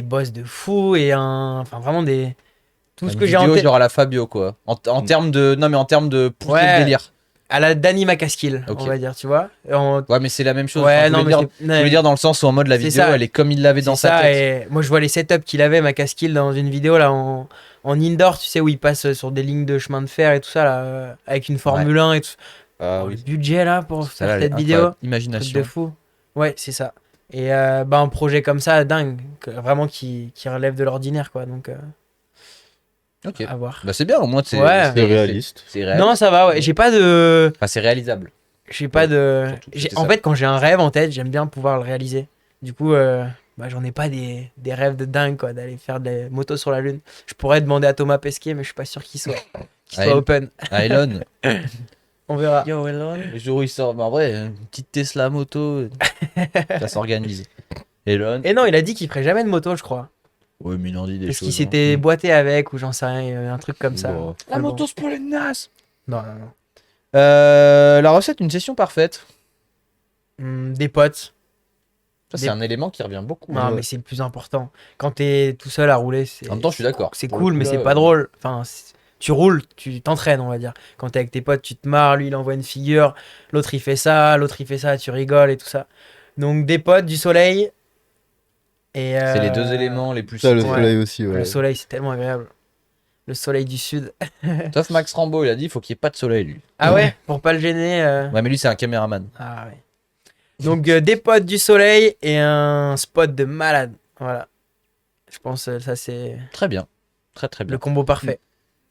boss de fou et enfin vraiment des. Tout ce Une que j'ai en vidéo tête. genre à la Fabio, quoi. En termes de. Non, mais en termes de pousser Ouais. le délire. À la Danny McCaskill, Ok. on va dire, tu vois. Ouais, mais c'est la même chose. Ouais, Enfin, non, mais je voulais dire dans le sens où en mode la c'est vidéo, ça. elle est comme il l'avait dans c'est sa ça, tête. et moi je vois les setups qu'il avait, McCaskill, dans une vidéo là en indoor, tu sais, où il passe sur des lignes de chemin de fer et tout ça, là, avec une Formule 1 et tout. Ah Le oui. budget là pour Ça, là, faire elle est cette vidéo, incroyable. truc Imagination. de fou. Ouais, c'est ça. Et un projet comme ça, dingue, vraiment qui relève de l'ordinaire, quoi. Donc, Ok. à voir. Bah, c'est bien, au moins, c'est Ouais. C'est réaliste. C'est réel. Non, ça va, ouais. J'ai pas de. Enfin, c'est réalisable. J'ai pas Ouais, de. surtout, c'était En ça. fait, quand j'ai un rêve en tête, j'aime bien pouvoir le réaliser. Du coup, j'en ai pas des rêves de dingue, quoi, d'aller faire des motos sur la Lune. Je pourrais demander à Thomas Pesquet, mais je suis pas sûr qu'il soit Ah, open. Ah, Elon. On verra. Yo, Elon. Le jour où il sort, bah, en vrai, une petite Tesla moto, ça s'organise. Elon. Et non, il a dit qu'il ferait jamais de moto, je crois. Ouais, mais il en dit des Parce choses. qu'il s'était boité avec, ou j'en sais rien, un truc comme ça. Bon. La Mais bon. moto, c'est pour les nazes. Non, non, non. La recette, une session parfaite. Des potes. Ça, c'est Des- un élément qui revient beaucoup. Non, mais c'est le plus important. Quand t'es tout seul à rouler, c'est. En même temps, je suis d'accord. C'est Pour cool, le coup, mais là, c'est pas drôle. Enfin, tu roules, tu t'entraînes, on va dire. Quand t'es avec tes potes, tu te marres, lui il envoie une figure, l'autre il fait ça, tu rigoles et tout ça. Donc des potes, du soleil. Et C'est les deux éléments les plus Ça, le Ouais. soleil aussi, ouais. Le soleil, c'est tellement agréable. Le soleil du sud. Sauf Max Rambo, il a dit il faut qu'il n'y ait pas de soleil, lui. Ah ouais, pour pas le gêner. Ouais, mais lui, c'est un caméraman. Ah ouais. Donc des potes, du soleil et un spot de malade. Voilà. Je pense ça c'est Très bien. Très, très bien. le combo parfait.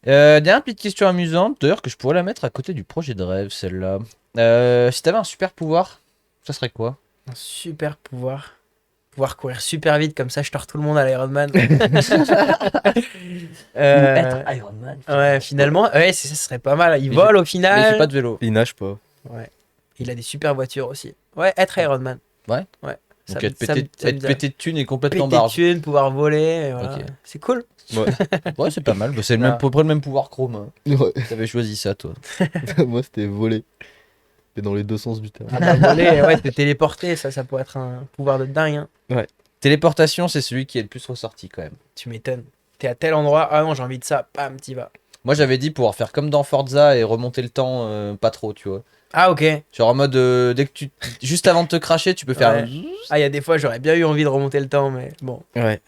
Dernière petite question amusante, d'ailleurs, que je pourrais la mettre à côté du projet de rêve, celle-là. Si t'avais un super pouvoir, ça serait quoi? Un super pouvoir. Pouvoir courir super vite, comme ça je tords tout le monde à l'Ironman. Iron Man. Ouais, finalement, ouais, ça serait pas mal. Il Mais vole au Mais il final. fait pas de vélo. Il nage pas. Ouais. Il a des super voitures aussi. Ouais, être Ironman. Ouais. Ouais. Donc Ça être me- ça me- pété, ça me être dirait. pété de thunes et complètement Péter de barge. thunes, pouvoir voler. Et voilà. Ok. C'est cool. Ouais. Ouais, c'est pas mal. Bah, c'est le Non. même, à peu près le même pouvoir chrome. Hein. Ouais. T'avais choisi ça, toi. Moi, c'était voler. Et dans les deux sens du terme. Ah bah, voler, ouais, te téléporter, ça pourrait être un pouvoir de dingue. Hein. Téléportation, c'est celui qui est le plus ressorti quand même. Tu m'étonnes. T'es à tel endroit, ah non, j'ai envie de ça, bam, t'y vas. Moi, j'avais dit pouvoir faire comme dans Forza et remonter le temps pas trop, tu vois. Ah ok. Genre en mode, dès que tu. Juste avant de te cracher, tu peux faire. Ouais. Ah, il y a des fois, j'aurais bien eu envie de remonter le temps, mais bon. Ouais.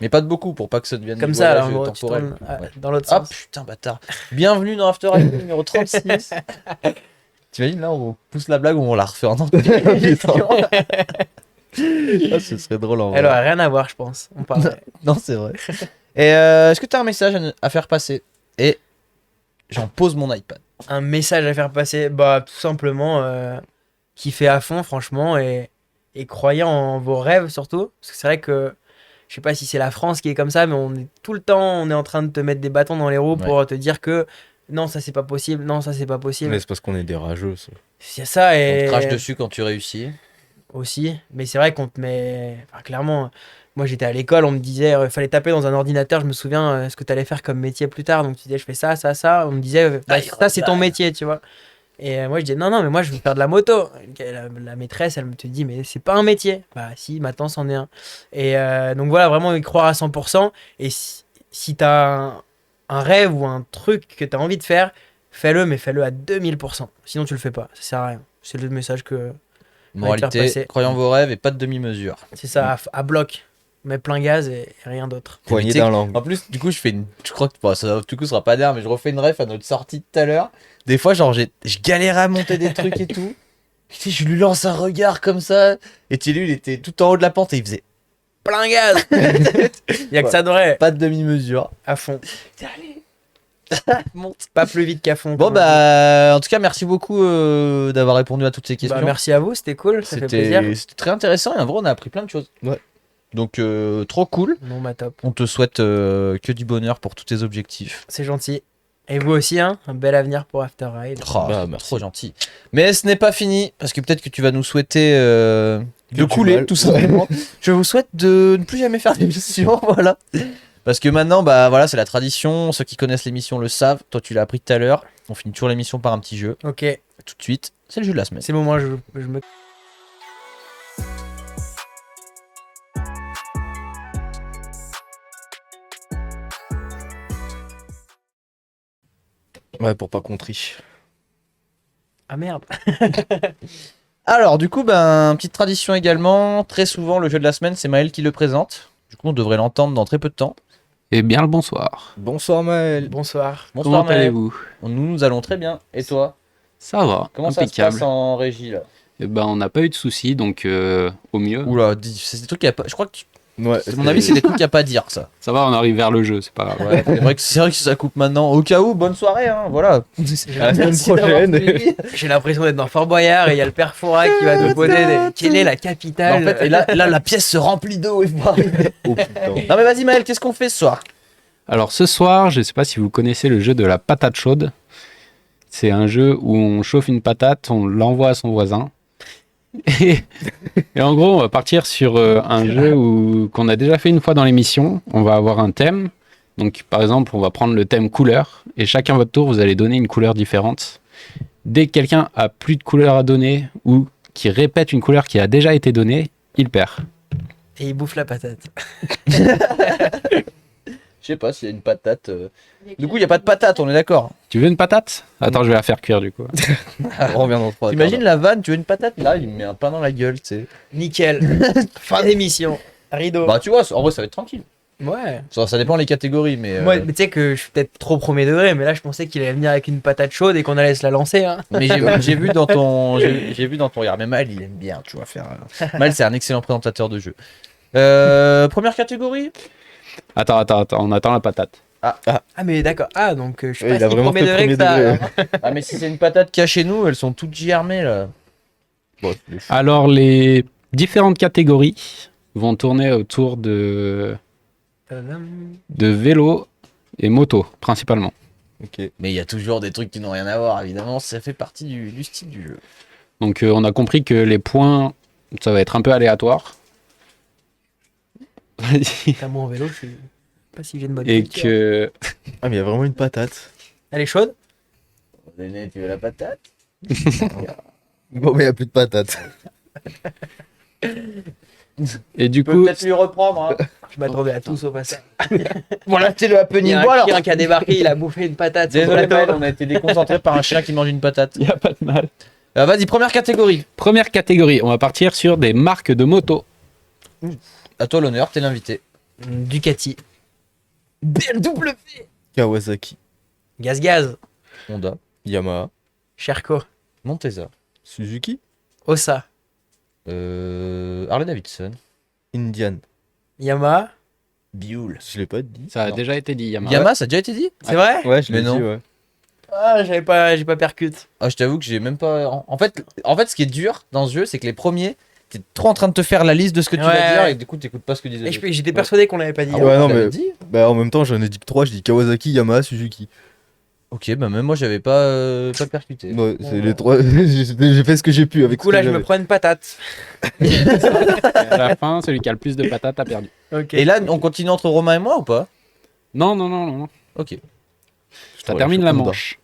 Mais pas de beaucoup pour pas que ça devienne Comme du ça, là, voyage en gros, tu temporel. tournes Ouais. dans l'autre Ah sens. putain, bâtard. Bienvenue dans After Eight numéro 36. T'imagines là, on pousse la blague ou on la refait en entier. Ah, ce serait drôle en vrai. Elle aurait rien à voir, je pense. On parlerait. Non, c'est vrai. Et est-ce que tu as un message à faire passer? Et j'en pose mon iPad. Un message à faire passer, bah tout simplement kiffer à fond franchement et croyez en vos rêves surtout parce que c'est vrai que je sais pas si c'est la France qui est comme ça mais on est tout le temps on est en train de te mettre des bâtons dans les roues pour te dire que non ça c'est pas possible, non ça c'est pas possible. Mais c'est parce qu'on est des rageux. Ça. C'est ça On et te crache dessus quand tu réussis. aussi mais c'est vrai qu'on te met enfin, clairement moi j'étais à l'école on me disait fallait taper dans un ordinateur je me souviens ce que tu allais faire comme métier plus tard donc tu disais je fais ça on me disait bah, ça c'est ton métier tu vois. Et moi je dis non mais moi je veux faire de la moto. La maîtresse elle me te dit mais c'est pas un métier. Bah si maintenant c'en est un. Et donc voilà vraiment y croire à 100%. Et si t'as un rêve ou un truc que t'as envie de faire, fais-le mais fais-le à 2000%. Sinon tu le fais pas, ça sert à rien. C'est le message que Moralité, croyez en vos rêves et pas de demi-mesure. c'est ça à bloc. Mets plein gaz et rien d'autre. Poignée Tu sais dans que- l'angle. En plus, du coup, je crois que bon, ça, du coup, ce sera pas d'air, mais je refais une ref à notre sortie de tout à l'heure. Des fois, genre, je galérais à monter des trucs et tout. Tu sais, je lui lance un regard comme ça. Et tu sais, lui, il était tout en haut de la pente et il faisait Plein gaz. Il y a que ça devrait pas de demi-mesure. à fond. Monte. Pas plus vite qu'à fond. Bon, comme on dit. bah, en tout cas, merci beaucoup d'avoir répondu à toutes ces questions. Bah, merci à vous, c'était cool, ça fait plaisir. C'était très intéressant et en vrai, on a appris plein de choses. Ouais. Donc, trop cool. Non, bah top. On te souhaite que du bonheur pour tous tes objectifs. C'est gentil. Et vous aussi, hein, un bel avenir pour After Ride. Oh, Bah, c'est merci. trop gentil. Mais ce n'est pas fini, parce que peut-être que tu vas nous souhaiter de du couler, mal. tout simplement. Je vous souhaite de ne plus jamais faire d'émission, voilà. Parce que maintenant, bah voilà, c'est la tradition. Ceux qui connaissent l'émission le savent. Toi, tu l'as appris tout à l'heure. On finit toujours l'émission par un petit jeu. Ok, Tout de suite, c'est le jeu de la semaine. c'est le moment, je me... Ouais, pour pas qu'on triche. Ah merde. Alors, du coup, ben, petite tradition également. Très souvent, le jeu de la semaine, c'est Maël qui le présente. Du coup, on devrait l'entendre dans très peu de temps. Eh bien le bonsoir. Bonsoir Maël. Bonsoir. Bonsoir, Comment Maël. allez-vous? Nous allons très bien. Et toi? Ça va, Comment ça se impeccable. passe en régie, là? Eh ben on n'a pas eu de soucis, donc au mieux. Oula, c'est des trucs qu'il y a pas... Je crois que, Ouais, à mon avis, c'est des trucs qu'il n'y a pas à dire, ça. Ça va, on arrive vers le jeu, c'est pas grave. Ouais, c'est vrai que ça coupe maintenant. Au cas où, bonne soirée, hein, voilà. À la semaine Merci d'avoir prochaine. suivi. J'ai l'impression d'être dans Fort Boyard et il y a le père Fourat qui va nous poser quelle est la Mais capitale. en fait, et là, la pièce se remplit d'eau. Oh putain. Non mais vas-y Maël, qu'est-ce qu'on fait ce soir? Alors ce soir, je sais pas si vous connaissez le jeu de la patate chaude. C'est un jeu où on chauffe une patate, on l'envoie à son voisin. Et, et en gros, on va partir sur un jeu qu'on a déjà fait une fois dans l'émission. On va avoir un thème. Donc par exemple, on va prendre le thème couleur. Et chacun votre tour, vous allez donner une couleur différente. Dès que quelqu'un a plus de couleur à donner ou qui répète une couleur qui a déjà été donnée, il perd. Et il bouffe la patate. Je sais pas s'il y a une patate. Du coup, il n'y a pas de patate, on est d'accord. Tu veux une patate? Attends, je vais la faire cuire du coup. On revient dans 3 T'imagines la vanne, tu veux une patate? Là, il me met un pain dans la gueule, tu sais. Nickel. Fin d'émission. Rideau. Bah tu vois, en vrai ça va être tranquille. Ouais. Ça dépend les catégories, mais... Moi, mais tu sais que je suis peut-être trop premier degré, mais là je pensais qu'il allait venir avec une patate chaude et qu'on allait se la lancer. Hein. Mais j'ai vu dans ton j'ai vu dans ton regard. Mais Maël, il aime bien, tu vois, faire... Maël, c'est un excellent présentateur de jeu. Première catégorie? Attends, on attend la patate. Ah mais d'accord. Ah donc je suis Ouais, pas il a si vraiment premier fait degré que premier ça. degré. Ah mais si c'est une patate qu'il y a chez nous, elles sont toutes germées, là. Bon, Alors, les différentes catégories vont tourner autour de vélo et moto, principalement. ok. Mais il y a toujours des trucs qui n'ont rien à voir, évidemment, ça fait partie du style du jeu. Donc, on a compris que les points, ça va être un peu aléatoire. Vas-y. T'as moi en vélo, je suis pas si j'ai de mode. Et que... Ah, mais il y a vraiment une patate. Elle est chaude. René, tu veux la patate? Bon, mais il n'y a plus de patate. Et du Tu peux coup, peut-être lui reprendre, hein. Je m'attendais à tout sauf à ça. Voilà, c'est le Il y happening. a un Voilà. chien qui a débarqué, il a bouffé une patate. Désolé, Maël, on a été déconcentré par un chien qui mange une patate. il n'y a pas de mal. Vas-y, première catégorie. Première catégorie, on va partir sur des marques de moto. À toi l'honneur, t'es l'invité. Ducati. BMW. Kawasaki. Gaz. Honda. Yamaha. Sherco. Montesa. Suzuki. Ossa. Harley Davidson. Indian. Yamaha. Bioul. Je l'ai pas dit. Ça a Non. déjà été dit, Yamaha. Yamaha, ça a déjà été dit? C'est vrai? Ouais, je l'ai Mais non. dit, ouais. Ah, j'ai pas percute. Ah, je t'avoue que j'ai même pas. En fait, ce qui est dur dans ce jeu, c'est que les premiers, t'es trop en train de te faire la liste de ce que tu Ouais, vas dire ouais. et du coup, t'écoutes pas ce que disait. Et les autres. j'étais persuadé qu'on l'avait pas dit. Ah hein. ouais, on non, l'avait mais- dit. Bah, en même temps, j'en ai dit que 3. Je dis Kawasaki, Yamaha, Suzuki. Ok, bah même moi, j'avais pas percuté. Ouais, c'est Ouais. les 3. J'ai fait ce que j'ai pu Du avec coup, ce là, que je me j'avais. prends une patate. Et à la fin, celui qui a le plus de patates a perdu. Ok. Et là, on continue entre Romain et moi ou pas? Non, non, non, non, non. Ok. Ça Ouais, termine je la suis content. manche.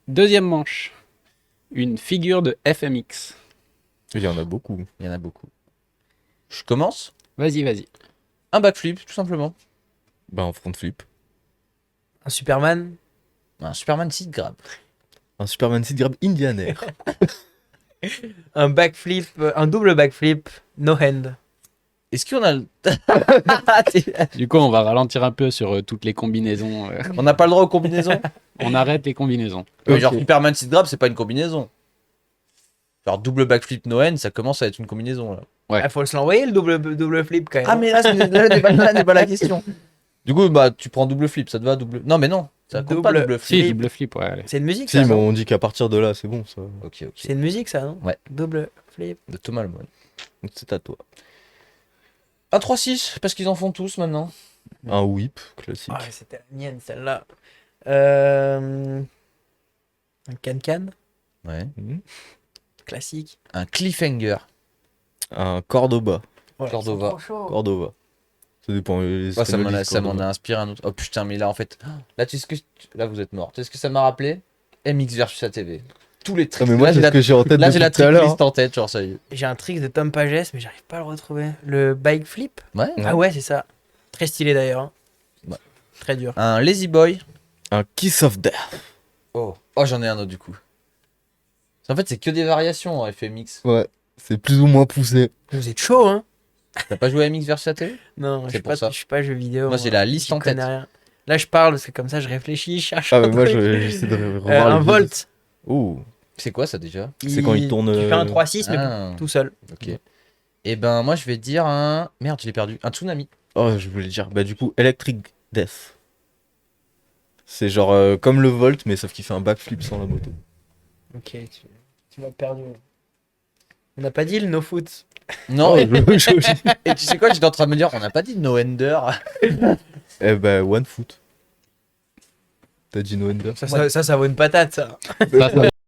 Deuxième manche. Une figure de FMX. Il y en a beaucoup. Il y en a beaucoup. Je commence. Vas-y, vas-y. Un backflip, tout simplement. Bah, un front flip. Un Superman. Un Superman seat grab. Un Superman Seed Grab Indian Air. Un backflip. Un double backflip. No hand. Est-ce qu'on a le... Du coup, on va ralentir un peu sur toutes les combinaisons. On n'a pas le droit aux combinaisons? On arrête les combinaisons. Mais genre Ok. Superman seat grab, c'est pas une combinaison. Genre double backflip no end, ça commence à être une combinaison là. Ouais. Ah, faut se l'envoyer le double flip quand même. Ah mais là, là n'est pas la question. Du coup, bah tu prends double flip, ça te va double. Non mais non, ça compte pas Double double Si, flip. Flip. double flip, ouais. Allez. C'est une musique Si, ça. mais non on dit qu'à partir de là, c'est bon, ça. Ok, ok. C'est une musique ça, non? Ouais. Double flip. De Thomas Lemon. Donc, c'est à toi. Un 3-6, parce qu'ils en font tous maintenant. Un whip, classique. Ah, c'était la mienne celle-là. Un can-can. Ouais. Mhm. Classique. Un cliffhanger. Un Cordoba. Oh, Cordova. ils sont trop chauds. Cordova. Ça dépend. Ouais, ça m'en a inspiré un autre. Oh putain, mais là en fait. Là, tu sais ce que. Là, vous êtes mort. Tu sais ce que ça m'a rappelé? MX versus ATV. Tous les Ah, trucs. mais moi, là, c'est ce que j'ai en tête là, j'ai depuis la tout à l'heure. tricklist en tête, genre ça y est. J'ai un trick de Tom Pages, mais j'arrive pas à le retrouver. Le bike flip. Ouais. Ouais. Ah ouais, c'est ça. Très stylé d'ailleurs. hein. Ouais. Très dur. Un Lazy Boy. Un Kiss of Death. Oh, j'en ai un autre du coup. En fait, c'est que des variations en FMX. Ouais, c'est plus ou moins poussé. Vous êtes chaud, hein? T'as pas joué à MX versus ATV? Non, C'est pour ça. je suis pas jeu vidéo. Moi, j'ai la liste J'y en tête. connais rien. Là, je parle parce que comme ça, je réfléchis, je cherche. Ah, un mais moi, truc. j'essaie de revoir Un les volt. Oh, C'est quoi ça déjà? c'est quand il tourne, Tu fais un euh, 3-6, mais Ah, tout seul. ok. Et ben, moi, je vais dire un. Merde, je l'ai perdu. Un tsunami. oh, je voulais dire. Bah, du coup, Electric Death. C'est genre comme le Volt, mais sauf qu'il fait un backflip sans la moto. Ok, tu m'as perdu. On n'a pas dit le no foot. Non, Oh, et, je- et tu sais quoi, j'étais en train de me dire, on n'a pas dit no ender. Eh bah, One Foot. T'as dit No Ender. Ça vaut une patate, ça. Ça, ça